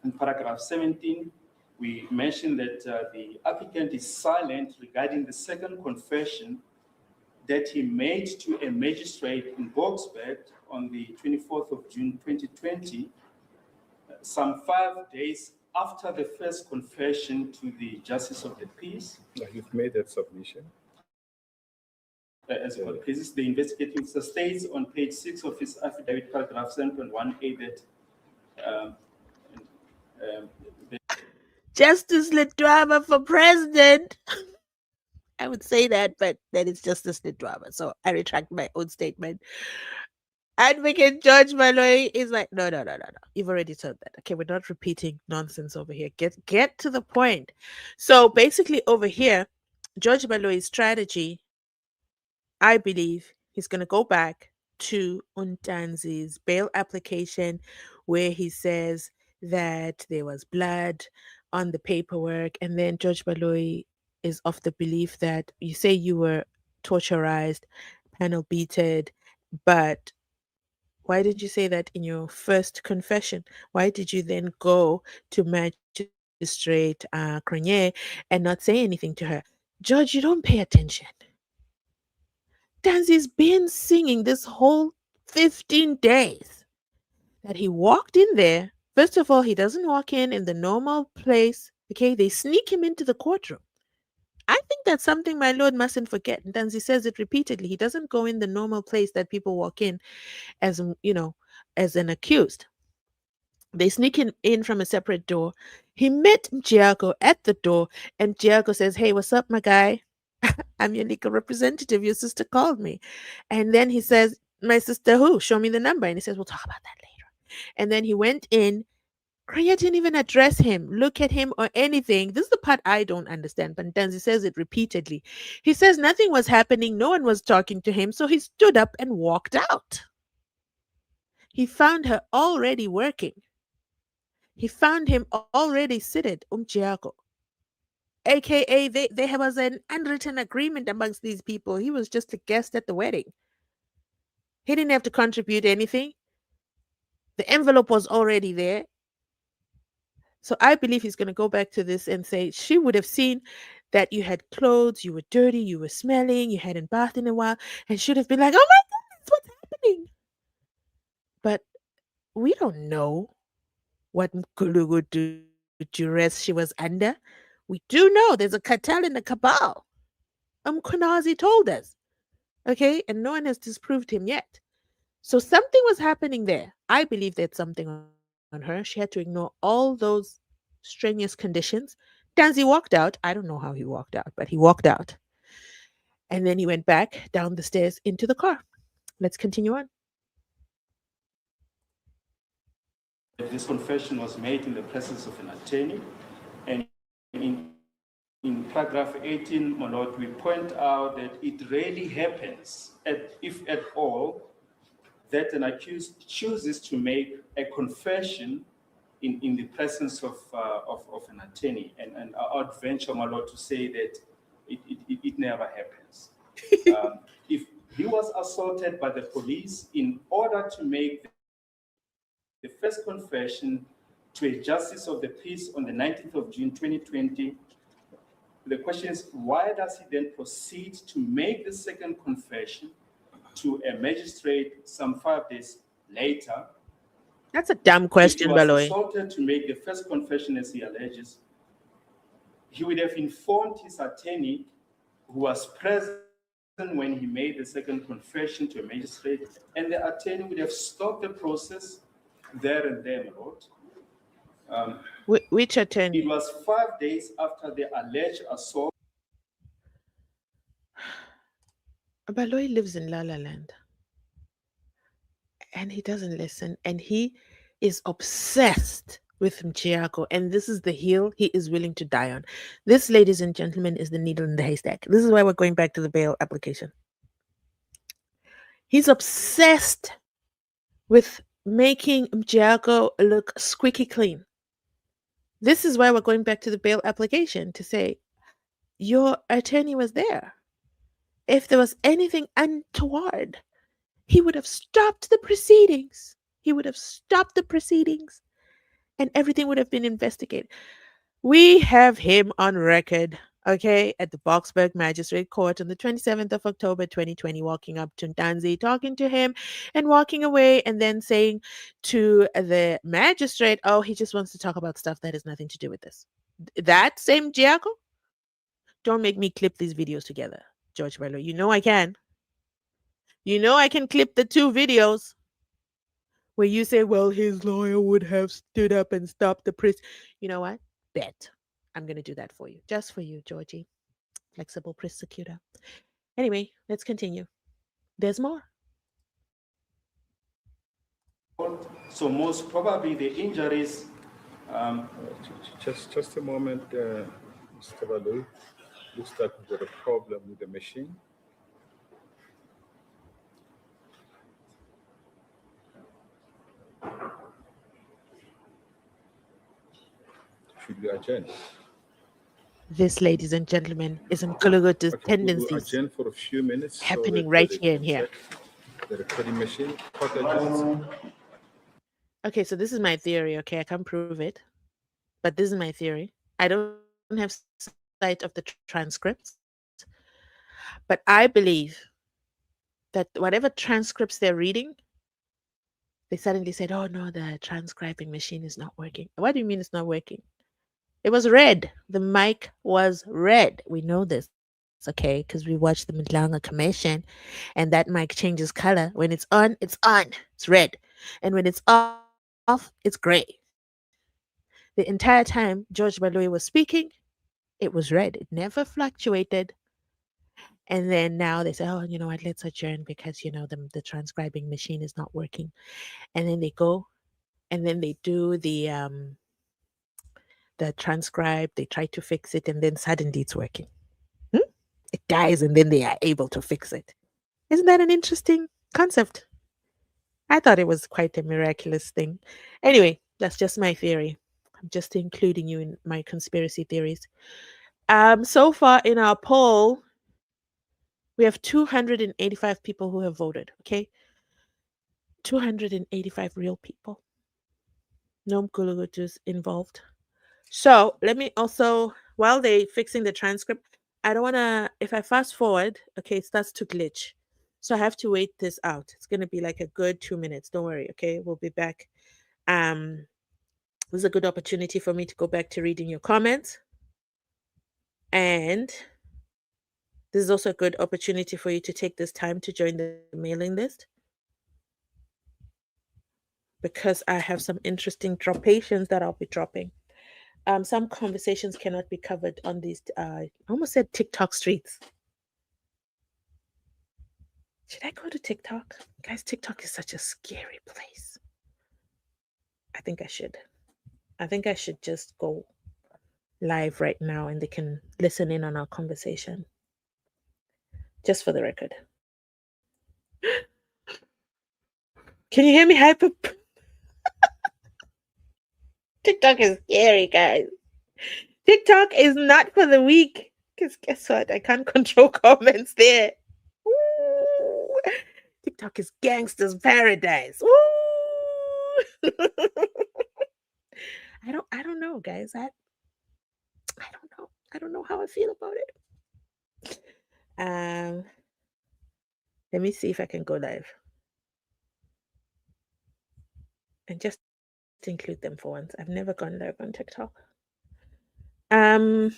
[SPEAKER 3] In paragraph 17, we mention that the applicant is silent regarding the second confession that he made to a magistrate in Boksburg on the 24th of June 2020, some 5 days after the first confession to the Justice of the Peace.
[SPEAKER 2] You've made that submission.
[SPEAKER 3] As well, please, the investigating officer states on page 6 of his affidavit, paragraph 7.18, that
[SPEAKER 1] Justice Litwaba for president. I would say that, but then it's Justice Litwaba. So I retract my own statement. Advocate George Malloy is like, no. You've already said that. Okay, we're not repeating nonsense over here. Get to the point. So basically over here, George Malloy's strategy I believe he's going to go back to Ntanzi'S bail application where he says that there was blood on the paperwork. And then George Baloyi is of the belief that you say you were torturized, panel beaten, but why did you say that in your first confession? Why did you then go to Magistrate Cronje and not say anything to her? Judge, you don't pay attention. Danzy's been singing this whole 15 days that he walked in there. First of all, he doesn't walk in the normal place. Okay, they sneak him into the courtroom. I think that's something my lord mustn't forget. And Danzy says it repeatedly. He doesn't go in the normal place that people walk in as, as an accused. They sneak in from a separate door. He met Mjiako at the door, and Mjiako says, "Hey, what's up, my guy? I'm your legal representative. Your sister called me." And then he says, "My sister who? Show me the number." And he says, "We'll talk about that later." And then he went in. Kaya didn't even address him, look at him, or anything. This is the part I don't understand, but Ntanzi says it repeatedly. He says nothing was happening, no one was talking to him, so he stood up and walked out. He found her already working. He found him already seated, Umchiako. AKA, there was an unwritten agreement amongst these people. He was just a guest at the wedding. He didn't have to contribute anything. The envelope was already there. So I believe he's going to go back to this and say, she would have seen that you had clothes, you were dirty, you were smelling, you hadn't bathed in a while, and should have been like, "Oh my goodness, what's happening?" But we don't know what Mkulugu duress she was under. We do know there's a cartel in the cabal. Kunazi told us. Okay, and no one has disproved him yet. So something was happening there. I believe there's something on her. She had to ignore all those strenuous conditions. Danzi walked out. I don't know how he walked out, but he walked out. And then he went back down the stairs into the car. Let's continue on.
[SPEAKER 3] This confession was made in the presence of an attorney, and in paragraph 18, my lord, we point out that it rarely happens, if at all, that an accused chooses to make a confession in the presence of an attorney. And I would venture, my lord, to say that it never happens. If he was assaulted by the police, in order to make the first confession to a justice of the peace on the 19th of June 2020, the question is, why does he then proceed to make the second confession to a magistrate some 5 days later?
[SPEAKER 1] That's a dumb question,
[SPEAKER 3] If he was
[SPEAKER 1] Baloy.
[SPEAKER 3] assaulted to make the first confession, as he alleges, he would have informed his attorney, who was present when he made the second confession to a magistrate, and the attorney would have stopped the process there and there, my lord.
[SPEAKER 1] Which attorney?
[SPEAKER 3] It was 5 days after the alleged assault.
[SPEAKER 1] Baloy lives in La La Land. And he doesn't listen. And he is obsessed with Mchiako. And this is the hill he is willing to die on. This, ladies and gentlemen, is the needle in the haystack. This is why we're going back to the bail application. He's obsessed with making Mchiako look squeaky clean. This is why we're going back to the bail application to say, your attorney was there. If there was anything untoward, he would have stopped the proceedings. He would have stopped the proceedings and everything would have been investigated. We have him on record, okay, at the Boksburg Magistrate Court on the 27th of October 2020, walking up to Ntanzi, talking to him and walking away, and then saying to the magistrate, "Oh, he just wants to talk about stuff that has nothing to do with this." That same Giaco? Don't make me clip these videos together, George Bello. You know I can. You know I can clip the two videos where you say, "Well, his lawyer would have stood up and stopped the press." You know what? Bet. I'm going to do that for you. Just for you, Georgie. Flexible prosecutor. Anyway, let's continue. There's more.
[SPEAKER 3] So most probably the injuries.
[SPEAKER 2] Just a moment, Mr. Balu. Looks like we've got a problem with the machine. We adjourn.
[SPEAKER 1] This, ladies and gentlemen, is Mkulugutu's
[SPEAKER 2] Okay, we will
[SPEAKER 1] tendencies
[SPEAKER 2] adjourn for a few minutes so
[SPEAKER 1] happening
[SPEAKER 2] that
[SPEAKER 1] right
[SPEAKER 2] they
[SPEAKER 1] here
[SPEAKER 2] can
[SPEAKER 1] and here.
[SPEAKER 2] check the recording machine. Packages.
[SPEAKER 1] Okay, so this is my theory. Okay, I can't prove it, but this is my theory. I don't have sight of the transcripts, but I believe that whatever transcripts they're reading, they suddenly said, "Oh no, the transcribing machine is not working." What do you mean it's not working? It was red. The mic was red. We know this, okay, because we watched the Mdlanga Commission, and that mic changes color. When it's on, it's red, and when it's off, it's gray. The entire time George Baloyi was speaking, it was red. It never fluctuated. And then now they say, "Oh, you know what? Let's adjourn because the transcribing machine is not working." And then they go and then they do the transcribe. They try to fix it, and then suddenly it's working. Hmm? It dies, and then they are able to fix it. Isn't that an interesting concept? I thought it was quite a miraculous thing. Anyway, that's just my theory. I'm just including you in my conspiracy theories. So far in our poll, we have 285 people who have voted. Okay, 285 real people. No Mkulugutus involved. So let me also, while they fixing the transcript, I don't wanna. If I fast forward, okay, it starts to glitch. So I have to wait this out. It's gonna be like a good 2 minutes. Don't worry, okay? We'll be back. Um, this is a good opportunity for me to go back to reading your comments. And this is also a good opportunity for you to take this time to join the mailing list because I have some interesting dropations that I'll be dropping. Some conversations cannot be covered on these, I almost said TikTok streets. Should I go to TikTok? Guys, TikTok is such a scary place. I think I should. I think I should just go live right now and they can listen in on our conversation. Just for the record. Can you hear me hyper? TikTok is scary, guys. TikTok is not for the weak. Because guess what? I can't control comments there. Ooh. TikTok is gangsters paradise. Ooh. I don't know, guys. I don't know. I don't know how I feel about it. Let me see if I can go live. And just include them for once. I've never gone live on TikTok. Um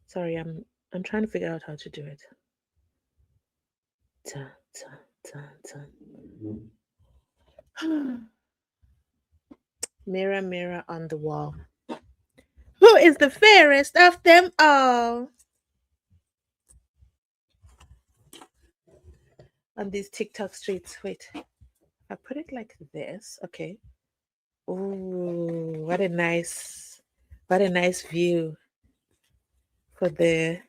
[SPEAKER 1] Sorry, I'm trying to figure out how to do it. Dun, dun, dun, dun. Mirror, mirror on the wall. Who is the fairest of them all? On these TikTok streets. Wait, I put it like this. Okay. Ooh, what a nice view for the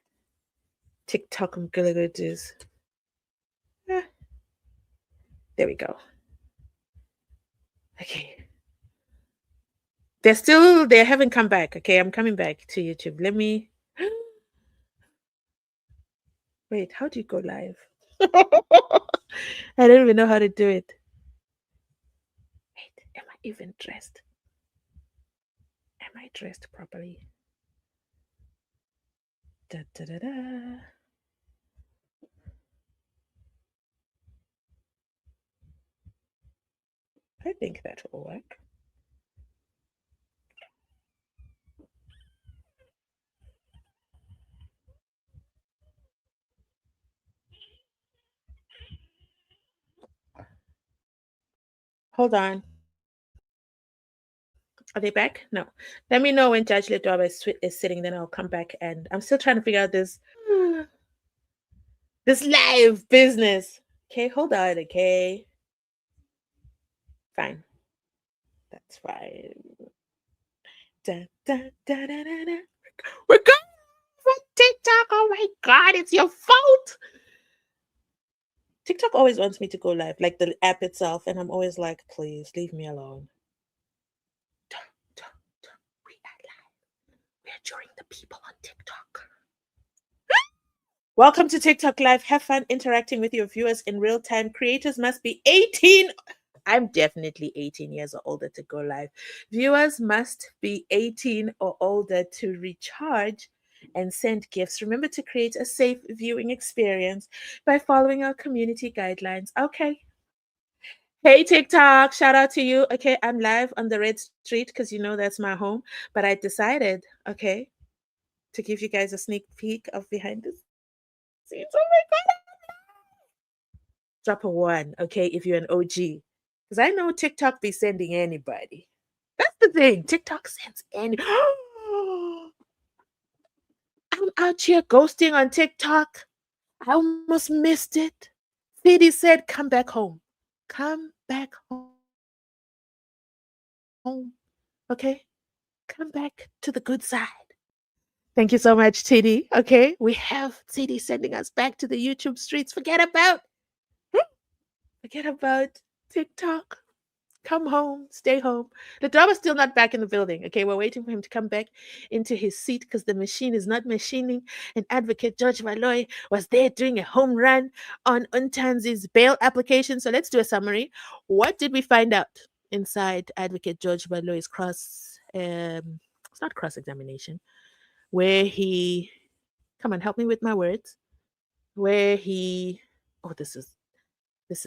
[SPEAKER 1] TikTok Mgulagudus. Ah, there we go. Okay. They haven't come back. Okay, I'm coming back to YouTube. Let me wait, how do you go live? I don't even know how to do it. Wait, am I even dressed? Am I dressed properly? Da, da, da, da. I think that will work. Hold on. Are they back? No. Let me know when Judge Ledwaba is sitting, then I'll come back. And I'm still trying to figure out this this live business. Okay, hold on. Okay, fine. That's fine. Da, da, da, da, da, da. We're going for TikTok. Oh my God, it's your fault. TikTok always wants me to go live, like the app itself, and I'm always like, please leave me alone. Don't. We are live. We're joining the people on TikTok. Welcome to TikTok Live. Have fun interacting with your viewers in real time. Creators must be 18. I'm definitely 18 years or older to go live. Viewers must be 18 or older to recharge and send gifts. Remember to create a safe viewing experience by following our community guidelines. Okay. Hey TikTok, shout out to you. Okay, I'm live on the red street because you know that's my home. But I decided, okay, to give you guys a sneak peek of behind the scenes. Oh my god, drop a one, okay, if you're an OG. Because I know TikTok be sending anybody. That's the thing. TikTok sends any. I'm out here ghosting on TikTok. I almost missed it. Fiddy said, come back home. Come back home. Okay? Come back to the good side. Thank you so much, TD. Okay? We have TD sending us back to the YouTube streets. Forget about TikTok. Come home, stay home. The driver's still not back in the building. Okay, we're waiting for him to come back into his seat because the machine is not machining. And Advocate George Valoy was there doing a home run on Ntanzi'S bail application. So let's do a summary. What did we find out inside Advocate George Valoy's it's not cross examination, where he, come on, help me with my words, where he, oh, this is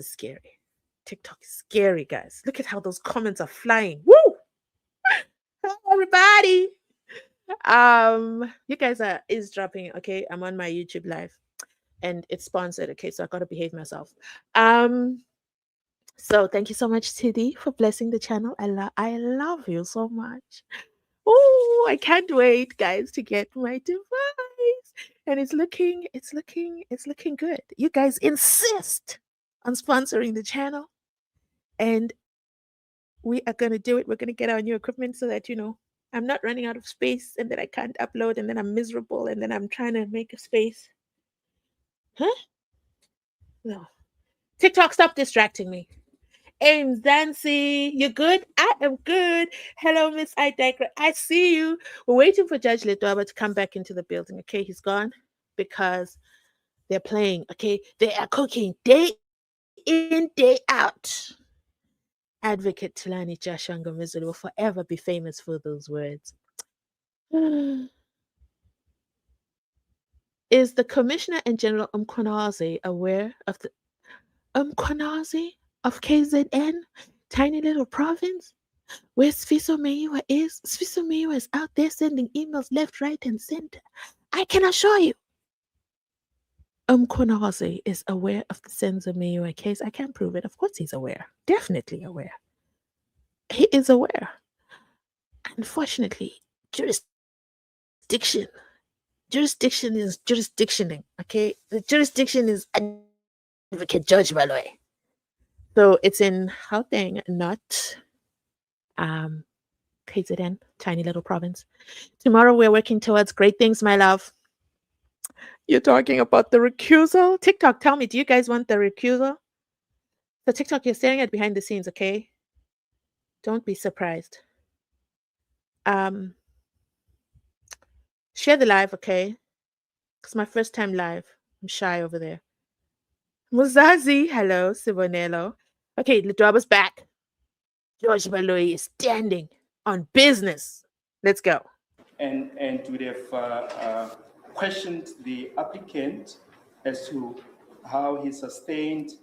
[SPEAKER 1] scary. TikTok is scary, guys. Look at how those comments are flying. Woo! Hello, everybody. You guys are eavesdropping, okay? I'm on my YouTube live and it's sponsored, okay? So I gotta behave myself. So thank you so much, TD, for blessing the channel. I love you so much. Oh, I can't wait, guys, to get my device. And it's looking good. You guys insist on sponsoring the channel. And we are going to do it. We're going to get our new equipment so that, I'm not running out of space and then I can't upload and then I'm miserable and then I'm trying to make a space. Huh? No. TikTok, stop distracting me. Hey, Mzansi, you good? I am good. Hello, Miss I Digress. I see you. We're waiting for Judge Letwaba to come back into the building. Okay, he's gone because they're playing. Okay, they are cooking day in, day out. Advocate Tulani Jashanga Mizulu will forever be famous for those words. Is the Commissioner and General Umkonazi aware of the Umkonazi of KZN, tiny little province, where Sfiso Meyiwa is? Sfiso Meyiwa is out there sending emails left, right, and center. I can assure you. Umkonazi is aware of the SENZO MEYIWA case. I can't prove it. Of course he's aware. Definitely aware. He is aware. Unfortunately, jurisdiction is jurisdictioning, okay? The jurisdiction is Advocate George Valoy. So it's in Gauteng, not KZN, tiny little province. Tomorrow we're working towards great things, my love. You're talking about the recusal? TikTok, tell me, do you guys want the recusal? So TikTok, you're staring at behind the scenes, okay? Don't be surprised. Share the live, okay? It's my first time live. I'm shy over there. Muzazi, hello, Sibonello. Okay, Ledraba's back. George Valoy is standing on business. Let's go.
[SPEAKER 3] And would have questioned the applicant as to how he sustained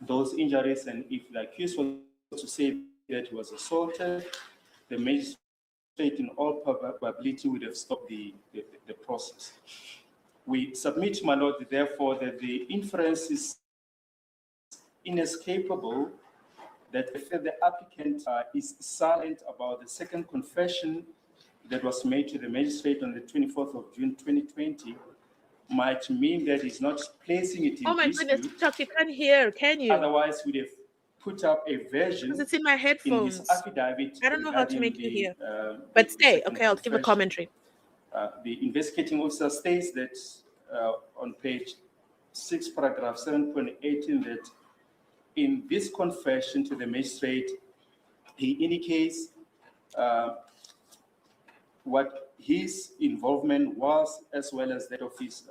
[SPEAKER 3] those injuries, and if the accused was to say that he was assaulted, the magistrate in all probability would have stopped the process. We submit, my lord, therefore, that the inference is inescapable that if the applicant is silent about the second confession that was made to the magistrate on the 24th of June 2020, might mean that he's not placing it in
[SPEAKER 1] oh my
[SPEAKER 3] dispute.
[SPEAKER 1] goodness, TikTok, you can't hear, can you?
[SPEAKER 3] Otherwise, we'd have put up a version
[SPEAKER 1] because it's in my headphones.
[SPEAKER 3] in his affidavit.
[SPEAKER 1] I don't know how to make you hear.
[SPEAKER 3] But
[SPEAKER 1] stay, okay, I'll give a commentary.
[SPEAKER 3] The investigating officer states that on page 6, paragraph 7.18, that in this confession to the magistrate, he indicates what his involvement was, as well as that of his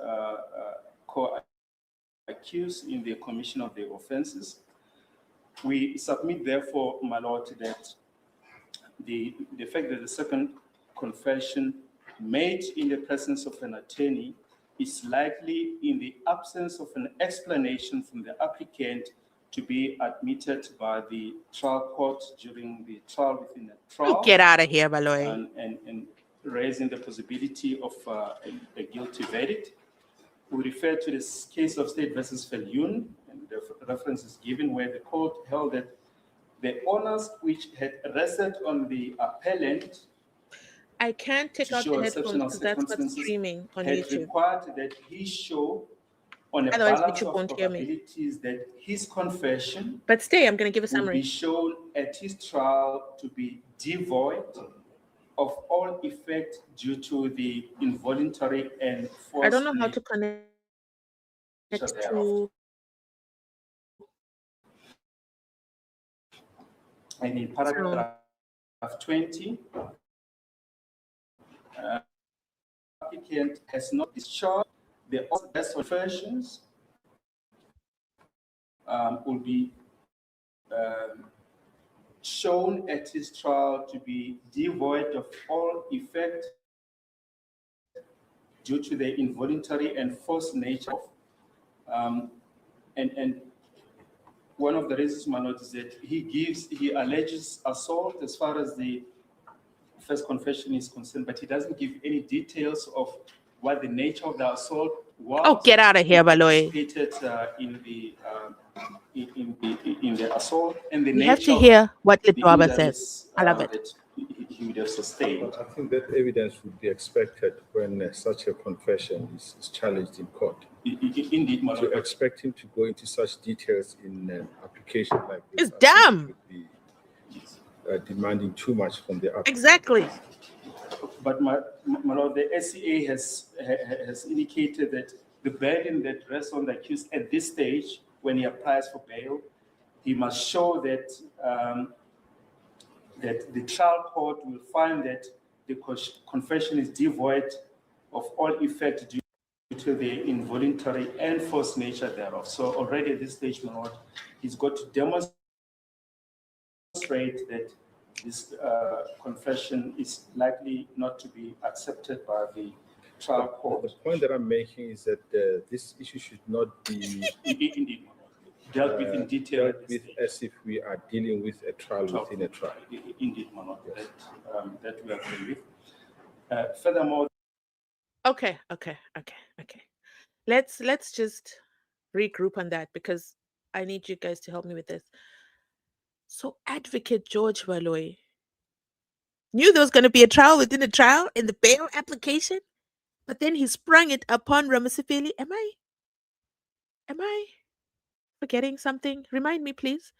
[SPEAKER 3] co-accused in the commission of the offenses. We submit, therefore, my lord, that the fact that the second confession made in the presence of an attorney is likely, in the absence of an explanation from the applicant, to be admitted by the trial court during the trial within a trial.
[SPEAKER 1] Get out of here, Baloy.
[SPEAKER 3] And raising the possibility of a guilty verdict. We refer to this case of State versus Falyun, and the reference is given where the court held that the onus which had rested on the appellant
[SPEAKER 1] I can't take
[SPEAKER 3] to
[SPEAKER 1] out
[SPEAKER 3] show
[SPEAKER 1] the headphones
[SPEAKER 3] exceptional
[SPEAKER 1] because that's what's
[SPEAKER 3] circumstances
[SPEAKER 1] streaming on
[SPEAKER 3] had
[SPEAKER 1] YouTube.
[SPEAKER 3] required that he show on a
[SPEAKER 1] Otherwise,
[SPEAKER 3] balance
[SPEAKER 1] YouTube
[SPEAKER 3] of
[SPEAKER 1] won't hear me.
[SPEAKER 3] probabilities that his confession
[SPEAKER 1] But stay, I'm going to give a
[SPEAKER 3] will be
[SPEAKER 1] summary.
[SPEAKER 3] shown at his trial to be devoid of all effect due to the involuntary and forced
[SPEAKER 1] I don't know how to connect
[SPEAKER 3] thereof.
[SPEAKER 1] to.
[SPEAKER 3] And in paragraph 20, applicant has not discharged the best confessions will be shown at his trial to be devoid of all effect due to the involuntary and forced nature of, and one of the reasons, my lord, is that he alleges assault as far as the first confession is concerned, but he doesn't give any details of what the nature of the assault was.
[SPEAKER 1] Oh, get out of here, Baloy.
[SPEAKER 3] Stated in the assault, and the
[SPEAKER 1] You
[SPEAKER 3] nature
[SPEAKER 1] have to
[SPEAKER 3] of
[SPEAKER 1] hear what
[SPEAKER 3] the
[SPEAKER 1] Lidwaba says.
[SPEAKER 3] injuries,
[SPEAKER 1] I love it.
[SPEAKER 3] that he would have sustained.
[SPEAKER 2] But I think that evidence would be expected when such a confession is challenged in court.
[SPEAKER 3] Indeed, my
[SPEAKER 2] To
[SPEAKER 3] lord.
[SPEAKER 2] expect him to go into such details in an application like this,
[SPEAKER 1] It's
[SPEAKER 2] I think
[SPEAKER 1] dumb.
[SPEAKER 2] it would be demanding too much from the applicant.
[SPEAKER 1] Exactly.
[SPEAKER 3] But my lord, the SCA has indicated that the burden that rests on the accused at this stage, when he applies for bail, he must show that that the trial court will find that the confession is devoid of all effect due to the involuntary and forced nature thereof. So already at this stage, my lord, he's got to demonstrate that this confession is likely not to be accepted by the trial court.
[SPEAKER 2] The point that I'm making is that this issue should not be
[SPEAKER 3] Indeed, my lord. Dealt with in detail.
[SPEAKER 2] dealt with as if we are dealing with a trial within a trial.
[SPEAKER 3] Indeed, my lord. That we agree with. Furthermore,
[SPEAKER 1] Okay. Let's just regroup on that because I need you guys to help me with this. So Advocate George Baloy knew there was going to be a trial within a trial in the bail application, but then he sprung it upon Ramasipili. Am I forgetting something? Remind me, please.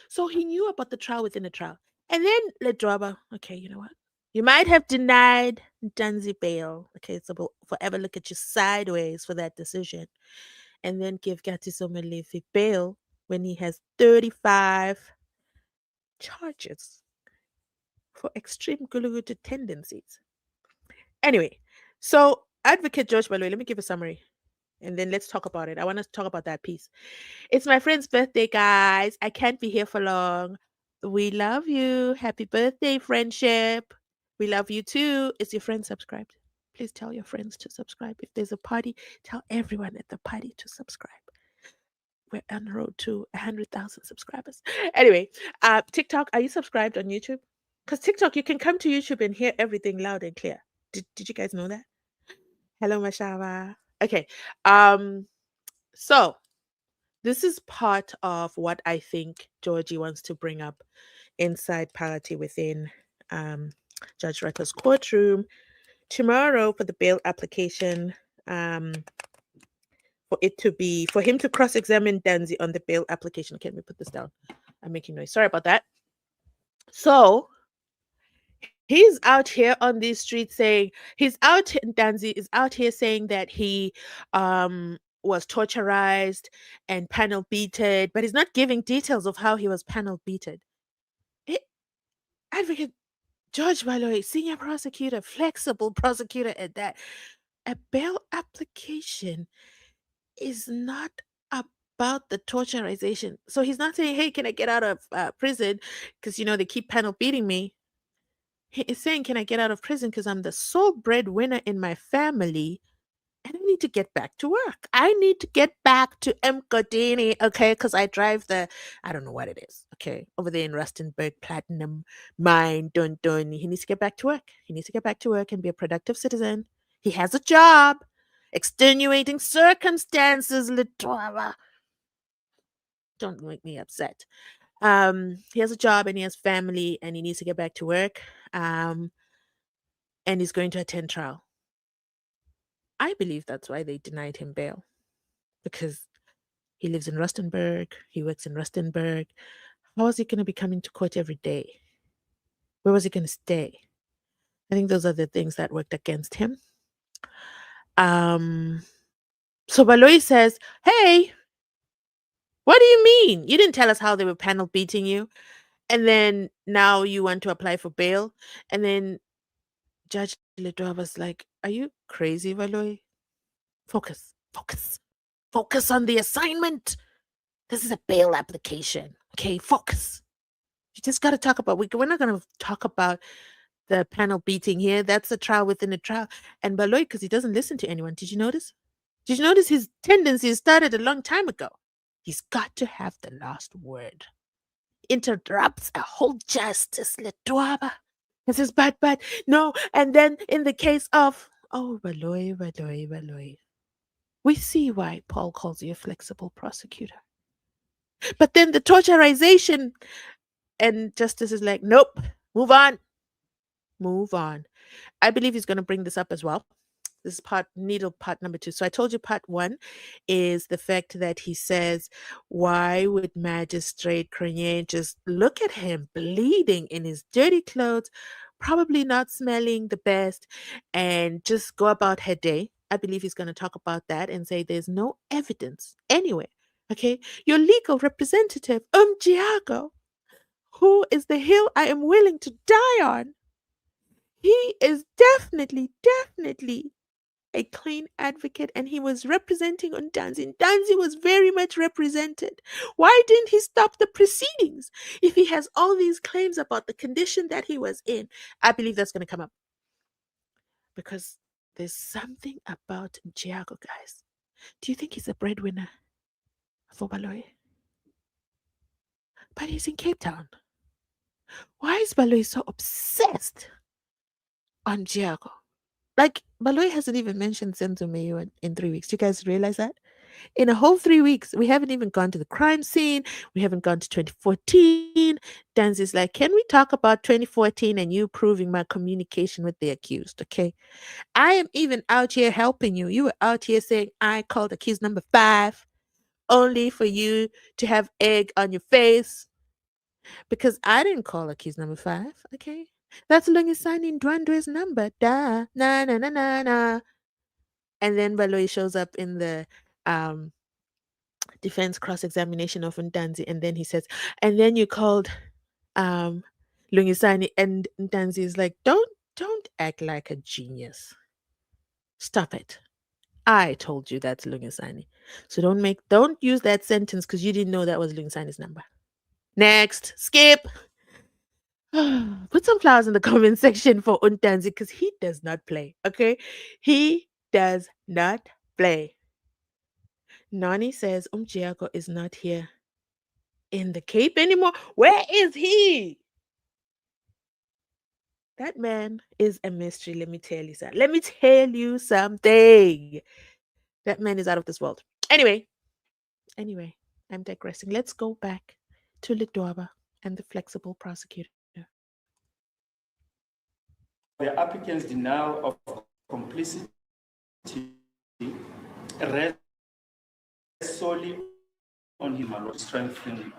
[SPEAKER 1] So he knew about the trial within a trial. And then Ledwaba, okay, you know what? You might have denied Ntanzi bail. Okay, so we'll forever look at you sideways for that decision. And then give Gatiso Malefi bail when he has 35 charges for extreme gulugutu tendencies. Anyway, so Advocate George Baloy, let me give a summary. And then let's talk about it. I want to talk about that piece. It's my friend's birthday, guys. I can't be here for long. We love you. Happy birthday, friendship. We love you too. Is your friend subscribed? Please tell your friends to subscribe. If there's a party, tell everyone at the party to subscribe. We're on the road to 100,000 subscribers. Anyway, TikTok, are you subscribed on YouTube? Because TikTok, you can come to YouTube and hear everything loud and clear. Did you guys know that? Hello, Mashava. Okay. So this is part of what I think Georgie wants to bring up inside parity within Judge Retter's courtroom tomorrow for the bail application. For him to cross-examine Ntanzi on the bail application. Okay, let me put this down. I'm making noise. Sorry about that. So he's out here on these streets saying Ntanzi is out here saying that he was torturized and panel beated, but he's not giving details of how he was panel beated. Advocate George Baloy, senior prosecutor, flexible prosecutor at that. A bail application is not about the torturization. So he's not saying, hey, can I get out of prison? Because, they keep panel beating me. He is saying, can I get out of prison? Because I'm the sole breadwinner in my family. And I need to get back to work. I need to get back to Mgodini, okay? Because I drive I don't know what it is, okay? Over there in Rustenburg, Platinum Mine, dun dun. He needs to get back to work. He needs to get back to work and be a productive citizen. He has a job. Extenuating circumstances, Litwaba. Don't make me upset. He has a job and he has family and he needs to get back to work. And he's going to attend trial. I believe that's why they denied him bail. Because he lives in Rustenburg. He works in Rustenburg. How is he going to be coming to court every day? Where was he going to stay? I think those are the things that worked against him. So Baloy says, hey, what do you mean? You didn't tell us how they were panel beating you. And then now you want to apply for bail. And then Judge Ledwa was like, are you crazy, Baloy? Focus, focus, focus on the assignment. This is a bail application. Okay, focus. You just got to talk about, we're not going to talk about the panel beating here. That's a trial within a trial. And Baloy, because he doesn't listen to anyone, did you notice? Did you notice his tendencies started a long time ago? He's got to have the last word. Interrupts a whole justice, Letwaba. This is bad. No, and then in the case of, Baloy. We see why Paul calls you a flexible prosecutor. But then the torturization, and justice is like, nope, move on. I believe he's going to bring this up as well. This is part number 2. So I told you part 1 is the fact that he says, why would Magistrate Cronier just look at him bleeding in his dirty clothes, probably not smelling the best, and just go about her day? I believe he's going to talk about that and say there's no evidence anyway. Okay, your legal representative, Giago, who is the hill I am willing to die on. He is definitely a clean advocate, and he was representing Ntanzi. Ntanzi was very much represented. Why didn't he stop the proceedings if he has all these claims about the condition that he was in? I believe that's going to come up because there's something about Giago, guys. Do you think he's a breadwinner for Baloy? But he's in Cape Town. Why is Baloy so obsessed on Giago? Like, Baloy hasn't even mentioned SENZO MEYIWA in 3 weeks. Do you guys realize that? In a whole 3 weeks, we haven't even gone to the crime scene. We haven't gone to 2014. Ntanzi's like, can we talk about 2014 and you proving my communication with the accused, okay? I am even out here helping you. You were out here saying I called accused number 5 only for you to have egg on your face. Because I didn't call accused number 5, okay? That's Lungisani Ndwandwe's number. Da, na, na, na, na, na. And then Baloy shows up in the defense cross-examination of Ntanzi, and then he says, and then you called Lungisani, and Ntanzi is like, don't act like a genius. Stop it. I told you that's Lungisani. So don't use that sentence because you didn't know that was Lungisani's number. Next, skip. Put some flowers in the comment section for Ntanzi because he does not play, okay? He does not play. Nani says Giago is not here in the Cape anymore. Where is he? That man is a mystery, let me tell you something. Let me tell you something. That man is out of this world. Anyway, I'm digressing. Let's go back to Lidwaba and the flexible prosecutor.
[SPEAKER 3] The applicant's denial of complicity rests solely on him to strengthen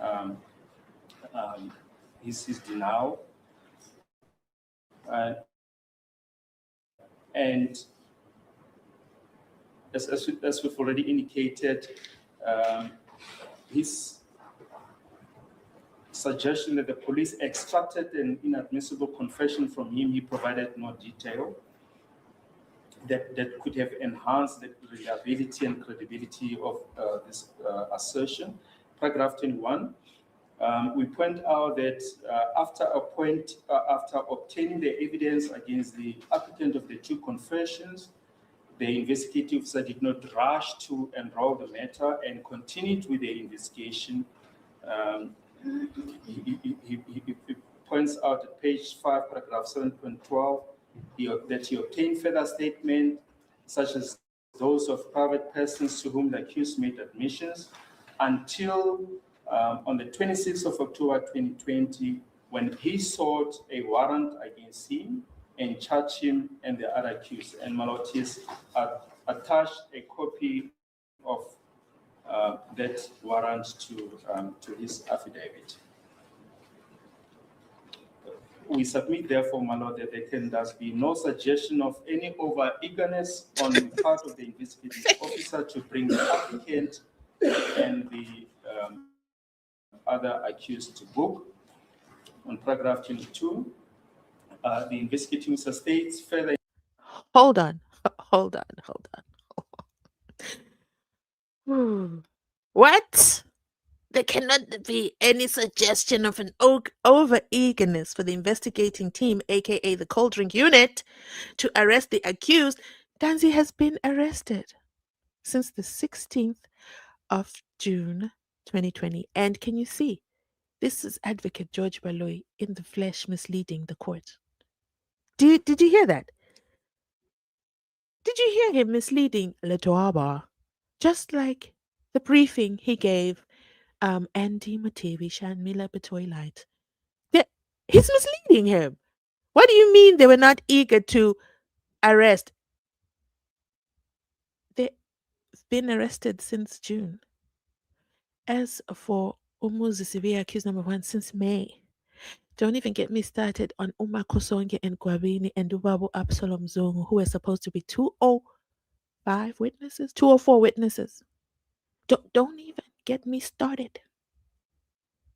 [SPEAKER 3] his denial. And as we've already indicated, his suggestion that the police extracted an inadmissible confession from him, he provided no detail that could have enhanced the reliability and credibility of this assertion. Paragraph 21, we point out that after obtaining the evidence against the applicant of the two confessions, the investigative officer did not rush to enroll the matter and continued with the investigation. He points out at page 5, paragraph 7.12, that he obtained further statements, such as those of private persons to whom the accused made admissions, until on the 26th of October 2020, when he sought a warrant against him and charged him and the other accused. And Malotis attached a copy of that warrant to his affidavit. We submit, therefore, my lord, that there can thus be no suggestion of any over-eagerness on the part of the investigating officer to bring the applicant and the other accused to book. On paragraph 22, the investigating officer states further.
[SPEAKER 1] Hold on. What? There cannot be any suggestion of an over-eagerness for the investigating team, aka the cold drink unit, to arrest the accused. Ntanzi has been arrested since the 16th of June 2020. And can you see? This is Advocate George Baloyi in the flesh misleading the court. Did you hear that? Did you hear him misleading Letoaba? Just like the briefing he gave Andy Matevi, Shanmila Betoilite. He's misleading him. What do you mean they were not eager to arrest? They've been arrested since June. As for Umuzisibi, accused number 1, since May. Don't even get me started on Uma Kosonge and Gwabini and Ubabu Absalom Zongo, who were supposed to be 205 witnesses, 204 witnesses. Don't even get me started.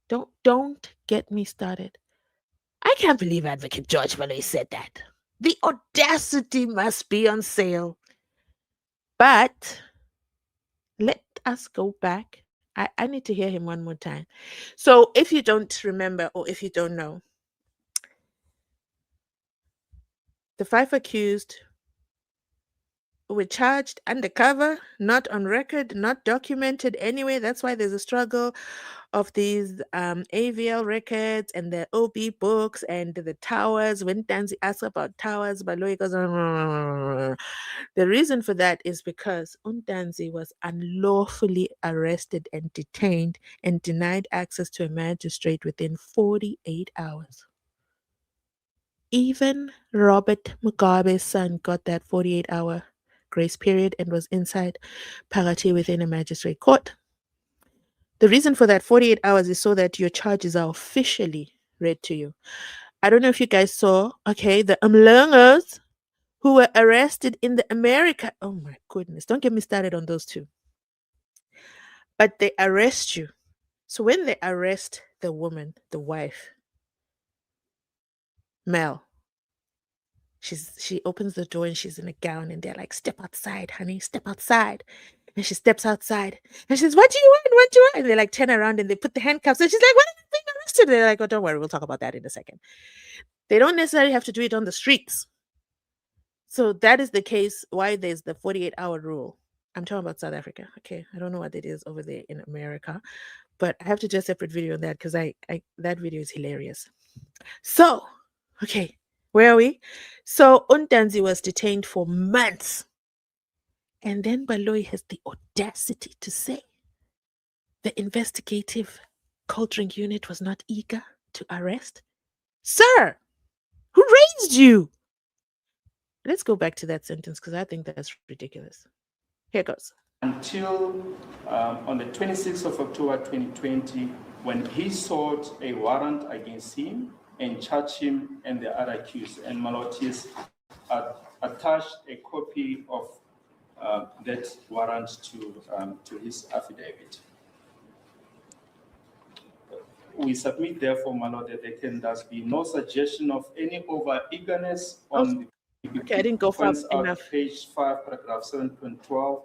[SPEAKER 1] Don't get me started. I can't believe Advocate George Baloyi said that. The audacity must be on sale. But let us go back. I need to hear him one more time. So if you don't remember or if you don't know, the 5 accused were charged undercover, not on record, not documented anyway. That's why there's a struggle of these AVL records and the OB books and the towers. When Ntanzi asks about towers, Baloyi goes, the reason for that is because Ntanzi was unlawfully arrested and detained and denied access to a magistrate within 48 hours. Even Robert Mugabe's son got that 48-hour grace period and was inside Parati within a magistrate court. The reason for that 48 hours is so that your charges are officially read to you. I don't know if you guys saw, the Umlungos who were arrested in the America. Oh my goodness, don't get me started on those two. But they arrest you. So when they arrest the woman, the wife, Mel, she opens the door and she's in a gown and they're like, step outside, honey, step outside. And she steps outside and she says, what do you want? What do you want? And they like turn around and they put the handcuffs and she's like, what are you being arrested? They're like, oh, don't worry, we'll talk about that in a second. They don't necessarily have to do it on the streets. So that is the case why there's the 48-hour rule. I'm talking about South Africa. Okay. I don't know what it is over there in America, but I have to do a separate video on that because that video is hilarious. So, okay. Where are we? So Ntanzi was detained for months. And then Baloyi has the audacity to say the investigative cold drink unit was not eager to arrest. Sir, who raised you? Let's go back to that sentence because I think that's ridiculous. Here goes.
[SPEAKER 3] Until on the 26th of October 2020, when he sought a warrant against him and charged him and the other accused. And Malotis attached a copy of that warrant to his affidavit. We submit, therefore, my lord, that there can thus be no suggestion of any over-eagerness on the
[SPEAKER 1] Okay, I didn't go far
[SPEAKER 3] points out
[SPEAKER 1] enough.
[SPEAKER 3] page 5, paragraph 7.12,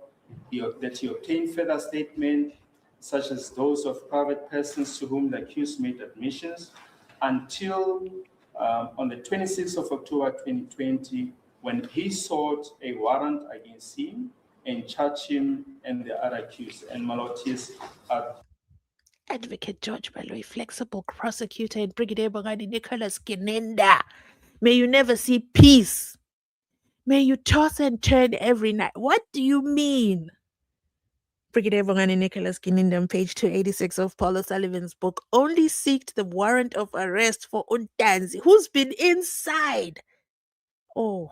[SPEAKER 3] that he obtained further statement, such as those of private persons to whom the accused made admissions, until on the 26th of October 2020, when he sought a warrant against him and charged him and the other accused. And my lord, his
[SPEAKER 1] Advocate George Baloyi, flexible prosecutor, and Brigadier Bongani Nicholas Kinenda. May you never see peace. May you toss and turn every night. What do you mean? Brigadier Bongani Nicholas Kinenda on page 286 of Paul O'Sullivan's book only seeked the warrant of arrest for Ntanzi, who's been inside. Oh,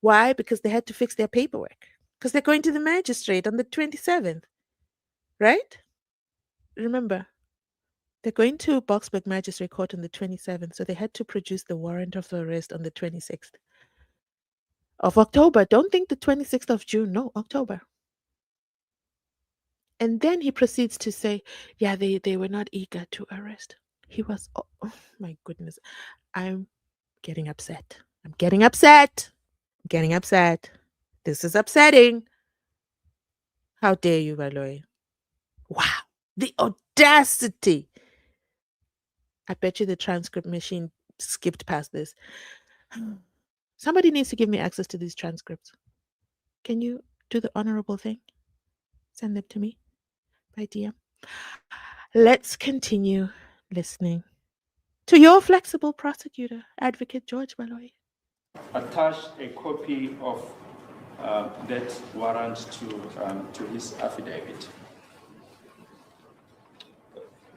[SPEAKER 1] why? Because they had to fix their paperwork. Because they're going to the magistrate on the 27th, right? Remember, they're going to Boksburg Magistrate Court on the 27th, so they had to produce the warrant of arrest on the 26th of October. Don't think the 26th of June, no, October. And then he proceeds to say, yeah, they were not eager to arrest. He was, oh my goodness, I'm getting upset. I'm getting upset. I'm getting upset. This is upsetting. How dare you, Baloyi? Wow, the audacity. I bet you the transcript machine skipped past this. Somebody needs to give me access to these transcripts. Can you do the honorable thing? Send them to me by DM. Let's continue listening to your flexible prosecutor, Advocate George Baloyi.
[SPEAKER 3] attached a copy of that warrant to his affidavit.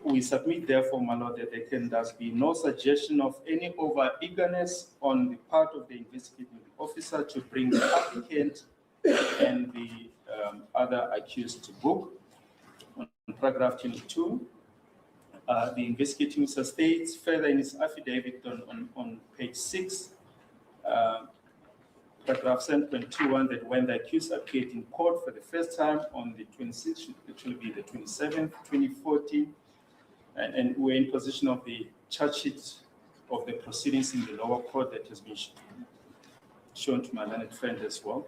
[SPEAKER 3] We submit, therefore, my lord, that there can thus be no suggestion of any over-eagerness on the part of the investigating officer to bring the applicant and the other accused to book. On paragraph 22, the investigating officer states further in his affidavit on page 6, paragraph 7.21, that when the accused appeared in court for the first time on the 26th, it will be the 27th, 2014, and we're in possession of the charge sheet of the proceedings in the lower court that has been shown to my learned friend as well.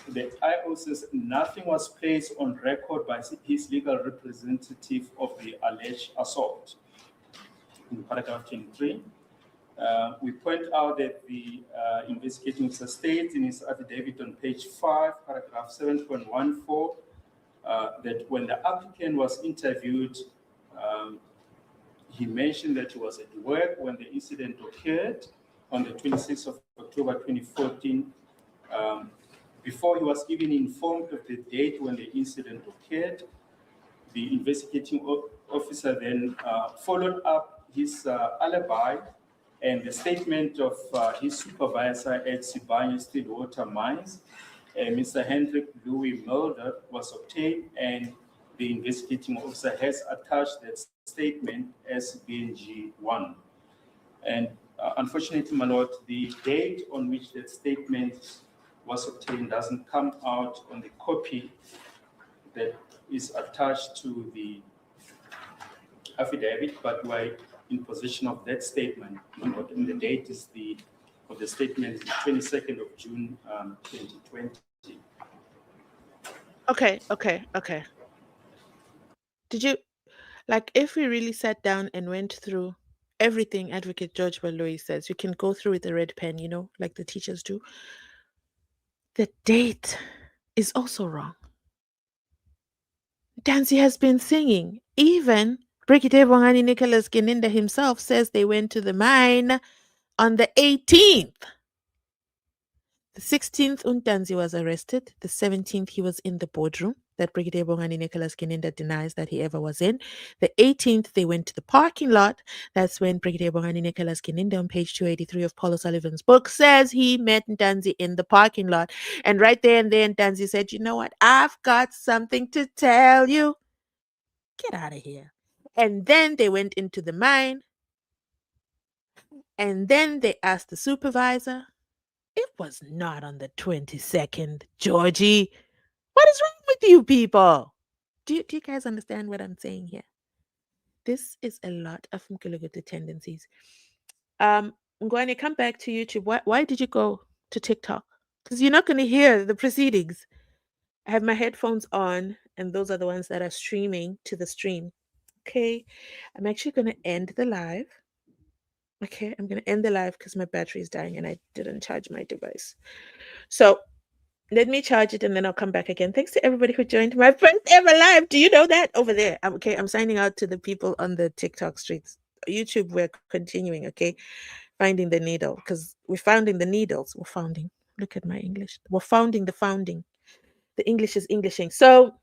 [SPEAKER 3] The IO says nothing was placed on record by his legal representative of the alleged assault. In paragraph 23, we point out that the investigating officer states in his affidavit on page 5, paragraph 7.14, that when the applicant was interviewed, he mentioned that he was at work when the incident occurred on the 26th of October 2014. Before he was even informed of the date when the incident occurred, the investigating officer then followed up his alibi and the statement of his supervisor at Sibanye Stillwater Mines, Mr. Hendrik Louis Mulder, was obtained, and the investigating officer has attached that statement as BNG1. And unfortunately, my lord, the date on which that statement was obtained doesn't come out on the copy that is attached to the affidavit, but we're in possession of that statement. And the date is of the statement is the 22nd of June, 2020.
[SPEAKER 1] Okay. Did you, like, if we really sat down and went through everything Advocate George Baloyi says, you can go through with a red pen, like the teachers do. The date is also wrong. Ntanzi has been singing. Even Brigadier Bongani Nicholas Kinenda himself says they went to the mine on the 18th. The 16th, Ntanzi was arrested. The 17th, he was in the boardroom that Brigadier Bongani Nicholas Kinenda denies that he ever was in. The 18th, they went to the parking lot. That's when Brigadier Bongani Nicholas Kinenda on page 283 of Paul O'Sullivan's book says he met Ntanzi in the parking lot. And right there and then, Ntanzi said, you know what? I've got something to tell you. Get out of here. And then they went into the mine. And then they asked the supervisor. It was not on the 22nd, Georgie. What is wrong with you people? Do you guys understand what I'm saying here? This is a lot of Mkulugutu tendencies. I'm going to come back to YouTube. Why did you go to TikTok? Because you're not going to hear the proceedings. I have my headphones on, and those are the ones that are streaming to the stream. Okay. I'm actually going to end the live. Okay. I'm going to end the live because my battery is dying and I didn't charge my device. So let me charge it and then I'll come back again. Thanks to everybody who joined my first ever live. Do you know that? Over there. Okay. I'm signing out to the people on the TikTok streets. YouTube, we're continuing. Okay. Finding the needle because we're founding the needles. We're founding. Look at my English. We're founding the founding. The English is Englishing. So,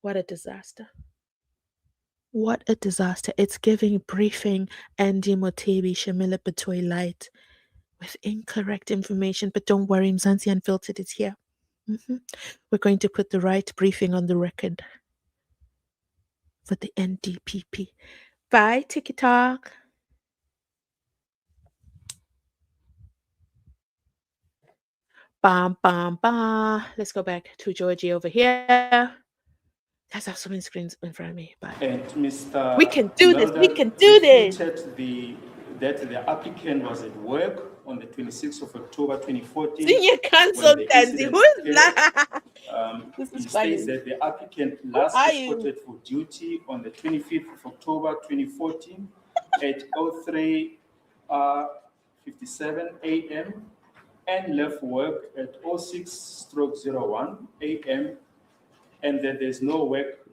[SPEAKER 1] what a disaster. What a disaster. It's giving briefing Andy Motebi Shamila Batoy light with incorrect information. But don't worry, Mzansi Unfiltered is here. We're going to put the right briefing on the record for the NDPP. Bye, TikTok. Bam, bam, bam. Let's go back to Georgie over here. Guys, I have so many screens in front of me, but
[SPEAKER 3] And Mr.
[SPEAKER 1] we can do this. We
[SPEAKER 3] Melder
[SPEAKER 1] can do this.
[SPEAKER 3] refuted that the applicant was at work on the 26th of October 2014
[SPEAKER 1] Senior
[SPEAKER 3] when the
[SPEAKER 1] consultancy.
[SPEAKER 3] incident
[SPEAKER 1] Who is
[SPEAKER 3] occurred.
[SPEAKER 1] that? This
[SPEAKER 3] He
[SPEAKER 1] is
[SPEAKER 3] states
[SPEAKER 1] funny.
[SPEAKER 3] that the applicant
[SPEAKER 1] Who
[SPEAKER 3] last
[SPEAKER 1] are you?
[SPEAKER 3] reported for duty on the 25th of October 2014 at 03:57 a.m. and left work at 06:01 a.m. and that there's no work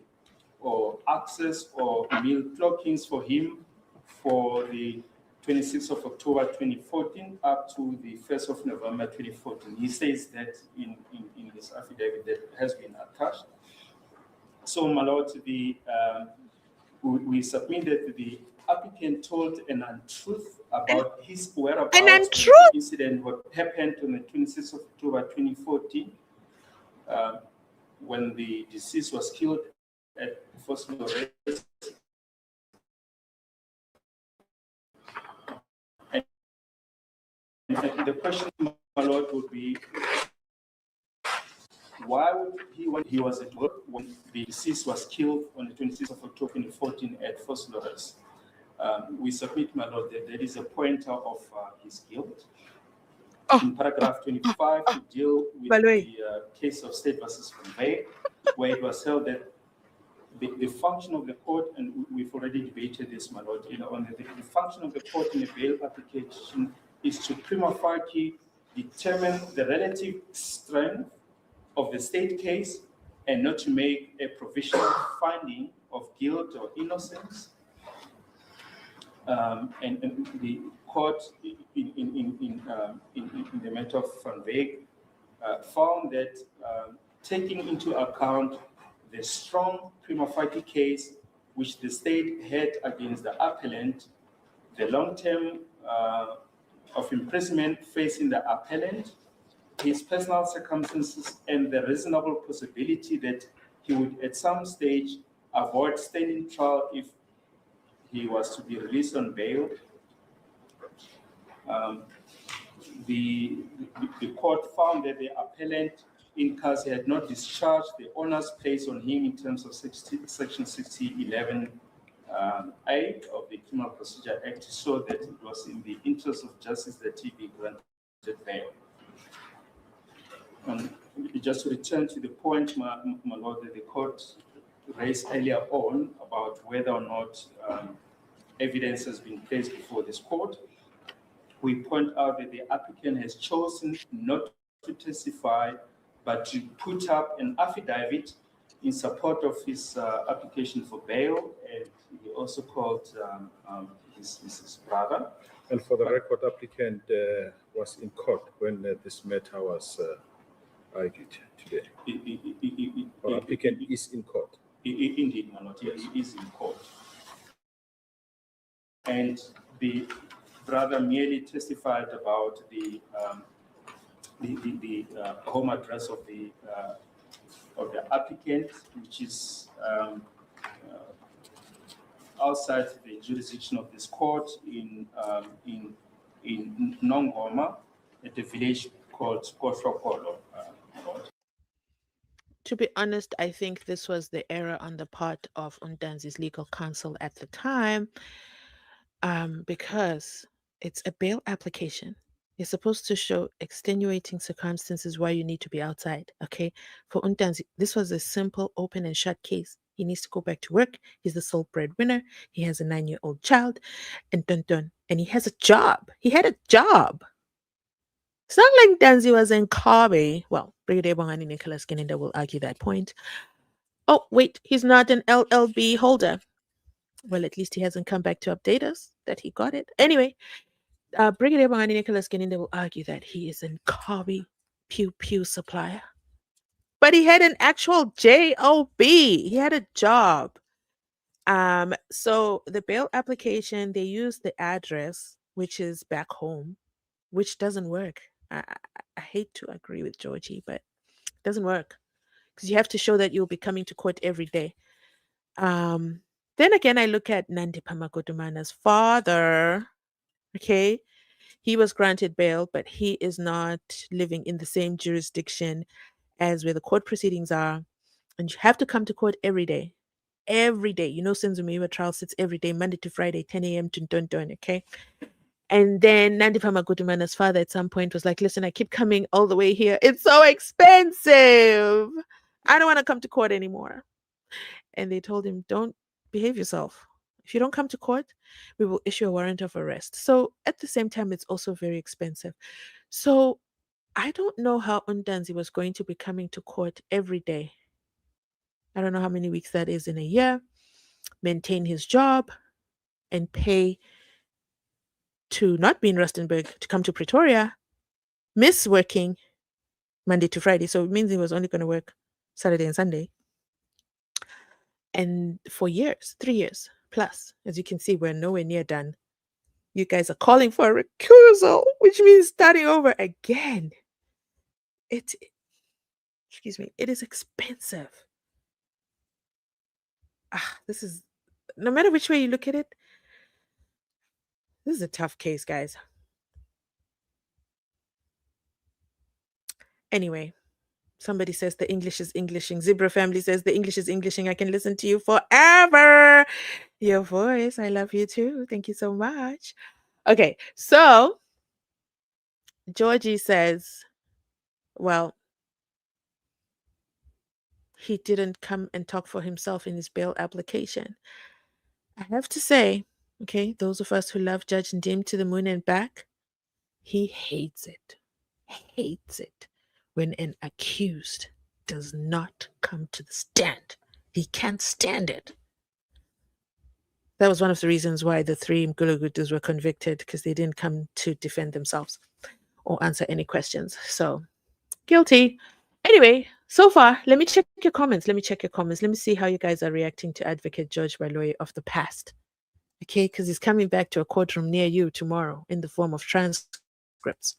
[SPEAKER 3] or access or meal clockings for him for the 26th of October 2014 up to the 1st of November 2014. He says that in his affidavit that has been attached. So, my lord, we submitted the applicant told an untruth about his whereabouts
[SPEAKER 1] An
[SPEAKER 3] when
[SPEAKER 1] untruth?
[SPEAKER 3] the incident happened on the 26th of October 2014 when the deceased was killed at First Flores. And the question, my lord, would be, why would he was at work when the deceased was killed on the 26th of October 2014 at First Flores? We submit, my lord, that there is a pointer of his guilt. In paragraph 25 to deal with the case of State versus Convey, where it was held that the function of the court, and we've already debated this, my lord, on the function of the court in a bail application is to prima facie determine the relative strength of the state case and not to make a provisional finding of guilt or innocence. And the court in the matter of Van Wyk found that taking into account the strong prima facie case which the state had against the appellant, the long term of imprisonment facing the appellant, his personal circumstances, and the reasonable possibility that he would at some stage avoid standing trial if he was to be released on bail. The court found that the appellant in case had not discharged the onus placed on him in terms of section 6011 A of the Criminal Procedure Act, so that it was in the interest of justice that he be granted bail. Just to return to the point, my lord, that the court raised earlier on about whether or not evidence has been placed before this court, we point out that the applicant has chosen not to testify, but to put up an affidavit in support of his application for bail, and he also called his brother.
[SPEAKER 2] And for the record, applicant was in court when this matter was argued today. Or applicant is in court.
[SPEAKER 3] Indeed, my lord, he is in court. And the brother merely testified about the home address of the applicant, which is outside the jurisdiction of this court in in Nongoma at a village called Skoshokolo. Lord.
[SPEAKER 1] To be honest, I think this was the error on the part of Ntanzi's legal counsel at the time, because it's a bail application. You're supposed to show extenuating circumstances why you need to be outside. Okay. For Ntanzi, this was a simple open and shut case. He needs to go back to work. He's the sole breadwinner. He has a 9-year-old child, and dun dun. And he has a job. He had a job. It's not like Ntanzi was in Kabe. Well, Brigadier Bongani Nicholas Geninda will argue that point. Oh, wait, he's not an LLB holder. Well, at least he hasn't come back to update us that he got it. Anyway, Brigadier Bongani Nicholas Geninda will argue that he is an Kabe Pew Pew supplier. But he had an actual job. He had a job. So the bail application, they use the address, which is back home, which doesn't work. I hate to agree with Georgie, but it doesn't work because you have to show that you'll be coming to court every day. Then again, I look at Nandi Pamagodumana's father. Okay, he was granted bail, but he is not living in the same jurisdiction as where the court proceedings are, and you have to come to court every day. Every day. You know, SENZO MEYIWA trial sits every day, Monday to Friday, 10 a.m. to dun, okay? And then Nandi Pamagodumana's father at some point was like, listen, I keep coming all the way here. It's so expensive. I don't want to come to court anymore. And they told him, don't behave yourself. If you don't come to court, we will issue a warrant of arrest. So at the same time, it's also very expensive. So I don't know how Ntanzi was going to be coming to court every day. I don't know how many weeks that is in a year, maintain his job, and pay to not be in Rustenburg to come to Pretoria, miss working Monday to Friday. So it means he was only going to work Saturday and Sunday. And for years, 3 years plus, as you can see, we're nowhere near done. You guys are calling for a recusal, which means starting over again. Excuse me, it is expensive. This is, no matter which way you look at it, this is a tough case, guys. Anyway, somebody says the English is Englishing. Zebra family says the English is Englishing. I can listen to you forever. Your voice, I love you too. Thank you so much. Okay, so Georgie says, well, he didn't come and talk for himself in his bail application. I have to say, okay, those of us who love Judge Ndim to the moon and back, he hates it. Hates it when an accused does not come to the stand. He can't stand it. That was one of the reasons why the 3 Mgulugutus were convicted, because they didn't come to defend themselves or answer any questions. So, guilty. Anyway, so far, let me check your comments. Let me see how you guys are reacting to Advocate George Baloyi of the past. Okay, because he's coming back to a courtroom near you tomorrow in the form of transcripts.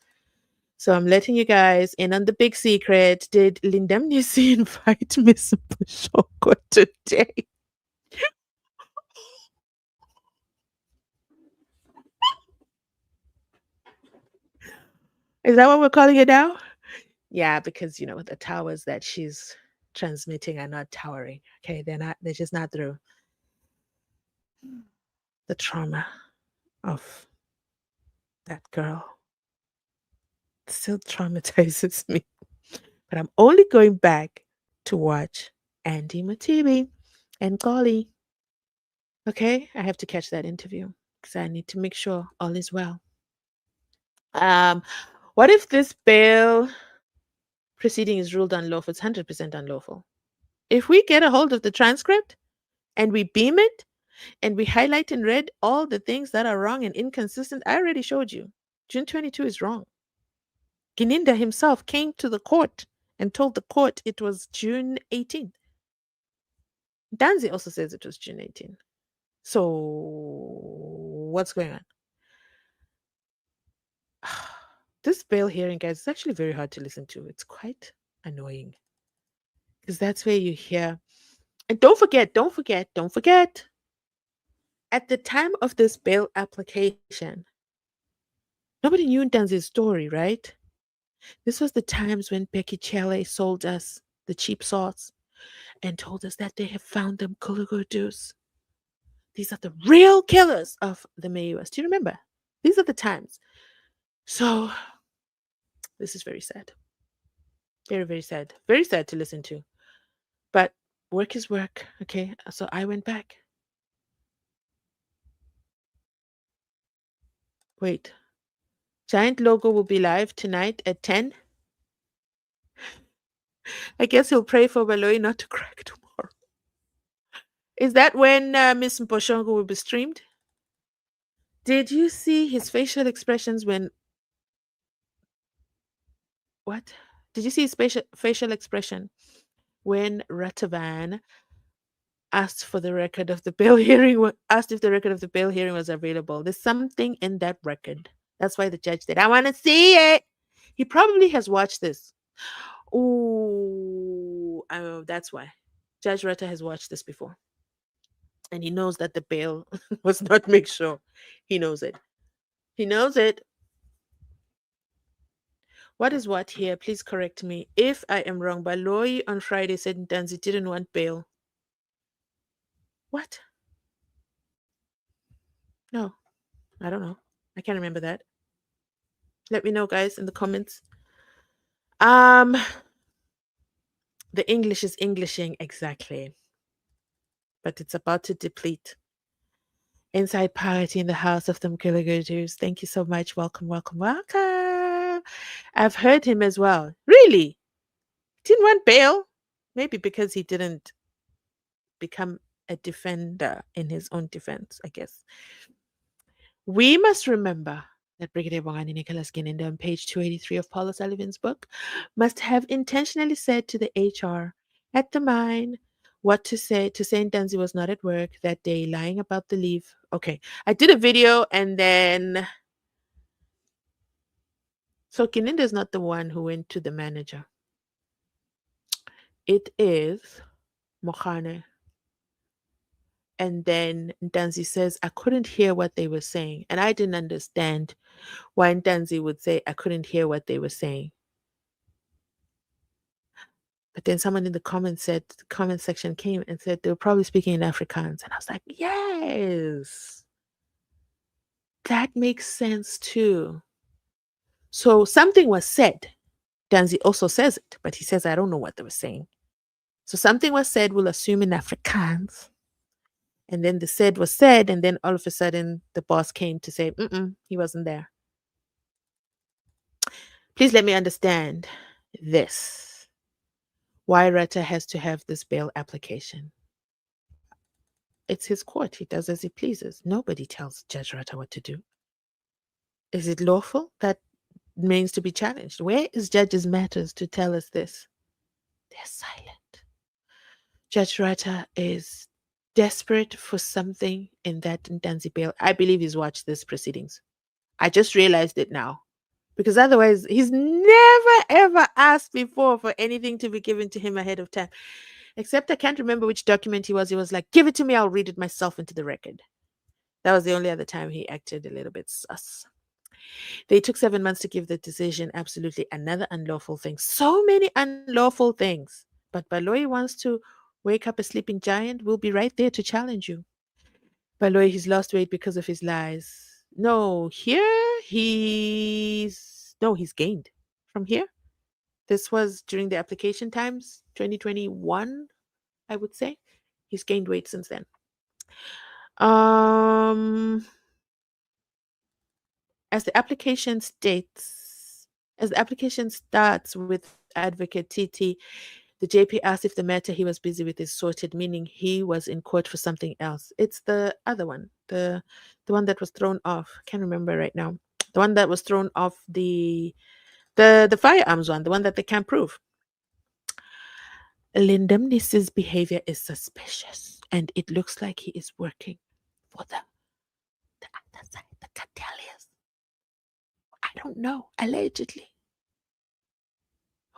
[SPEAKER 1] So I'm letting you guys in on the big secret. Did Lindemnisi invite Miss Bushoko today? Is that what we're calling it now? Yeah, because the towers that she's transmitting are not towering. Okay, they're just not through. The trauma of that girl still traumatizes me. But I'm only going back to watch Andy Matibi and Golly. Okay, I have to catch that interview because I need to make sure all is well. What if this bail proceeding is ruled unlawful? It's 100% unlawful. If we get a hold of the transcript and we beam it and we highlight in red all the things that are wrong and inconsistent, I already showed you. June 22 is wrong. Gininda himself came to the court and told the court it was June 18. Ntanzi also says it was June 18. So what's going on? This bail hearing, guys, is actually very hard to listen to. It's quite annoying. Because that's where you hear. And don't forget. At the time of this bail application, Nobody knew Ntanzi's story, right? This was the times when Becky Chele sold us the cheap sauce and told us that they have found them Kulugurdus. These are the real killers of the Meyiwas. Do you remember? These are the times. So this is very sad. Very, very sad. Very sad to listen to. But work is work. Okay. So I went back. Wait. Giant Logo will be live tonight at 10. I guess he'll pray for Baloi not to crack tomorrow. Is that when Miss Mposhongo will be streamed? Did you see his facial expressions when what? Did you see his facial expression when Ratavan asked for the record of the bail hearing? Asked if the record of the bail hearing was available. There's something in that record. That's why the judge said, "I want to see it." He probably has watched this. Oh, that's why. Judge Rata has watched this before, and he knows that the bail was not make sure. He knows it. He knows it. What is what here? Please correct me if I am wrong. Baloyi on Friday said Ntanzi didn't want bail. What? No, I don't know. I can't remember that. Let me know, guys, in the comments. Um, the English is Englishing exactly, but it's about to deplete. Inside party in the house of the Mkiligadus. Thank you so much. Welcome, welcome, welcome. I've heard him as well. Really? Didn't want bail? Maybe because he didn't become a defender in his own defense, I guess. We must remember that Brigadier Bongani Nicholas Gininde on page 283 of Paula Sullivan's book must have intentionally said to the HR at the mine what to say Ntanzi was not at work that day, lying about the leave. Okay, I did a video and then... So Gininde is not the one who went to the manager. It is Mokhane. And then Ntanzi says, I couldn't hear what they were saying. And I didn't understand why Ntanzi would say, I couldn't hear what they were saying. But then someone in the comment section came and said they were probably speaking in Afrikaans. And I was like, yes, that makes sense too. So something was said. Ntanzi also says it, but he says, I don't know what they were saying. So something was said, we'll assume in Afrikaans. And then the said was said, and then all of a sudden the boss came to say, he wasn't there. Please let me understand this. Why Rata has to have this bail application. It's his court. He does as he pleases. Nobody tells Judge Rata what to do. Is it lawful? That means to be challenged. Where is Judge's Matters to tell us this? They're silent. Judge Rata is desperate for something in that Ntanzi bail. I believe he's watched these proceedings. I just realized it now. Because otherwise, he's never ever asked before for anything to be given to him ahead of time. Except I can't remember which document he was. He was like, give it to me, I'll read it myself into the record. That was the only other time he acted a little bit sus. They took 7 months to give the decision. Absolutely another unlawful thing. So many unlawful things. But Baloyi wants to wake up a sleeping giant. We'll be right there to challenge you. Baloyi, he's lost weight because of his lies. No, he's gained from here. This was during the application times, 2021, I would say. He's gained weight since then. As the application starts with Advocate TT, the JP asked if the matter he was busy with is sorted, meaning he was in court for something else. It's the other one, the one that was thrown off. I can't remember right now. The one that was thrown off the firearms one, the one that they can't prove. Lindemnis's behavior is suspicious, and it looks like he is working for the other side, the carteliers. I don't know, allegedly.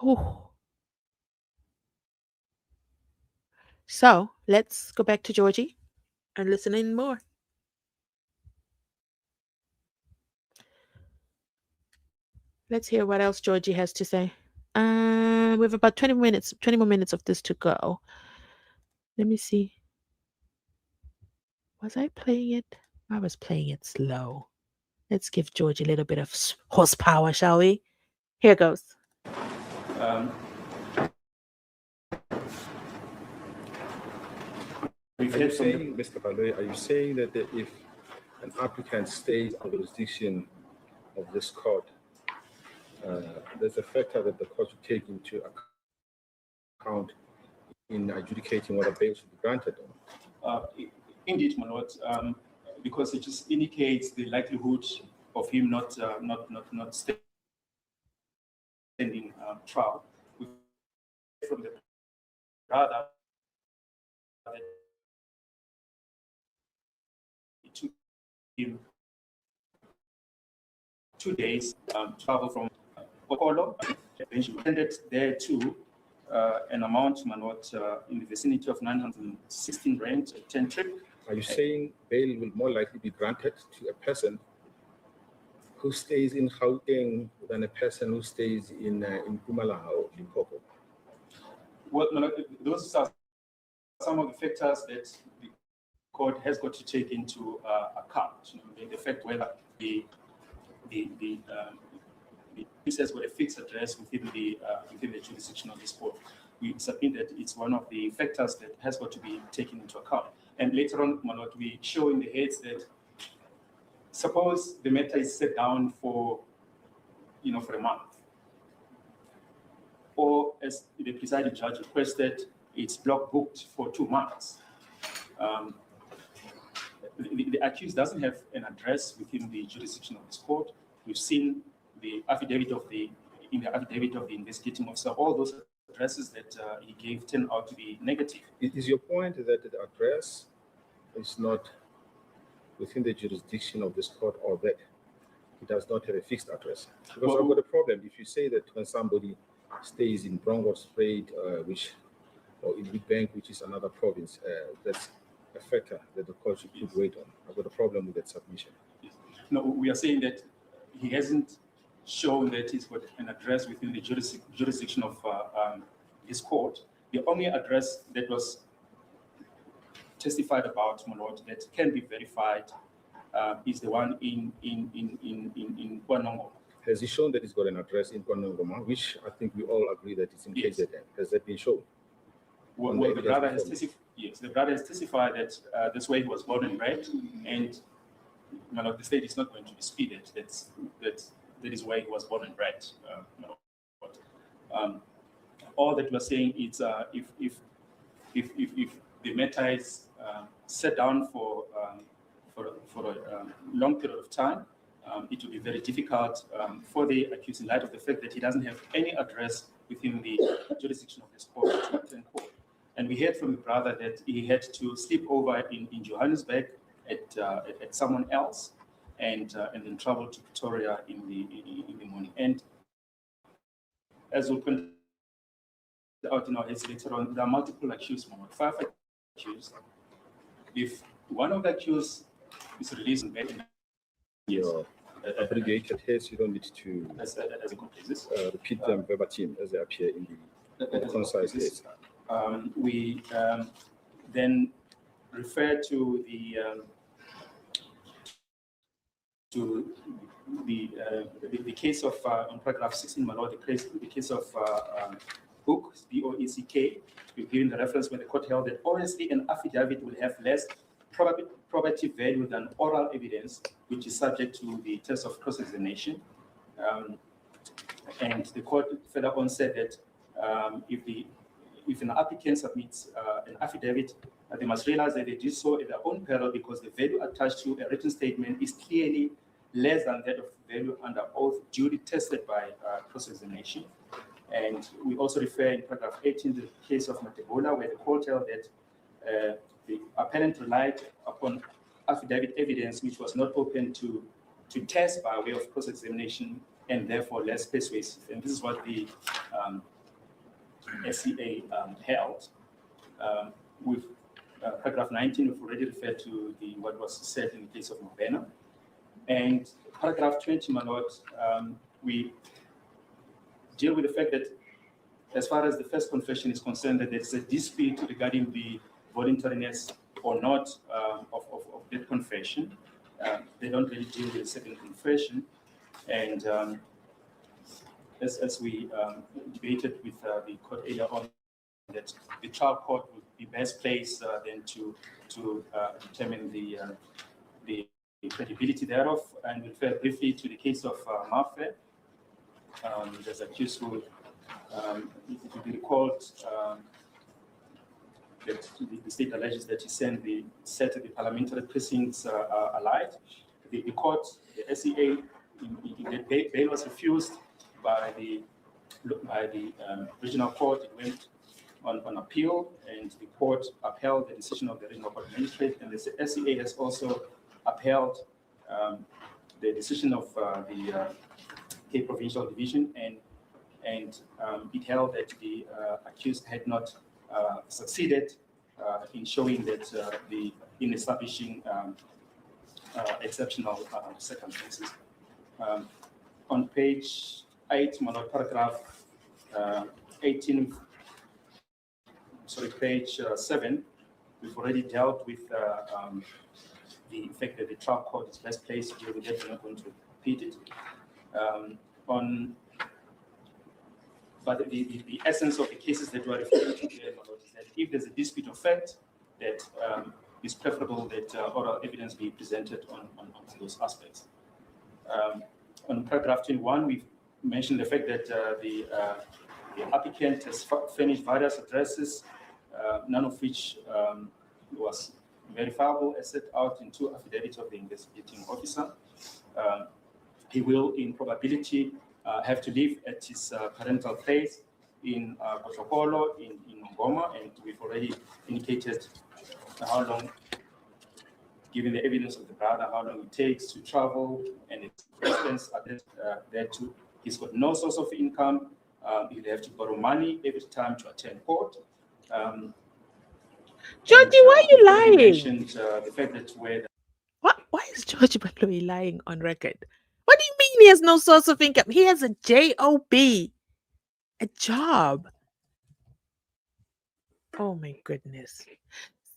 [SPEAKER 1] Ooh. So let's go back to Georgie and listen in more. Let's hear what else Georgie has to say. We have about 20 more minutes of this to go. Let me see. Was I playing it? I was playing it slow. Let's give Georgie a little bit of horsepower, shall we? Here goes.
[SPEAKER 3] Um, we've
[SPEAKER 2] Are you
[SPEAKER 3] heard from the
[SPEAKER 2] saying, Mr. Baloy, are you saying that if an applicant stays on the jurisdiction of this court, there's a factor that the court should take into account in adjudicating whether bail should be granted or not?
[SPEAKER 3] Indeed, my lord, because it just indicates the likelihood of him not standing trial. We heard from the brother that it took him 2 days travel from Okolo, and she ended there too. An amount, my lord, in the vicinity of 916 rand, 10 trip.
[SPEAKER 2] Are you saying bail will more likely be granted to a person who stays in Gauteng than a person who stays in Mpumalanga or Limpopo?
[SPEAKER 3] Well, my lord, those are some of the factors that the court has got to take into account. You know, the fact whether the has got a fixed address within the jurisdiction of this court. We submit that it's one of the factors that has got to be taken into account. And later on, my lord, we show in the heads that suppose the matter is set down for, for a month, or as the presiding judge requested, it's block booked for 2 months. The accused doesn't have an address within the jurisdiction of this court. We've seen the affidavit of the investigating officer, all those addresses that he gave turned out to be negative.
[SPEAKER 2] Is your point that the address is not within the jurisdiction of this court, or that it does not have a fixed address? Because I've got a problem if you say that when somebody stays in Bronkhorstspruit, or in Witbank, which is another province, that's a factor that the court should put weight on. I've got a problem with that submission.
[SPEAKER 3] No, we are saying that he hasn't shown that he's got an address within the jurisdiction of his court. The only address that was testified about, my lord, that can be verified is the one in Kwanongoma.
[SPEAKER 2] Has he shown that he's got an address in Kwanongoma, which I think we all agree that it's in KZN? Has that been shown?
[SPEAKER 3] Well, the brother has testified. Yes, the brother has testified that that's where he was born and bred, and my lord, the state is not going to dispute it. That is where he was born and bred. All that we're saying is if the matter is set down for a long period of time, it will be very difficult for the accused, in light of the fact that he doesn't have any address within the jurisdiction of this court, to attend court. And we heard from the brother that he had to sleep over in Johannesburg at someone else, and then travel to Pretoria in the morning. And as we'll point out in our heads later on, there are multiple accused, 5 accused. If one of the accused is released in bail,
[SPEAKER 2] Your abbreviated heads, you don't need to repeat them verbatim as they appear in the concise heads.
[SPEAKER 3] We then refer to the case of on paragraph 16, my lord, the case of Book, B-O-E-C-K. We've given the reference when the court held that obviously an affidavit will have less probative value than oral evidence, which is subject to the test of cross-examination. And the court further on said that if an applicant submits an affidavit, they must realize that they did so at their own peril, because the value attached to a written statement is clearly less than that of value under oath, duly tested by cross-examination. And we also refer in paragraph 18 to the case of Matebola, where the court held that the appellant relied upon affidavit evidence which was not open to test by way of cross-examination, and therefore less persuasive. And this is what the SCA held. With paragraph 19, we've already referred to what was said in the case of Mobena. And paragraph 20, my lord, we deal with the fact that as far as the first confession is concerned, that there's a dispute regarding the voluntariness or not of that confession. They don't really deal with the second confession. And as we debated with the court earlier on, that the trial court would be best placed then to determine the credibility thereof. And we refer briefly to the case of Mafe. There's accused who, if it will be recalled, that the state alleges that he set the parliamentary precincts alight. The court, the SEA, the bail was refused by the regional court. It went on appeal, and the court upheld the decision of the regional court magistrate, and the SEA has also upheld the decision of the Cape Provincial Division, and it held that the accused had not succeeded in showing that in establishing exceptional circumstances. On page 8, paragraph 18, page 7, we've already dealt with the fact that the trial court is best placed to deal with that. We're not going to repeat it. But the essence of the cases that we're referring to there, is that if there's a dispute of fact, that it's preferable that oral evidence be presented on those aspects. On paragraph 21, we've mentioned the fact that the applicant has furnished various addresses, none of which was verifiable, as set out in 2 affidavits of the investigating officer. He will, in probability, have to live at his parental place in Kotlokolo, in Ngoma, and we've already indicated how long, given the evidence of the brother, how long it takes to travel and expense there too. He's got no source of income. He'll have to borrow money every time to attend court.
[SPEAKER 1] Georgie, why are you lying?
[SPEAKER 3] Mentioned the fact that
[SPEAKER 1] Why is George Baloyi lying on record? What do you mean he has no source of income? He has a job, a job. Oh my goodness.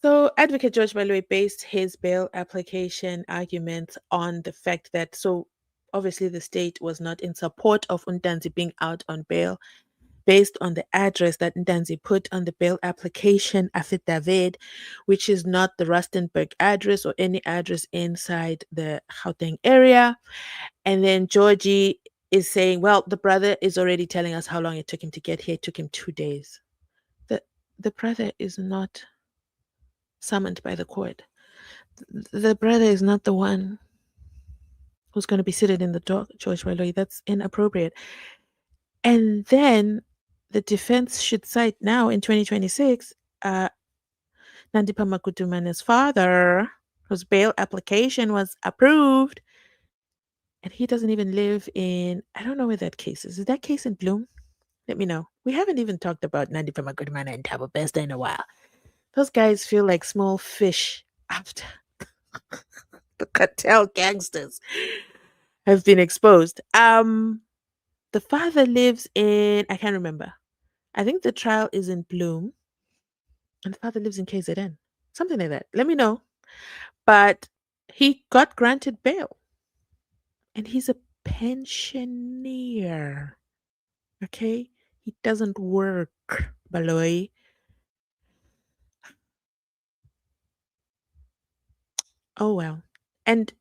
[SPEAKER 1] So Advocate George Baloyi based his bail application argument on the fact that, so obviously the state was not in support of Ntanzi being out on bail, based on the address that Ntanzi put on the bail application affidavit, which is not the Rustenburg address or any address inside the Gauteng area. And then Georgie is saying, well, the brother is already telling us how long it took him to get here. It took him 2 days. The brother is not summoned by the court. The brother is not the one who's going to be seated in the dock, George Baloyi. That's inappropriate. And then the defense should cite now in 2026 Nandipha Makutumane's father, whose bail application was approved. And he doesn't even live in, I don't know where that case is. Is that case in Bloom? Let me know. We haven't even talked about Nandipha Makutumane and Thabo Bester in a while. Those guys feel like small fish after the cartel gangsters have been exposed. The father lives in, I can't remember. I think the trial is in Bloom. And the father lives in KZN. Something like that. Let me know. But he got granted bail. And he's a pensioner. Okay? He doesn't work, Baloyi. Oh, well. And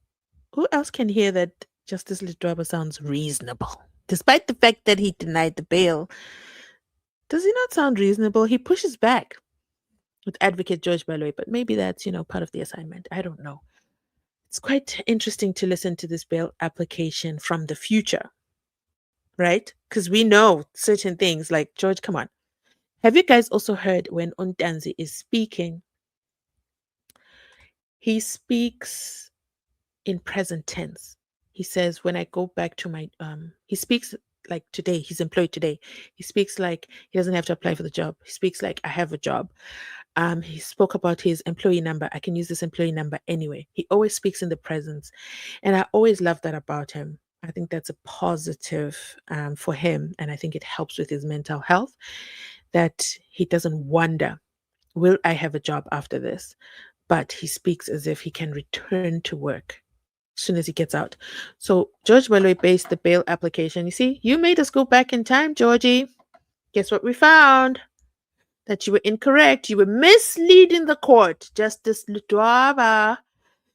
[SPEAKER 1] who else can hear that Justice Litwaba sounds reasonable? Despite the fact that he denied the bail, does he not sound reasonable? He pushes back with Advocate George Baloyi, but maybe that's, part of the assignment. I don't know. It's quite interesting to listen to this bail application from the future, right? Because we know certain things like, George, come on. Have you guys also heard when Ntanzi is speaking? He speaks in present tense. He says, when I go back to my, he speaks like today, he's employed today. He speaks like he doesn't have to apply for the job. He speaks like I have a job. He spoke about his employee number. I can use this employee number anyway. He always speaks in the presence. And I always love that about him. I think that's a positive for him. And I think it helps with his mental health that he doesn't wonder, will I have a job after this? But he speaks as if he can return to work as soon as he gets out. So George Baloy based the bail application. You see, you made us go back in time, Georgie. Guess what we found? That you were incorrect. You were misleading the court. Justice Lutwaba.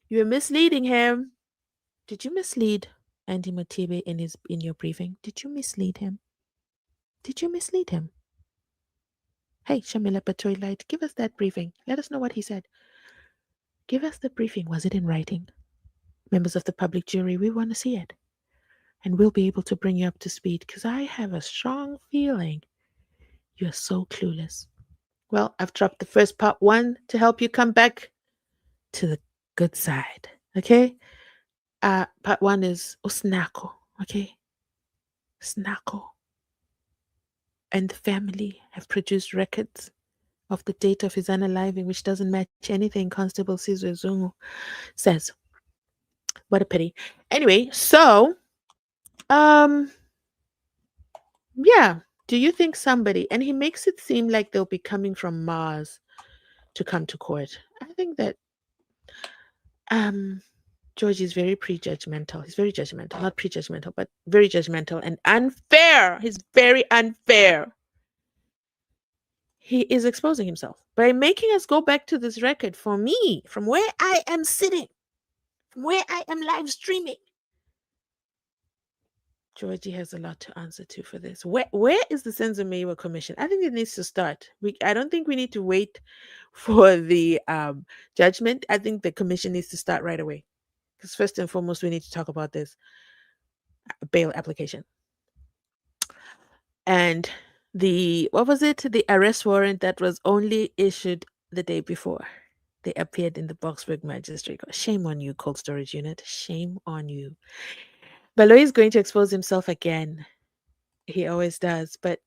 [SPEAKER 1] You were misleading him. Did you mislead Andy Matibe in your briefing? Did you mislead him? Did you mislead him? Hey, Shamila Batoy Light, give us that briefing. Let us know what he said. Give us the briefing. Was it in writing? Members of the public jury, we want to see it. And we'll be able to bring you up to speed because I have a strong feeling you're so clueless. Well, I've dropped the first part 1 to help you come back to the good side. Okay? Part 1 is Usnako. Okay? Snako. And the family have produced records of the date of his unaliving, which doesn't match anything Constable Sizwe Zungu says. What a pity. Anyway, so, yeah. Do you think somebody, and he makes it seem like they'll be coming from Mars to come to court. I think that George is very prejudgmental. He's very judgmental, not prejudgmental, but very judgmental and unfair. He's very unfair. He is exposing himself by making us go back to this record for me, from where I am sitting, from where I am live streaming. Georgie has a lot to answer to for this. Where is the SENZO MEYIWA Commission? I think it needs to start. I don't think we need to wait for the judgment. I think the commission needs to start right away. Because first and foremost, we need to talk about this bail application. And the arrest warrant that was only issued the day before. They appeared in the Boksburg Magistrate Court. Shame on you, Cold Storage Unit. Shame on you. Baloy is going to expose himself again. He always does, but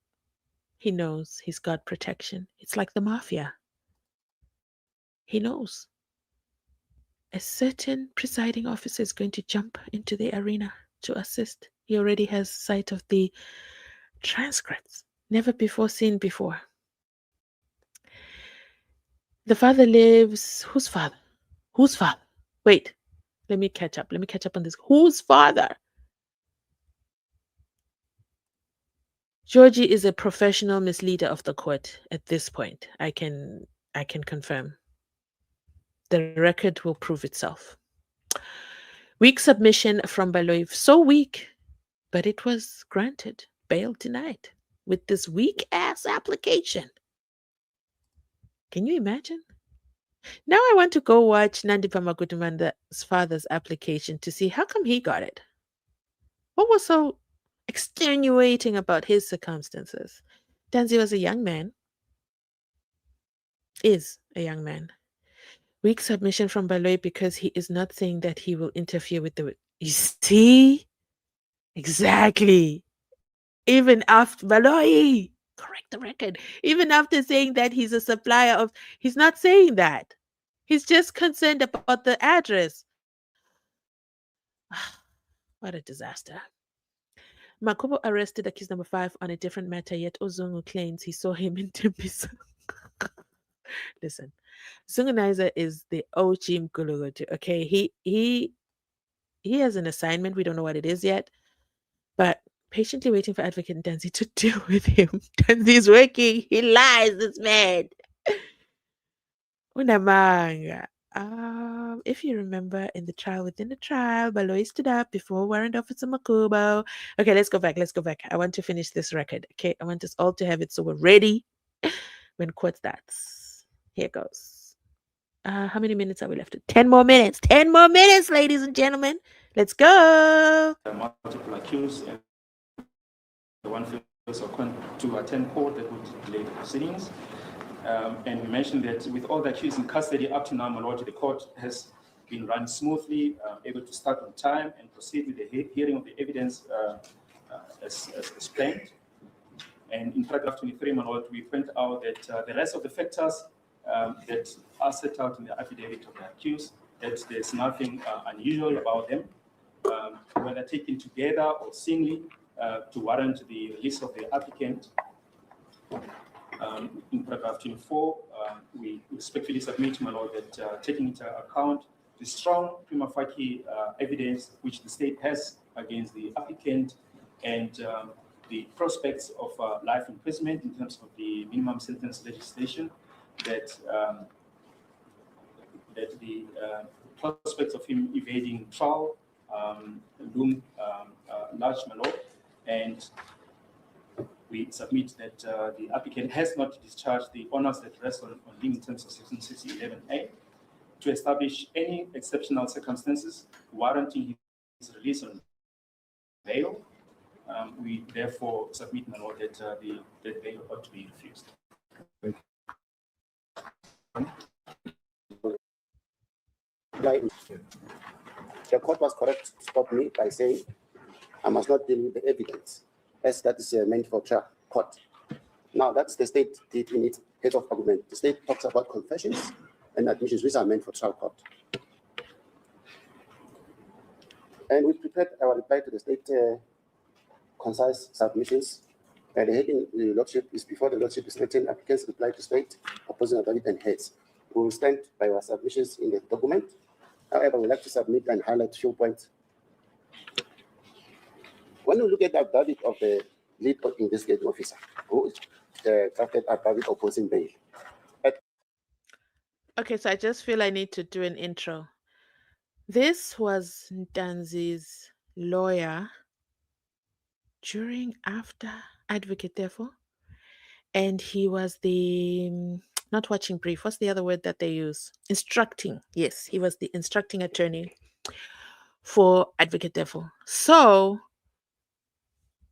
[SPEAKER 1] he knows he's got protection. It's like the mafia. He knows. A certain presiding officer is going to jump into the arena to assist. He already has sight of the transcripts, never before seen before. The father lives. Whose father? Whose father? Wait, let me catch up. Let me catch up on this. Whose father? Georgie is a professional misleader of the court at this point. I can confirm. The record will prove itself. Weak submission from Baloy. So weak, but it was granted. Bail denied with this weak-ass application. Can you imagine? Now I want to go watch Nandi Pamakutumanda's father's application to see how come he got it. What was so extenuating about his circumstances? Ntanzi was a young man. Is a young man. Weak submission from Baloy because he is not saying that he will interfere with the... You see? Exactly. Even after Baloy, correct the record. Even after saying that he's a supplier of... He's not saying that. He's just concerned about the address. What a disaster. Makobo arrested accused number 5 on a different matter, yet Ozungu claims he saw him in Timbisa. Listen, Zungunizer is the OG Mgulugutu, okay? He has an assignment. We don't know what it is yet, but patiently waiting for Advocate Ntanzi to deal with him. Ntanzi's working. He lies, this man. Unamanga. If you remember in the trial within the trial, Baloy stood up before Warrant Officer Makubo. Okay, let's go back. I want to finish this record. Okay, I want us all to have it so we're ready when court starts. Here goes. How many minutes are we left? 10 more minutes. 10 more minutes, ladies and gentlemen. Let's go.
[SPEAKER 3] Multiple accused and the one fails to attend court that would delay the proceedings. And we mentioned that with all the accused in custody up to now, my lord, the court has been run smoothly, able to start on time and proceed with the hearing of the evidence as planned. And in paragraph 23, my lord, we point out that the rest of the factors that are set out in the affidavit of the accused, that there's nothing unusual about them. whether taken together or singly, to warrant the release of the applicant. In paragraph 24, we respectfully submit, my lord, that taking into account the strong prima facie evidence which the state has against the applicant and the prospects of life imprisonment in terms of the minimum sentence legislation, that the prospects of him evading trial loom large, my lord, and we submit that the applicant has not discharged the honors that rest on him in terms of section 611A to establish any exceptional circumstances warranting his release on bail. We therefore submit, my lord, that the bail ought to be refused.
[SPEAKER 4] The court was correct to stop me by saying I must not deal with the evidence, as that is meant for trial court. Now, that's the state did in its head of argument. The state talks about confessions and admissions, which are meant for trial court. And we prepared our reply to the state concise submissions. The heading, the Lordship, is before the Lordship is written, applicants reply to state, opposing authority and heads. We will stand by our submissions in the document. However, we'd like to submit and highlight a few points. When we look at the affidavit of the lead investigating officer, who drafted affidavit opposing bail.
[SPEAKER 1] Okay, so I just feel I need to do an intro. This was Ntanzi'S lawyer after advocate, therefore, and he was the not watching brief. What's the other word that they use? Instructing. Yes, he was the instructing attorney for advocate, therefore. So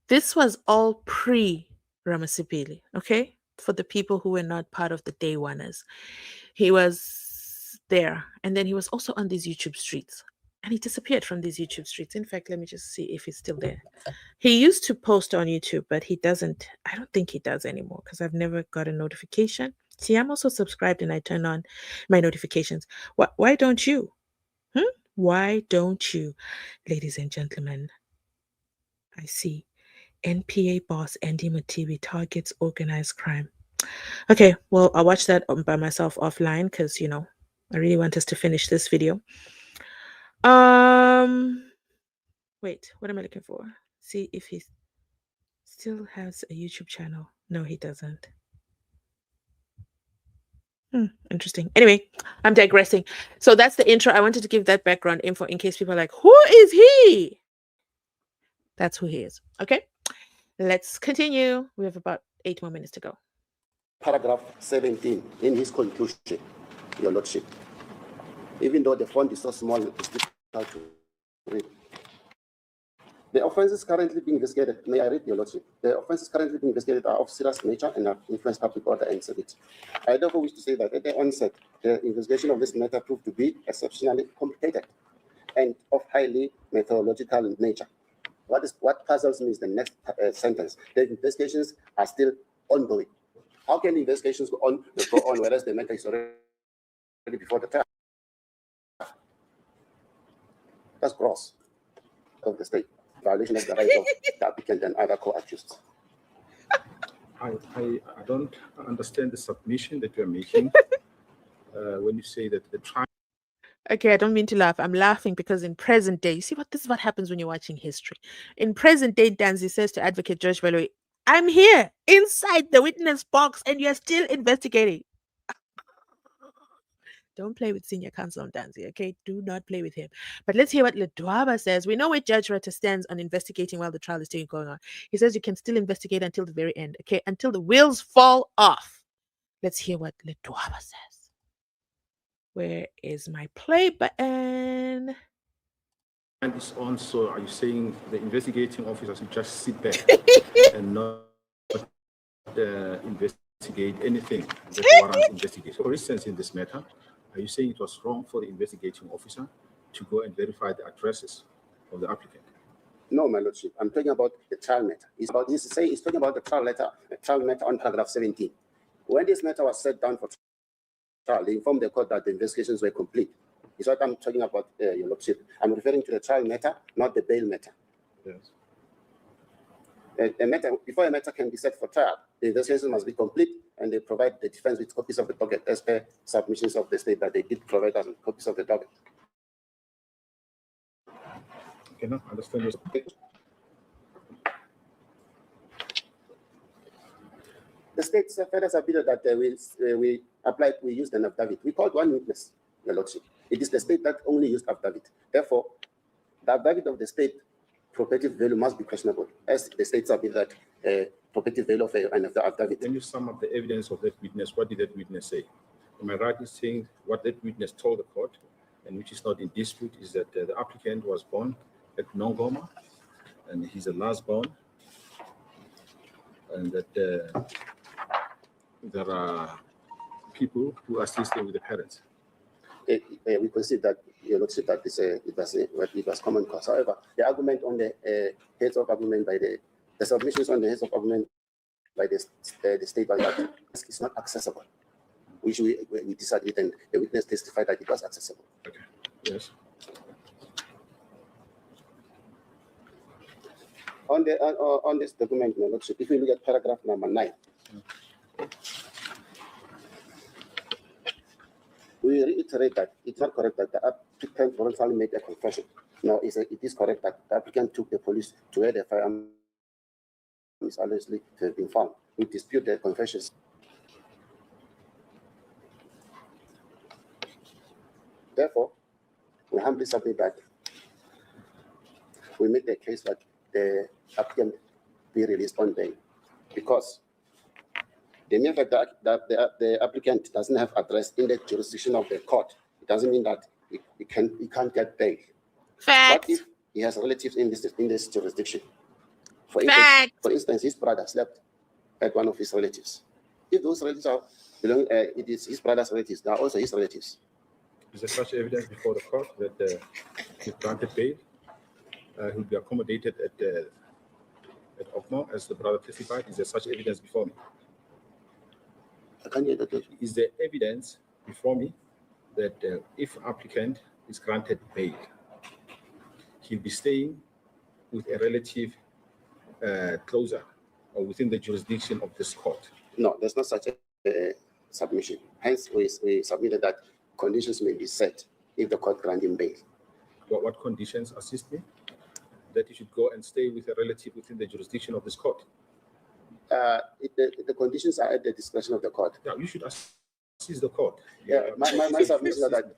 [SPEAKER 1] this was all pre-Ramasipili, okay? For the people who were not part of the day oneers. He was there. And then he was also on these YouTube streets. And he disappeared from these YouTube streets. In fact, let me just see if he's still there. He used to post on YouTube, but he doesn't. I don't think he does anymore because I've never got a notification. See, I'm also subscribed and I turn on my notifications. Why don't you? Why don't you? Ladies and gentlemen, I see. NPA boss Andy Matibi targets organized crime. Okay, well, I'll watch that by myself offline because, you know, I really want us to finish this video. Wait, what am I looking for? See if he still has a YouTube channel. No, he doesn't. Interesting. Anyway, I'm digressing. So that's the intro. I wanted to give that background info in case people are like, who is he? That's who he is. Okay, let's continue. We have about 8 more minutes to go.
[SPEAKER 4] Paragraph 17 in his conclusion, Your Lordship. Even though the font is so small, it's difficult to read. The offenses currently being investigated, may I read, Your Lordship? The offenses currently being investigated are of serious nature and have influenced public order and safety. I therefore wish to say that at the onset, the investigation of this matter proved to be exceptionally complicated and of highly methodological nature. What puzzles me is the next sentence. The investigations are still ongoing. How can investigations go on whereas the matter is already before the trial? That's gross of the state. Violation of the rights of the applicant and other co-accused.
[SPEAKER 2] I don't understand the submission that you're making when you say that the trial.
[SPEAKER 1] Okay, I don't mean to laugh. I'm laughing because in present day, you see this is what happens when you're watching history. In present day, Ntanzi says to Advocate George Belloy, I'm here inside the witness box and you're still investigating. Don't play with senior counsel Ntanzi, okay? Do not play with him. But let's hear what Ledwaba says. We know where Judge Rata stands on investigating while the trial is still going on. He says you can still investigate until the very end, okay? Until the wheels fall off. Let's hear what Ledwaba says. Where is my play button?
[SPEAKER 2] And it's on, so are you saying the investigating officers should just sit back and not investigate anything that warrants investigation? For instance, in this matter, are you saying it was wrong for the investigating officer to go and verify the addresses of the applicant?
[SPEAKER 4] No, my Lordship. I'm talking about the trial matter. He's talking about the trial matter on paragraph 17. When this matter was set down for trial, they informed the court that the investigations were complete. Is what I'm talking about, Your Lordship. I'm referring to the trial matter, not the bail matter.
[SPEAKER 2] Yes.
[SPEAKER 4] A matter, before a matter can be set for trial, the investigation must be complete, and they provide the defense with copies of the docket as per submissions of the state that they did provide us with copies of the docket.
[SPEAKER 2] I cannot understand your.
[SPEAKER 4] The state further submitted that we used an affidavit. We called one witness, Your Lordship. It is the state that only used affidavit. Therefore, the affidavit of the state property value must be questionable, as the state submitted that property value of an affidavit.
[SPEAKER 2] When you sum up the evidence of that witness, what did that witness say? Am I right in saying what that witness told the court, and which is not in dispute, is that the applicant was born at Nongoma, and he's the last born, and that there are people who assist him with the parents?
[SPEAKER 4] We consider that, Your Lordship, that it was common cause. However, the argument on the heads of argument by the submissions on the heads of argument by the state by that is not accessible, which we disagreed, and the witness testified that it was accessible.
[SPEAKER 2] Okay. Yes.
[SPEAKER 4] On this document, Your Lordship, if you look at paragraph number 9, we reiterate that it's not correct that the applicant voluntarily made a confession. No, it is correct that the applicant took the police to where the firearm is allegedly to have been found. We dispute the confessions. Therefore, we humbly submit that we make the case that the applicant be released on bail, because the mere fact that the applicant doesn't have address in the jurisdiction of the court, it doesn't mean that he can't get bail.
[SPEAKER 1] Fact.
[SPEAKER 4] What if he has relatives in this jurisdiction? For instance, his brother slept at one of his relatives. If those relatives it is his brother's relatives, they are also his relatives.
[SPEAKER 2] Is there such evidence before the court that he granted bail? He'll be accommodated at Okmo, as the brother testified? Is there such evidence before me?
[SPEAKER 4] I can't hear that.
[SPEAKER 2] Is there evidence before me that if applicant is granted bail, he'll be staying with a relative closer or within the jurisdiction of this court?
[SPEAKER 4] No, there's not such a submission. Hence, we submitted that conditions may be set if the court grant him bail.
[SPEAKER 2] What conditions assist me? That he should go and stay with a relative within the jurisdiction of this court?
[SPEAKER 4] The conditions are at the discretion of the court.
[SPEAKER 2] Yeah, you should assist the court.
[SPEAKER 4] Yeah, my submission is that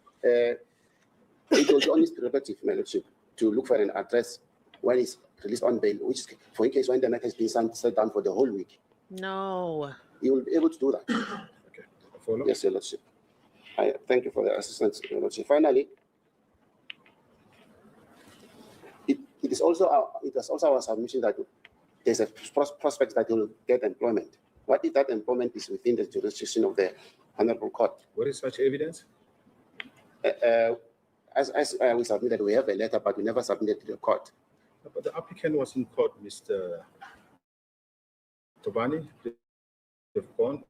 [SPEAKER 4] it will be on his prerogative, my lordship, to look for an address when he's released on bail, which is for in case when the matter has been set down for the whole week.
[SPEAKER 1] No.
[SPEAKER 4] He will be able to do that.
[SPEAKER 2] Okay. Follow?
[SPEAKER 4] Yes, your lordship. I thank you for the assistance, your lordship. Finally, it is also our submission that there's a prospect that he will get employment. What if that employment is within the jurisdiction of the honorable court?
[SPEAKER 2] What is such evidence?
[SPEAKER 4] As we submitted, we have a letter, but we never submitted to the court.
[SPEAKER 2] But the applicant was in court, Mr. Tobani. They've gone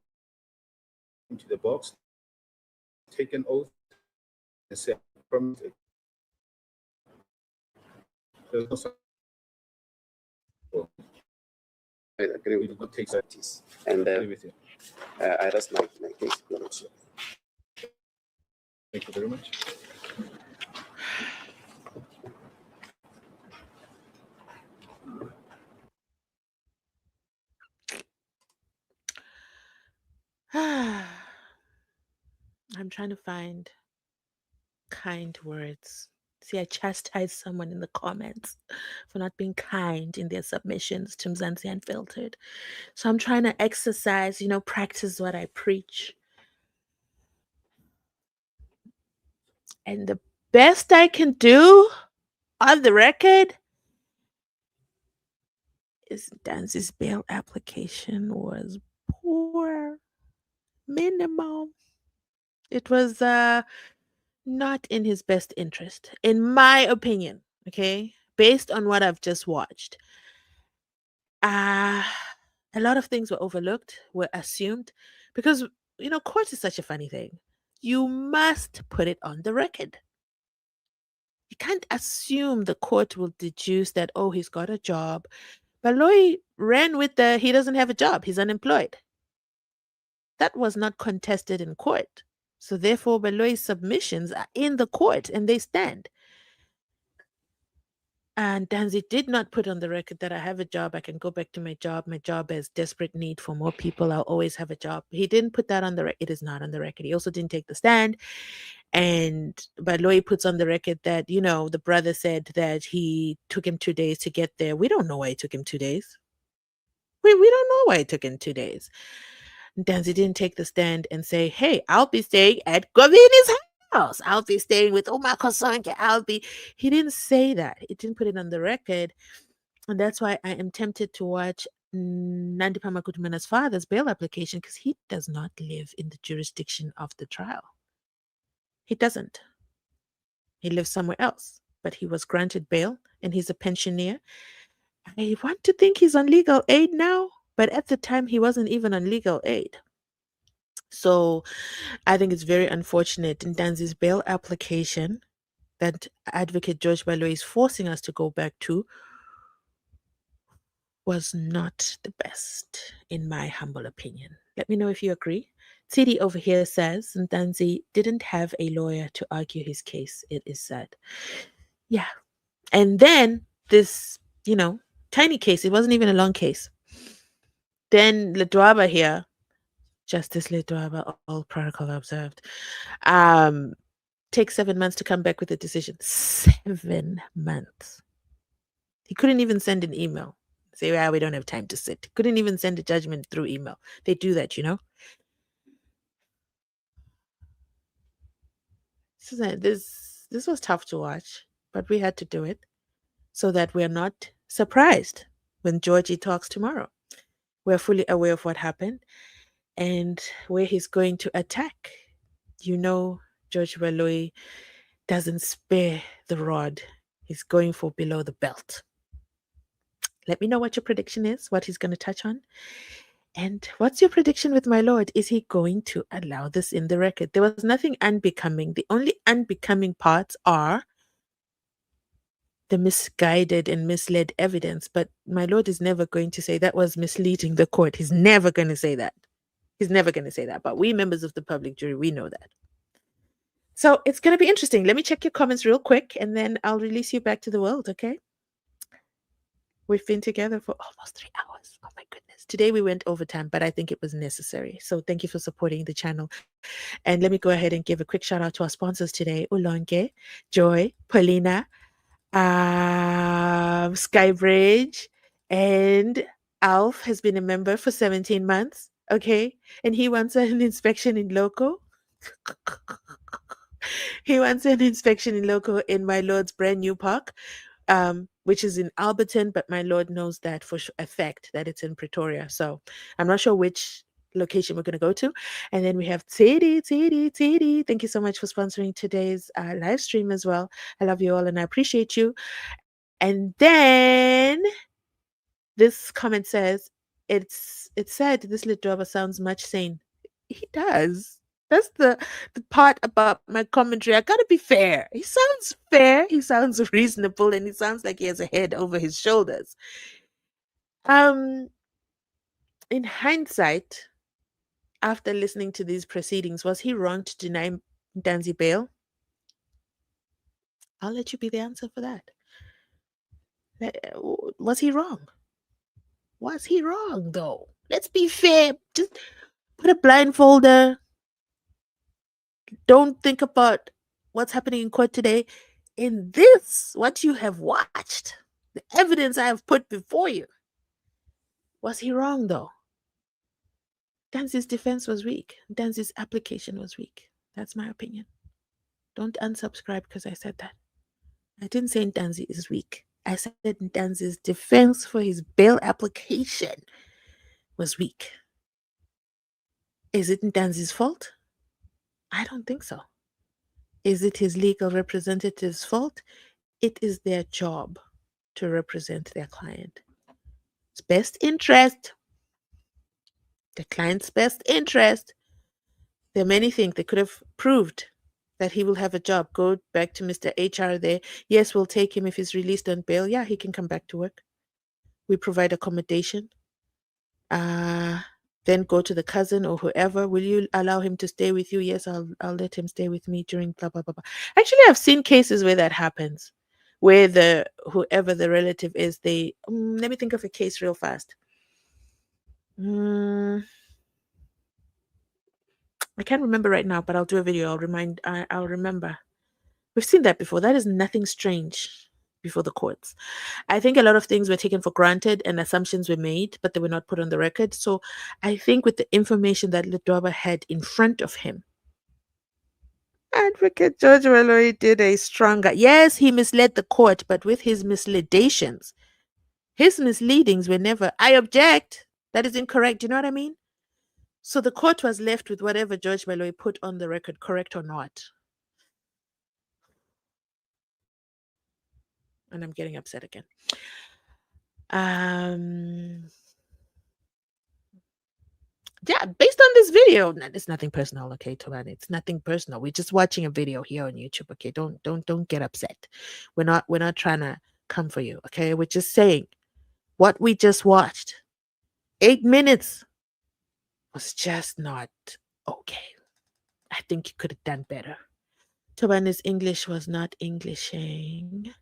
[SPEAKER 2] into the box, taken oath, and said, there's no such.
[SPEAKER 4] I agree with
[SPEAKER 2] not take that.
[SPEAKER 4] And
[SPEAKER 2] agree with you.
[SPEAKER 4] I rest my case, your lordship.
[SPEAKER 2] Thank you very much.
[SPEAKER 1] I'm trying to find kind words. See, I chastised someone in the comments for not being kind in their submissions to Mzansi Unfiltered. So I'm trying to exercise, practice what I preach. And the best I can do on the record is Ntanzi'S bail application was poor, minimum. It was not in his best interest, in my opinion, okay? Based on what I've just watched. A lot of things were overlooked, were assumed, because, court is such a funny thing. You must put it on the record. You can't assume the court will deduce that, oh, he's got a job. Baloyi ran with the he doesn't have a job, he's unemployed. That was not contested in court. So therefore, Baloyi's submissions are in the court and they stand. And Ntanzi did not put on the record that I have a job, I can go back to my job. My job has desperate need for more people. I'll always have a job. He didn't put that on the record. It is not on the record. He also didn't take the stand. And Baloyi puts on the record that, the brother said that he took him 2 days to get there. We don't know why it took him 2 days. We don't know why it took him 2 days. Ntanzi didn't take the stand and say, hey, I'll be staying at Govini's house. I'll be staying with Uma Kosonke. He didn't say that. He didn't put it on the record. And that's why I am tempted to watch Nandi Pamakutumana's father's bail application, because he does not live in the jurisdiction of the trial. He doesn't. He lives somewhere else, but he was granted bail and he's a pensioner. I want to think he's on legal aid now, but at the time he wasn't even on legal aid. So I think it's very unfortunate. Ntanzi's bail application that Advocate George Baloyi is forcing us to go back to was not the best, in my humble opinion. Let me know if you agree. Tidi over here says Ntanzi didn't have a lawyer to argue his case, it is said. Yeah. And then this, tiny case, it wasn't even a long case. Then Ledwaba here, Justice Ledwaba, all protocol observed, takes 7 months to come back with a decision. 7 months. He couldn't even send an email. Say, well, we don't have time to sit. Couldn't even send a judgment through email. They do that, This was tough to watch, but we had to do it so that we're not surprised when Georgie talks tomorrow. We're fully aware of what happened and where he's going to attack. George Baloyi doesn't spare the rod. He's going for below the belt. Let me know what your prediction is, what he's going to touch on. And what's your prediction with my lord? Is he going to allow this in the record? There was nothing unbecoming. The only unbecoming parts are the misguided and misled evidence. But my lord is never going to say that was misleading the court. He's never going to say that. He's never going to say that. But we members of the public jury, we know that. So it's going to be interesting. Let me check your comments real quick and then I'll release you back to the world, okay? We've been together for almost 3 hours. Oh my goodness. Today we went overtime, but I think it was necessary. So thank you for supporting the channel. And let me go ahead and give a quick shout out to our sponsors today. Ulonke, Joy, Paulina, Skybridge, and Alf has been a member for 17 months. Okay. And he wants an inspection in loco. He wants an inspection in loco in my lord's brand new park. Which is in Alberton, but my lord knows that for a fact that it's in Pretoria. So I'm not sure which location we're going to go to. And then we have Tidi. Thank you so much for sponsoring today's live stream as well. I love you all and I appreciate you. And then this comment says, it's said this little sounds much sane. He does. That's the part about my commentary. I gotta be fair. He sounds fair. He sounds reasonable, and he sounds like he has a head over his shoulders. In hindsight, after listening to these proceedings, was he wrong to deny Ntanzi bail? I'll let you be the answer for that. Was he wrong? Was he wrong, though? Let's be fair. Just put a blindfolder. Don't think about what's happening in court today. In this, what you have watched, the evidence I have put before you, was he wrong though? Ntanzi's defense was weak. Ntanzi's application was weak. That's my opinion. Don't unsubscribe because I said that. I didn't say Ntanzi is weak. I said Ntanzi's defense for his bail application was weak. Is it Ntanzi's fault? I don't think so. Is it his legal representative's fault? It is their job to represent their client. It's best interest. The client's best interest. There are many things they could have proved that he will have a job. Go back to Mr. HR there. Yes, we'll take him if he's released on bail. Yeah, he can come back to work. We provide accommodation. Uh, then go to the cousin or whoever. Will you allow him to stay with you? Yes, I'll let him stay with me during blah blah blah blah. Actually, I've seen cases where that happens, where the whoever the relative is, they let me think of a case real fast. Mm, I can't remember right now, but I'll do a video. I'll remember. We've seen that before. That is nothing strange before the courts. I think a lot of things were taken for granted and assumptions were made, but they were not put on the record. So I think with the information that Ledwaba had in front of him, Advocate George Malloy did a stronger. Yes, he misled the court, but with his misleadations, his misleadings were never, I object. That is incorrect. Do you know what I mean? So the court was left with whatever George Malloy put on the record, correct or not. And I'm getting upset again. Yeah, based on this video, it's nothing personal, okay, Toban. It's nothing personal. We're just watching a video here on YouTube, okay? Don't get upset. We're not trying to come for you, okay? We're just saying what we just watched. 8 minutes was just not okay. I think you could have done better. Toban's English was not Englishing.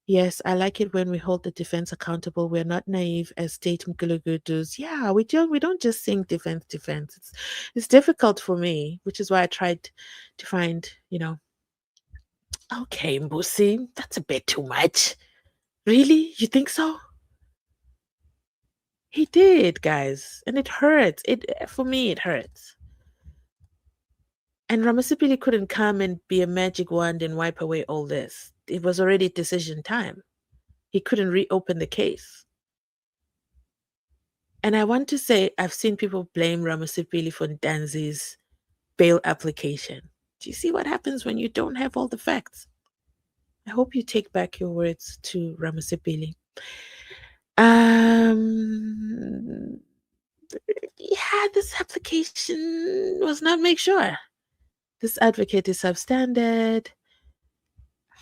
[SPEAKER 1] Yes, I like it when we hold the defense accountable. We're not naive as State Mkulugu does. Yeah, we don't just sing defense. It's difficult for me, which is why I tried to find, okay, Mbusi, that's a bit too much. Really? You think so? He did, guys, and it hurts. For me it hurts. And Ramasipili couldn't come and be a magic wand and wipe away all this. It was already decision time. He couldn't reopen the case. And I want to say, I've seen people blame Ramasipili for Ntanzi'S bail application. Do you see what happens when you don't have all the facts? I hope you take back your words to Ramasipili. Yeah, this application was not make sure. This advocate is substandard.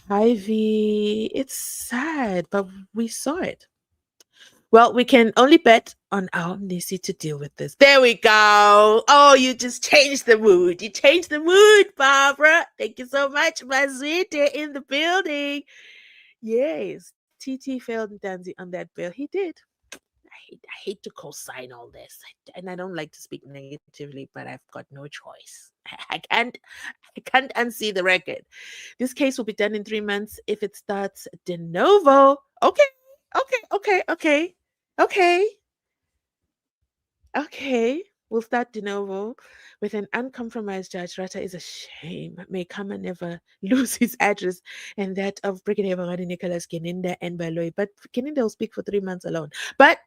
[SPEAKER 1] Ivy, it's sad, but we saw it. Well, we can only bet on our Nisi to deal with this. There we go. Oh, you just changed the mood. You changed the mood, Barbara. Thank you so much, Mazwite in the building. Yes, TT failed Ntanzi on that bill. He did. I hate to co-sign all this, and I don't like to speak negatively, but I've got no choice. I can't unsee the record. This case will be done in 3 months if it starts de novo. Okay. We'll start de novo with an uncompromised judge. Rata is a shame. May Kama never lose his address and that of Brigadier Barani Nicholas Geninda and Baloy. But Geninda will speak for 3 months alone. But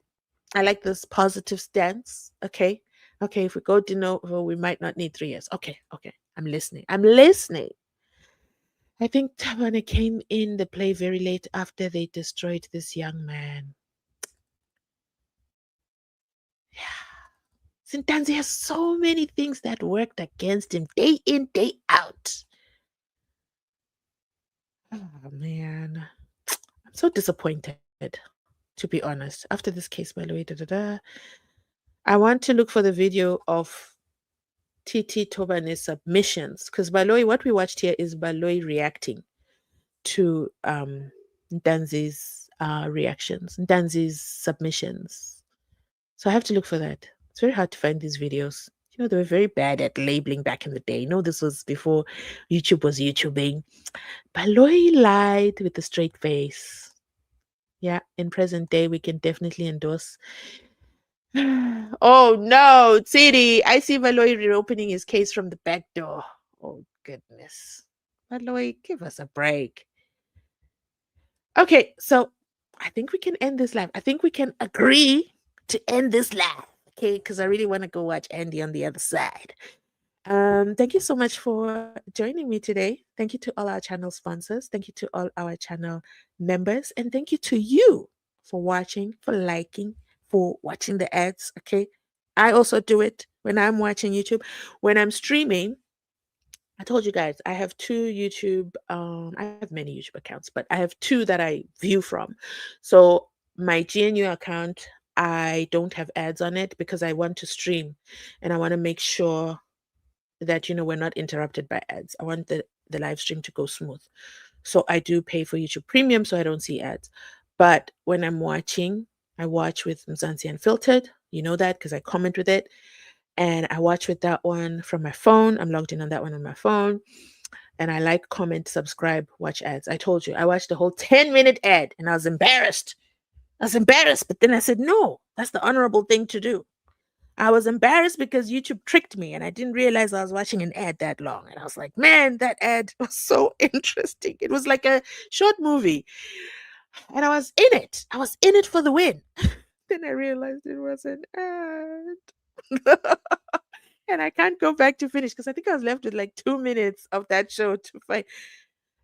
[SPEAKER 1] I like this positive stance. Okay. If we go de novo, we might not need 3 years. Okay. I'm listening. I think Tabana came in the play very late after they destroyed this young man. Yeah. Ntanzi has so many things that worked against him day in, day out. Oh, man. I'm so disappointed, to be honest. After this case, by the way, I want to look for the video of TT Tobane's submissions, because Baloy, what we watched here is Baloy reacting to Ntanzi'S reactions, Ntanzi'S submissions. So I have to look for that. It's very hard to find these videos. They were very bad at labeling back in the day. This was before YouTube was YouTubing. Baloy lied with a straight face. Yeah, in present day, we can definitely endorse. Oh no, Tsiri. I see Baloy reopening his case from the back door. Oh goodness. Baloy, give us a break. Okay, so I think we can end this live. I think we can agree to end this live. Okay, because I really want to go watch Andy on the other side. Thank you so much for joining me today. Thank you to all our channel sponsors. Thank you to all our channel members. And thank you to you for watching, for liking, for watching the ads. Okay. I also do it when I'm watching YouTube. When I'm streaming, I told you guys I have two YouTube. I have many YouTube accounts, but I have two that I view from. So my GNU account, I don't have ads on it because I want to stream, and I want to make sure that we're not interrupted by ads. I want the live stream to go smooth. So I do pay for YouTube Premium so I don't see ads. But when I'm watching, I watch with Mzansi Unfiltered. You know that because I comment with it. And I watch with that one from my phone. I'm logged in on that one on my phone. And I like, comment, subscribe, watch ads. I told you, I watched the whole 10-minute ad and I was embarrassed. But then I said, no, that's the honorable thing to do. I was embarrassed because YouTube tricked me and I didn't realize I was watching an ad that long. And I was like, man, that ad was so interesting. It was like a short movie. And I was in it. I was in it for the win. Then I realized it was an ad. And I can't go back to finish because I think I was left with like 2 minutes of that show to find.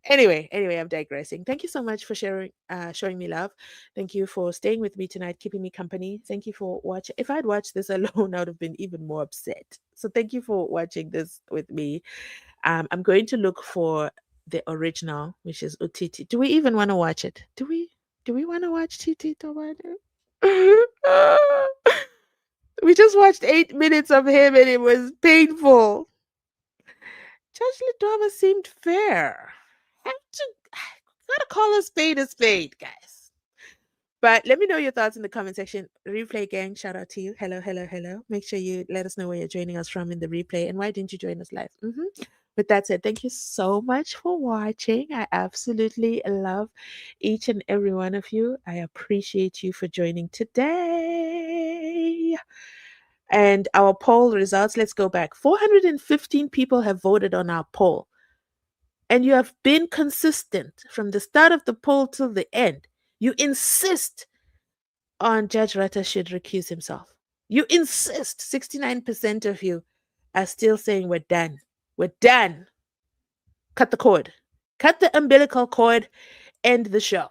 [SPEAKER 1] Anyway, I'm digressing. Thank you so much for showing me love. Thank you for staying with me tonight, keeping me company. Thank you for watching. If I'd watched this alone, I would have been even more upset. So thank you for watching this with me. I'm going to look for the original, which is Utiti. Do we even want to watch it? Do we want to watch Titi Tobane? We just watched 8 minutes of him and it was painful. Judge Lidova seemed fair. Gotta call a spade, guys. But let me know your thoughts in the comment section. Replay gang, shout out to you. Hello. Make sure you let us know where you're joining us from in the replay and why didn't you join us live. With that said, thank you so much for watching. I absolutely love each and every one of you. I appreciate you for joining today. And our poll results, let's go back. 415 people have voted on our poll. And you have been consistent from the start of the poll till the end. You insist on Judge Rata should recuse himself. You insist. 69% of you are still saying we're done. We're done. Cut the cord. Cut the umbilical cord. End the show.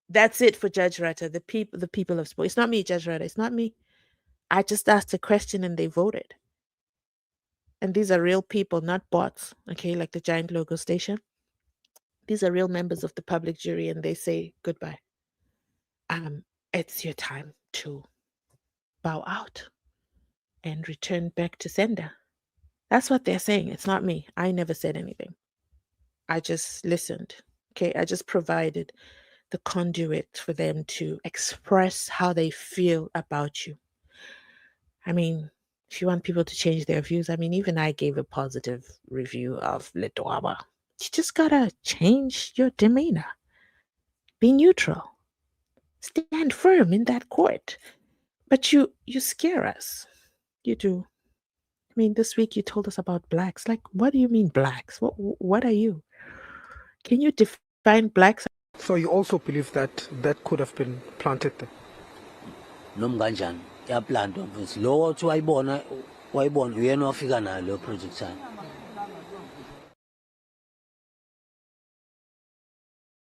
[SPEAKER 1] That's it for Judge Rata. The people have spoken. It's not me, Judge Rata. It's not me. I just asked a question and they voted. And these are real people, not bots, okay, like the giant logo station. These are real members of the public jury and they say goodbye. It's your time to bow out and return back to sender. That's what they're saying. It's not me. I never said anything. I just listened. Okay, I just provided the conduit for them to express how they feel about you. I mean, if you want people to change their views, I mean, even I gave a positive review of Letwaba. You just gotta change your demeanor. Be neutral. Stand firm in that court. But you scare us. You do. I mean, this week you told us about blacks. Like, what do you mean blacks? What are you? Can you define blacks?
[SPEAKER 5] So you also believe that that could have been planted there?
[SPEAKER 6] Noma kanjani yaplantwa mfethu lo wathi wayibona uyena wafika nayo lo project yakhe